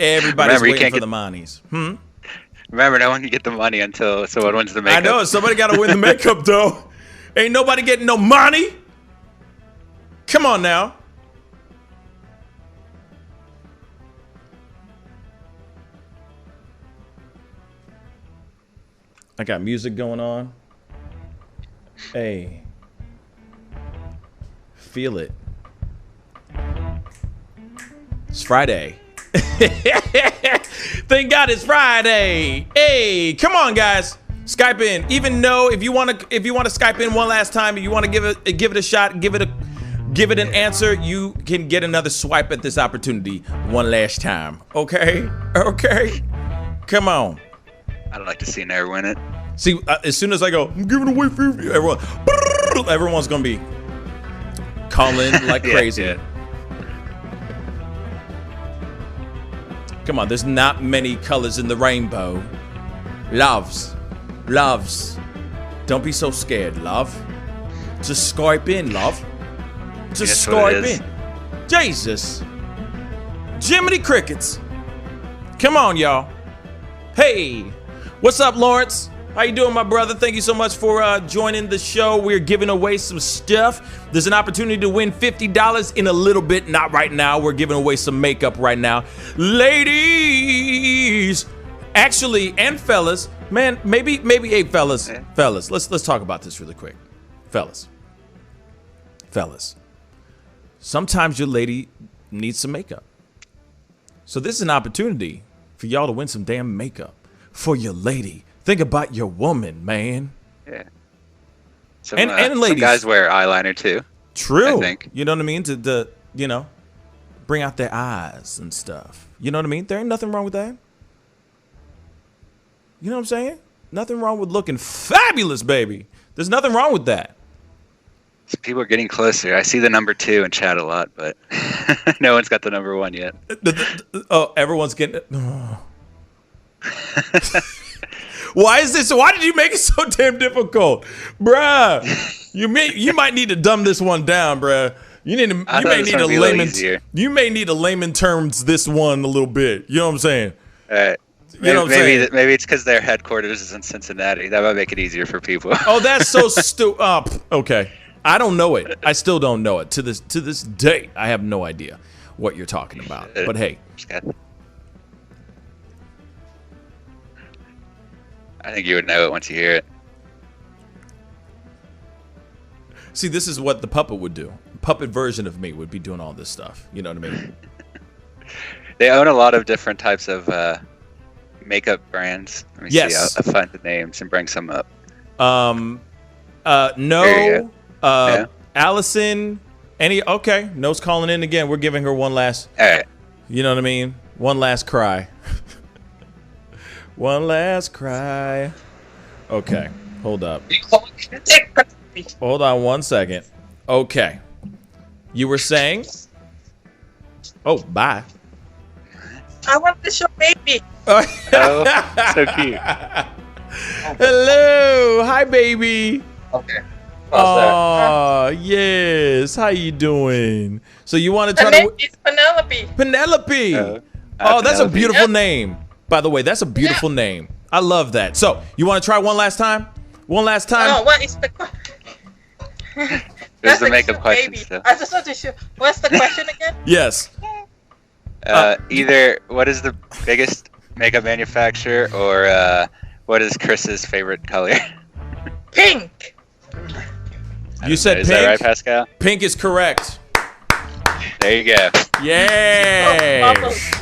Everybody's waiting for the monies. Remember, no one can get the money until someone wins the makeup. I know. Somebody got to win the makeup, though. Ain't nobody getting no money. Come on now. I got music going on. Hey. Feel it. It's Friday. Thank God it's Friday. Hey, come on, guys. Skype in. Even though if you want to Skype in one last time, and you want to give it a shot, give it an answer, you can get another swipe at this opportunity one last time. Okay? Okay? Come on. I'd like to see Nair win it. See, as soon as I go, I'm giving away 50, everyone's going to be calling like crazy. Yeah. Come on, there's not many colors in the rainbow. Loves. Don't be so scared, love. Just Skype in, love. Just Skype in. Jesus. Jiminy Crickets. Come on, y'all. Hey, what's up, Lawrence? How you doing, my brother? Thank you so much for joining the show. We're giving away some stuff. There's an opportunity to win $50 in a little bit. Not right now. We're giving away some makeup right now. Ladies, actually, and fellas, man, maybe hey, fellas, let's talk about this really quick. Fellas. Sometimes your lady needs some makeup. So this is an opportunity for y'all to win some damn makeup for your lady. Think about your woman, man. Yeah. And ladies. Some guys wear eyeliner too. True. I think. You know what I mean? To bring out their eyes and stuff. You know what I mean? There ain't nothing wrong with that. You know what I'm saying? Nothing wrong with looking fabulous, baby. There's nothing wrong with that. So people are getting closer. I see the number 2 in chat a lot, but no one's got the number 1 yet. Oh, everyone's getting. Oh. Why did you make it so damn difficult, bruh? You might need to dumb this one down, bruh. You may need to layman terms this one a little bit. You know what I'm saying? All right. Maybe it's because their headquarters is in Cincinnati. That might make it easier for people. Oh, that's so stupid. Okay, I don't know it. I still don't know it to this day. I have no idea what you're talking about. But hey. I think you would know it once you hear it. See, this is what the puppet would do. Puppet version of me would be doing all this stuff. You know what I mean? They own a lot of different types of makeup brands. Let me see. I'll find the names and bring some up. No. Allison. Okay. No's calling in again. We're giving her one last. All right. You know what I mean? One last cry. One last cry. Okay. Hold up. Hold on one second. Okay. You were saying? Oh, bye. I want to show baby. Oh, so cute. Hello. Hi, baby. Okay. Oh, yes. How you doing? So you want to try to... It's Penelope. Penelope. Oh, that's a beautiful name. By the way, that's a beautiful name. I love that. So, you want to try one last time? One last time? Oh, what is the question? There's the makeup question still. I just want to show. What's the question again? Yes. Either what is the biggest makeup manufacturer or what is Chris's favorite color? Pink. You said pink? Is that right, Pascal? Pink is correct. There you go. Yes.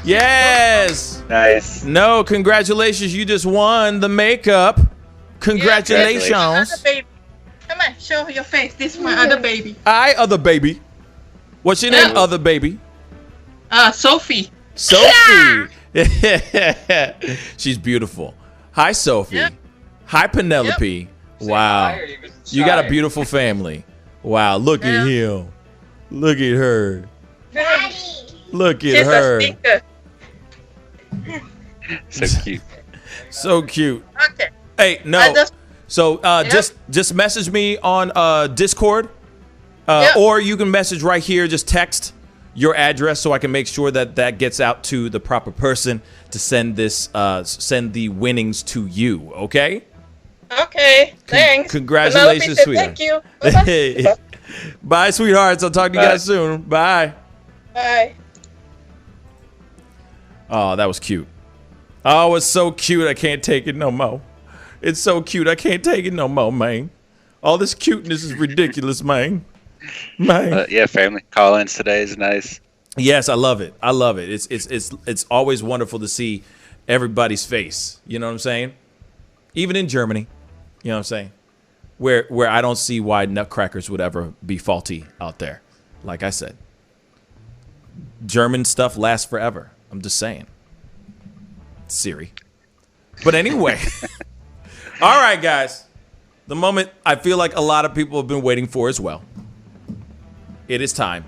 Yes. Nice. No, congratulations. You just won the makeup. Congratulations. Other baby. Come on, show your face. This is my other baby. Hi, other baby. What's your name, other baby? Sophie. Sophie. She's beautiful. Hi, Sophie. Yep. Hi, Penelope. Yep. Wow. You got a beautiful family. Wow. Look at him. Look at her. Daddy. Look at her. So cute. So cute. Okay. Hey, no. So just message me on Discord, or you can message right here. Just text your address so I can make sure that gets out to the proper person to send the winnings to you. Okay. Okay. Thanks. Congratulations, sweetheart. Thank you. Bye, sweethearts. I'll talk to you guys soon. Bye. Bye. Oh, that was cute. Oh, it's so cute. I can't take it no more. It's so cute. I can't take it no more, man. All this cuteness is ridiculous, man. Man. Yeah, family call-ins today is nice. Yes, I love it. I love it. It's always wonderful to see everybody's face. You know what I'm saying? even in Germany, you know what I'm saying? Where I don't see why nutcrackers would ever be faulty out there. Like I said, German stuff lasts forever. I'm just saying. Siri. But anyway. All right, guys. The moment I feel like a lot of people have been waiting for as well. It is time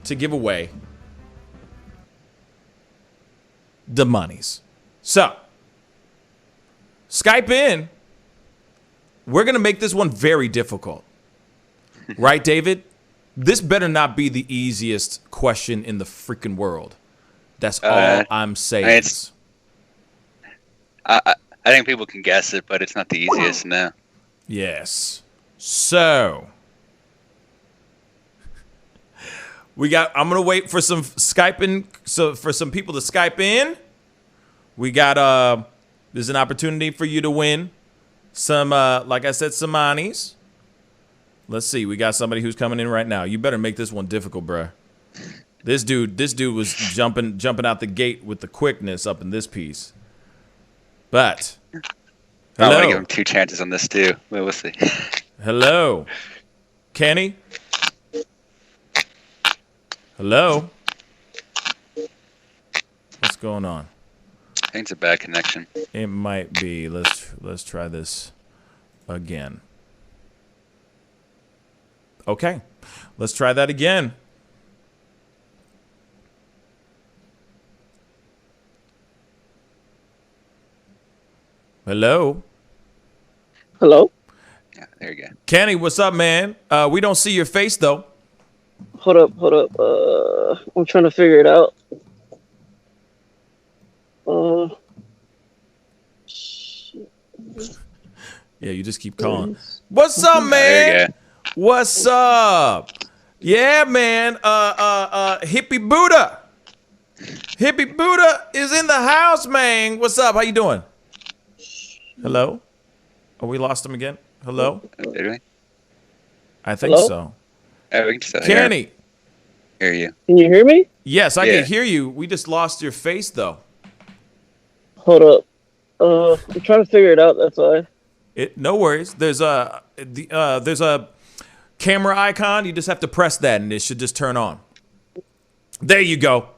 to give away the monies. So, Skype in. We're going to make this one very difficult. Right, David? This better not be the easiest question in the freaking world. That's all I'm saying. I think people can guess it, but it's not the easiest, no. Yes. So, I'm going to wait for some Skyping, so for some people to Skype in. We got, there's an opportunity for you to win some, like I said, some monies. Let's see. We got somebody who's coming in right now. You better make this one difficult, bruh. This dude was jumping out the gate with the quickness up in this piece. But I want to give him 2 chances on this too. Well, we'll see. Hello, Kenny. Hello. What's going on? I think it's a bad connection. It might be. Let's try this again. Okay, let's try that again. Hello. Hello. Yeah, there you go. Kenny, what's up, man? We don't see your face though. Hold up. I'm trying to figure it out. Yeah, you just keep calling. What's up, man? What's up? Yeah, man. Hippie Buddha. Hippie Buddha is in the house, man. What's up? How you doing? Hello? Oh, we lost him again? Hello? Did we? I think so. Oh, we can still Kenny. hear you. Can you hear me? Yes, I can hear you. We just lost your face, though. Hold up. I'm trying to figure it out. That's why. No worries. There's a camera icon. You just have to press that, and it should just turn on. There you go.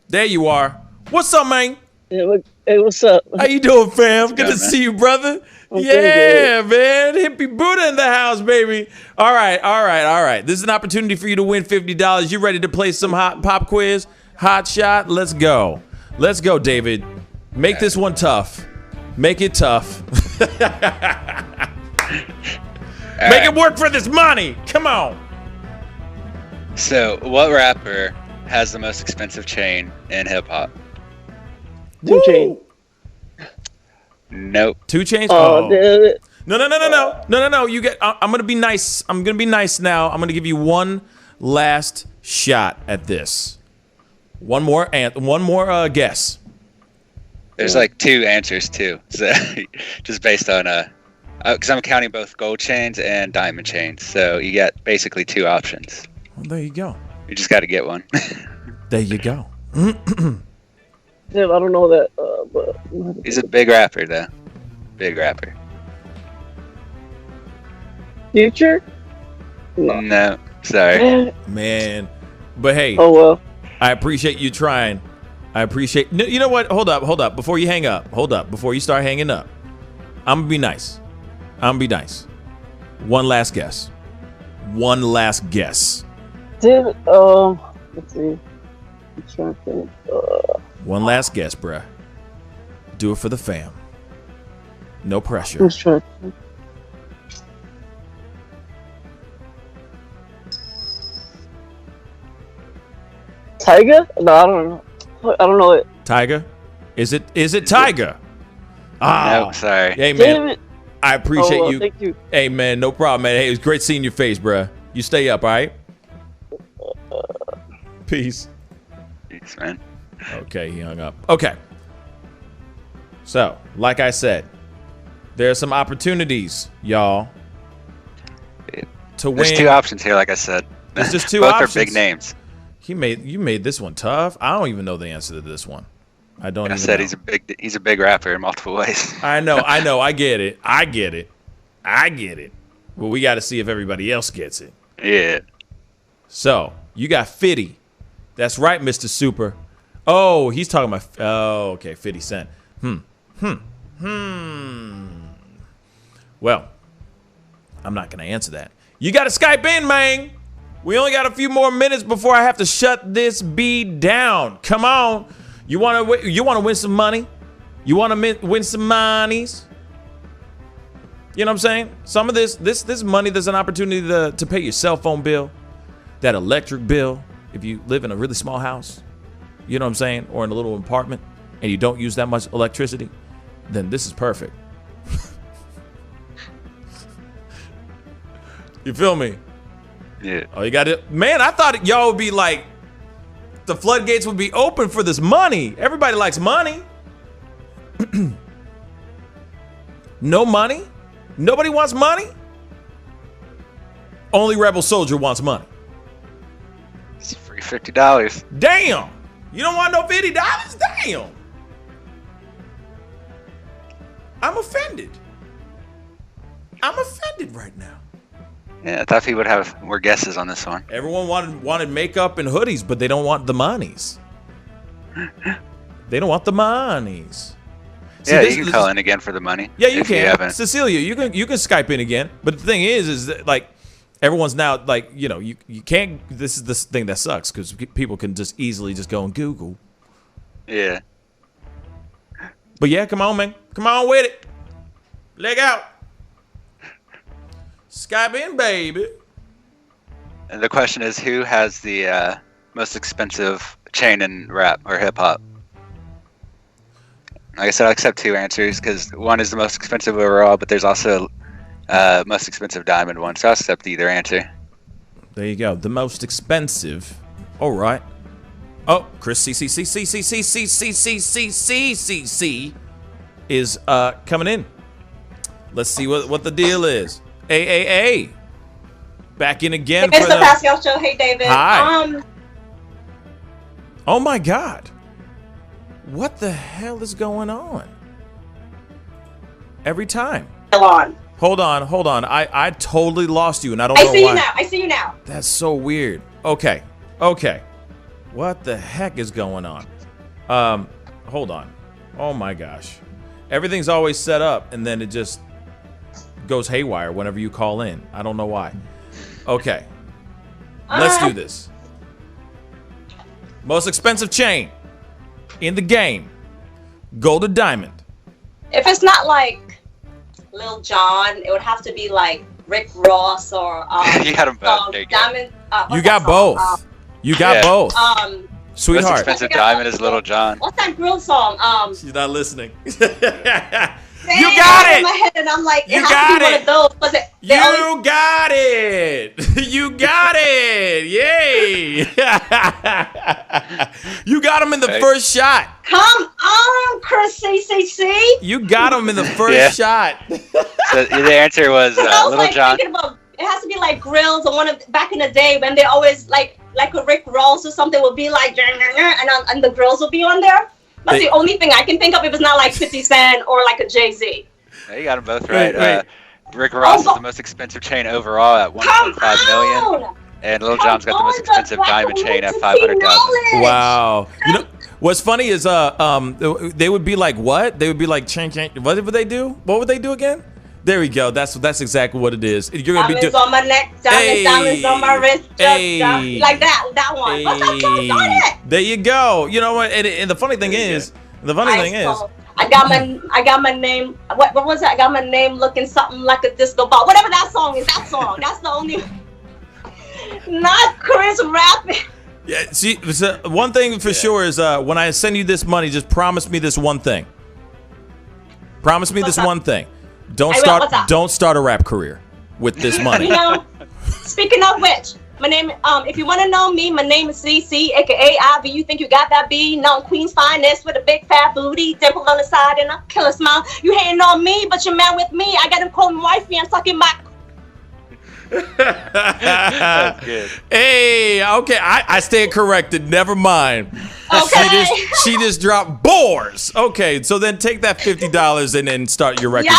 There you are. What's up, man? Yeah, hey, what's up? How you doing, fam? Good to see you, brother. Yeah, man. Hippie Buddha in the house, baby. All right. This is an opportunity for you to win $50. You ready to play some hot pop quiz? Hot shot? Let's go. Let's go, David. Make this one tough. Make it tough. Make it work for this money. Come on. So, what rapper has the most expensive chain in hip hop? 2 Chainz. Nope. 2 Chainz? Oh, No. You get. I'm gonna be nice. I'm gonna be nice now. I'm gonna give you one last shot at this. One more guess. There's like 2 answers too, so just based on because I'm counting both gold chains and diamond chains, so you get basically 2 options. Well, there you go. You just got to get one. There you go. Damn, I don't know that. But he's a big rapper, though. Big rapper. Future? No, sorry. Man, but hey. Oh well. I appreciate you trying. I appreciate. You know what? Hold up. Before you hang up. Hold up. Before you start hanging up. I'm gonna be nice. One last guess. Damn it. Let's see. I'm trying to think. One last guess, bruh. Do it for the fam. No pressure. I'm trying to think. Tiger? No, I don't know. I don't know it. Tiger? Is it Tiger? No, sorry. Hey, Damn man. it. I appreciate you. Thank you. Hey, man, no problem, man. Hey, it was great seeing your face, bruh. You stay up, all right? Peace. Peace, man. Okay, he hung up. Okay. So, like I said, there are some opportunities, y'all, to win. There's 2 options here, like I said. There's just 2 Both options. are big names. You made this one tough. I don't even know the answer to this one. I don't. I said know. He's a big rapper in multiple ways. I know. I get it. Well, we got to see if everybody else gets it. Yeah. So you got 50. That's right, Mr. Super. Oh, he's talking about. Oh, okay, 50 Cent. Well, I'm not gonna answer that. You got to Skype in, man. We only got a few more minutes before I have to shut this bee down. Come on. You want to win some money? You want to win some monies? You know what I'm saying? Some of this money, there's an opportunity to pay your cell phone bill, that electric bill, if you live in a really small house, you know what I'm saying, or in a little apartment, and you don't use that much electricity, then this is perfect. You feel me? Yeah. Oh, you got it. Man, I thought y'all would be like, the floodgates would be open for this money. Everybody likes money. No money? Nobody wants money? Only Rebel Soldier wants money. It's free $50. Damn. You don't want no $50? Damn. I'm offended. I'm offended right now. Yeah, I thought he would have more guesses on this one. Everyone wanted makeup and hoodies, but they don't want the monies. They don't want the monies. See, yeah, you can call in again for the money. Yeah, you can. Cecilia, you can Skype in again. But the thing is that, like, everyone's now, like, you know, you can't. This is the thing that sucks because people can just easily just go and Google. Yeah. But yeah, come on, man. Come on with it. Leg out. Skype in, baby. And the question is, who has the most expensive chain in rap or hip hop? Like I said, I'll accept two answers because one is the most expensive overall, but there's also most expensive diamond one. So I'll accept either answer. There you go. The most expensive. All right. Oh, Chris C is coming in. Let's see what the deal is. AAA. Back in again. It's the Pascal Show. Hey, David. Hi. Oh my God. What the hell is going on? Every time. Hold on. I totally lost you, and I don't know why. I see you now. That's so weird. Okay. What the heck is going on? Hold on. Oh my gosh. Everything's always set up, and then it just goes haywire whenever you call in. I don't know why. Okay. Let's do this. Most expensive chain in the game. Gold or diamond? If it's not like Lil Jon, it would have to be like Rick Ross or you got them both. Diamond. You got both. You got both. Sweetheart. Most expensive diamond is Lil Jon. What's that grill song? She's not listening. You got it. In my head, and I'm like, you got it. You got it. You got it. Yay. You got him in the first shot. Come on, Chris CCC. You got him in the first shot. So the answer was Lil Jon. It has to be like grills or one of back in the day when they always like a Rick Ross or something would be like, and the grills will be on there. That's the only thing I can think of if it's not like 50 Cent or like a Jay-Z. Yeah, you got them both right. Rick Ross is the most expensive chain overall at $1.5 million. And Lil Jon's got the most expensive diamond chain at $500,000. Wow. You know, what's funny is they would be like what? They would be like chain. What would they do? What would they do again? There we go. That's exactly what it is. You're gonna diamonds on my neck, diamonds on my wrist, like that one. What's up, John? Got it. There you go. You know what? And the funny thing is, I got my name. What was it? I got my name looking something like a disco ball. Whatever that song is, that song. That's the only. Not Chris rapping. Yeah. See, one thing for sure is when I send you this money, just promise me this one thing. Promise me this one thing. Don't start a rap career with this money. You know, speaking of which, my name, if you want to know me, my name is CC, aka Ivy. You think you got that B? No, Queen's finest with a big fat booty, dimple on the side, and a killer smile. You hating on me, but you're mad with me. I got him calling wifey and sucking my. That's good. Hey, okay, I stand corrected. Never mind. Okay. She just dropped boars. Okay, so then take that $50 and then start your record career.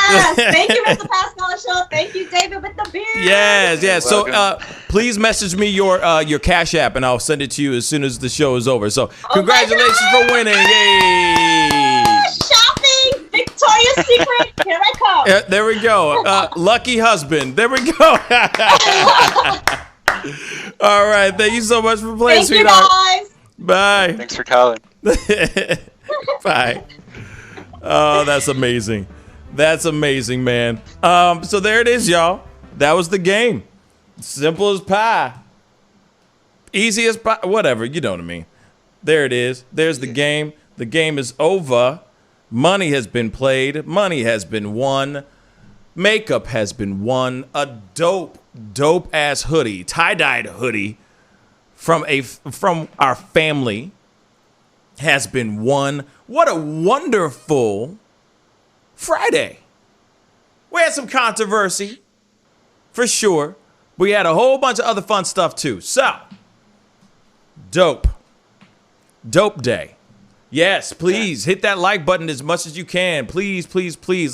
Yes! Thank you, Mr. Pascal Show. Thank you, David, with the beard. Yes. So please message me your Cash App, and I'll send it to you as soon as the show is over. So congratulations for winning. Yay! Shopping, Victoria's Secret. Here I come. There we go. Lucky husband. There we go. All right. Thank you so much for playing, Thank you, sweetheart. guys. Bye. Thanks for calling. Bye. Oh, that's amazing. That's amazing, man. So there it is, y'all. That was the game. Simple as pie. Easy as pie. Whatever. You know what I mean. There it is. There's the game. The game is over. Money has been played. Money has been won. Makeup has been won. A dope ass hoodie, tie-dyed hoodie from our family has been won. What a wonderful Friday. We had some controversy, for sure. We had a whole bunch of other fun stuff too. So, dope day. Yes, please hit that like button as much as you can. Please.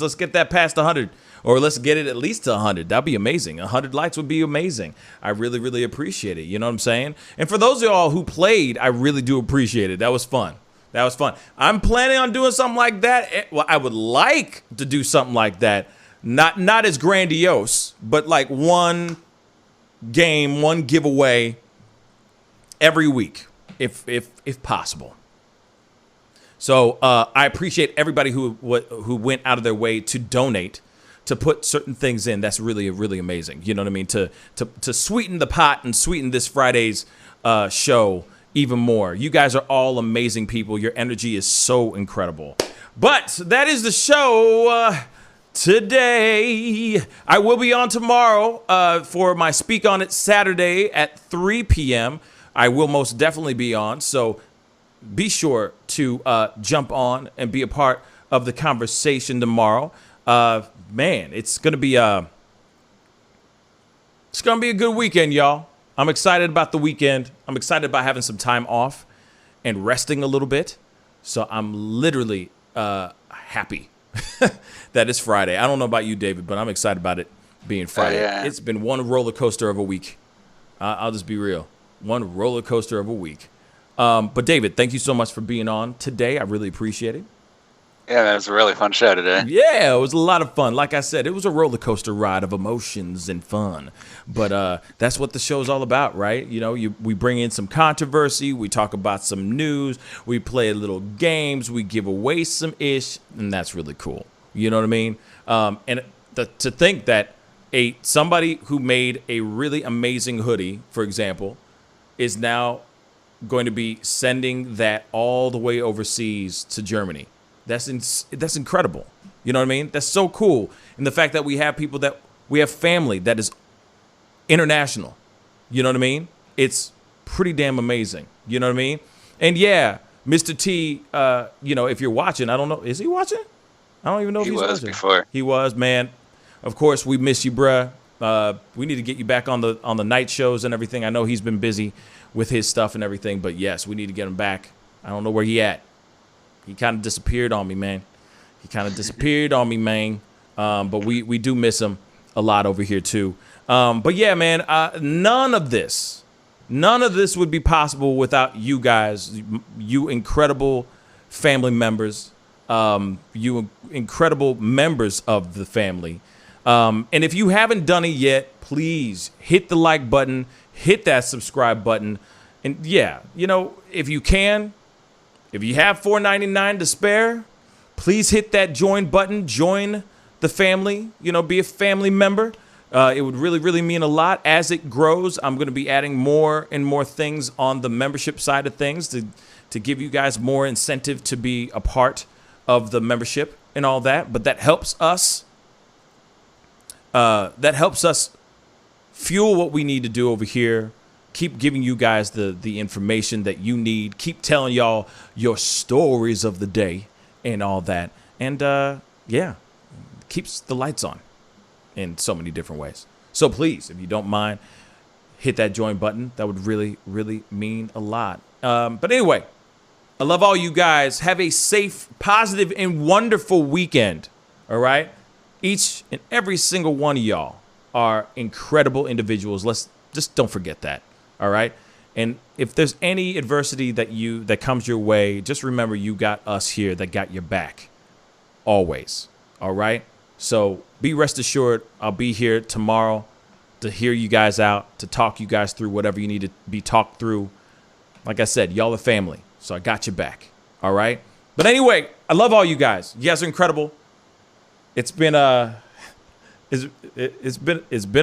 Let's get that past 100. Or let's get it at least to 100. That'd be amazing. 100 likes would be amazing. I really appreciate it. You know what I'm saying? And for those of y'all who played, I really do appreciate it. That was fun. I'm planning on doing something like that. Well, I would like to do something like that. Not as grandiose, but like one game, one giveaway every week, if possible. So I appreciate everybody who went out of their way to donate, to put certain things in. That's really amazing. You know what I mean? To sweeten the pot and sweeten this Friday's show even more. You guys are all amazing people. Your energy is so incredible. But that is the show today. I will be on tomorrow for my Speak On It Saturday at 3 p.m. I will most definitely be on. So be sure to jump on and be a part of the conversation tomorrow. Man, it's gonna be a good weekend, y'all. I'm excited about the weekend. I'm excited about having some time off and resting a little bit. So I'm literally happy that it's Friday. I don't know about you, David, but I'm excited about it being Friday. Yeah. It's been one roller coaster of a week. I'll just be real. One roller coaster of a week. But David, thank you so much for being on today. I really appreciate it. Yeah, that was a really fun show today. Yeah, it was a lot of fun. Like I said, it was a roller coaster ride of emotions and fun. But that's what the show's all about, right? You know, we bring in some controversy. We talk about some news. We play little games. We give away some ish. And that's really cool. You know what I mean? And to think that somebody who made a really amazing hoodie, for example, is now going to be sending that all the way overseas to Germany. That's incredible. You know what I mean? That's so cool. And the fact that we have family that is international. You know what I mean? It's pretty damn amazing. You know what I mean? And yeah, Mr. T, if you're watching, I don't know. Is he watching? I don't even know if he's watching. He was before. He was, man. Of course, we miss you, bruh. We need to get you back on the night shows and everything. I know he's been busy with his stuff and everything, but yes, we need to get him back. I don't know where he at. He kind of disappeared on me, man. But we do miss him a lot over here too. But yeah, man, none of this would be possible without you guys, you incredible family members, you incredible members of the family. And if you haven't done it yet, please hit the like button, hit that subscribe button. And yeah, if you can, if you have $4.99 to spare, please hit that join button, join the family, be a family member. It would really mean a lot. As it grows, I'm going to be adding more and more things on the membership side of things to give you guys more incentive to be a part of the membership and all that. But that helps us. Fuel what we need to do over here. Keep giving you guys the information that you need. Keep telling y'all your stories of the day and all that. And yeah, keeps the lights on in so many different ways. So please, if you don't mind, hit that join button. That would really, really mean a lot. But anyway, I love all you guys. Have a safe, positive, and wonderful weekend. All right? Each and every single one of y'all are incredible individuals. Just don't forget that. All right? And if there's any adversity that comes your way, just remember you got us here that got your back. Always. All right? So be rest assured, I'll be here tomorrow to hear you guys out, to talk you guys through whatever you need to be talked through. Like I said, y'all are family, so I got your back. All right? But anyway, I love all you guys. You guys are incredible. It's been a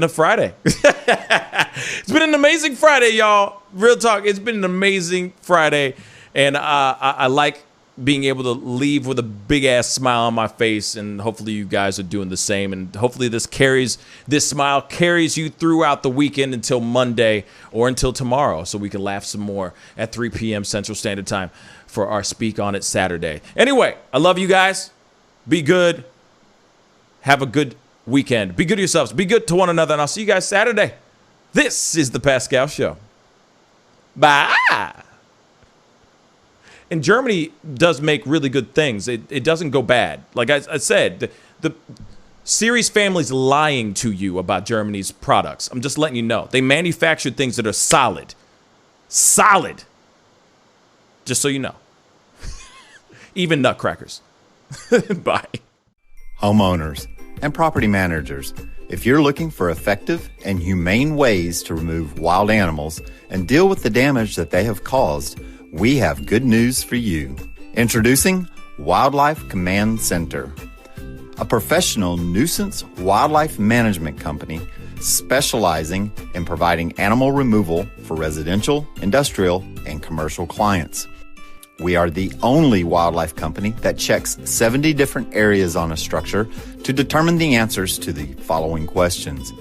Friday. It's been an amazing Friday, y'all. Real talk. It's been an amazing Friday, and I like being able to leave with a big ass smile on my face, and hopefully you guys are doing the same, and hopefully this smile carries you throughout the weekend until Monday or until tomorrow, so we can laugh some more at 3 p.m. Central Standard Time for our Speak On It Saturday. Anyway, I love you guys. Be good. Have a good weekend. Be good to yourselves. Be good to one another, and I'll see you guys Saturday. This is the Pascal Show. Bye. And Germany does make really good things. It doesn't go bad. Like I said, the Siri's family's lying to you about Germany's products. I'm just letting you know. They manufacture things that are solid. Solid. Just so you know. Even nutcrackers. Bye. Homeowners and property managers, if you're looking for effective and humane ways to remove wild animals and deal with the damage that they have caused, we have good news for you. Introducing Wildlife Command Center, a professional nuisance wildlife management company specializing in providing animal removal for residential, industrial, and commercial clients. We are the only wildlife company that checks 70 different areas on a structure to determine the answers to the following questions.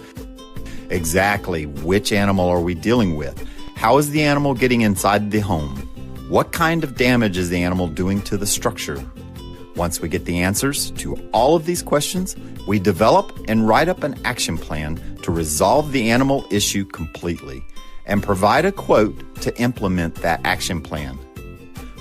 Exactly which animal are we dealing with? How is the animal getting inside the home? What kind of damage is the animal doing to the structure? Once we get the answers to all of these questions, we develop and write up an action plan to resolve the animal issue completely and provide a quote to implement that action plan.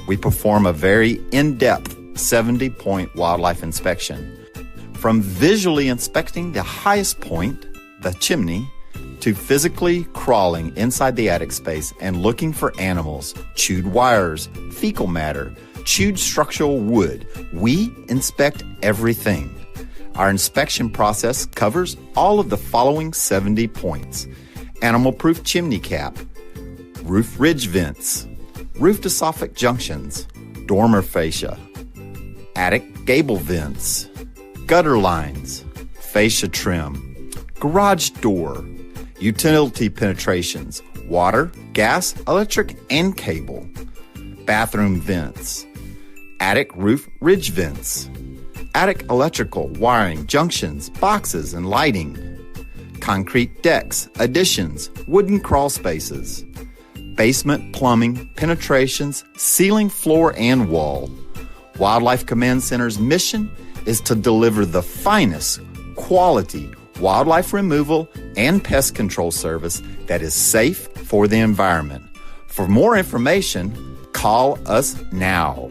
We perform a very in-depth 70-point wildlife inspection. From visually inspecting the highest point, the chimney, to physically crawling inside the attic space and looking for animals, chewed wires, fecal matter, chewed structural wood. We inspect everything. Our inspection process covers all of the following 70 points: animal-proof chimney cap, roof ridge vents, roof to soffit junctions, dormer fascia, attic gable vents, gutter lines, fascia trim, garage door, utility penetrations, water, gas, electric, and cable, bathroom vents, attic roof ridge vents, attic electrical, wiring, junctions, boxes, and lighting, concrete decks, additions, wooden crawl spaces, basement plumbing, penetrations, ceiling, floor, and wall. Wildlife Command Center's mission is to deliver the finest quality wildlife removal and pest control service that is safe for the environment. For more information, call us now.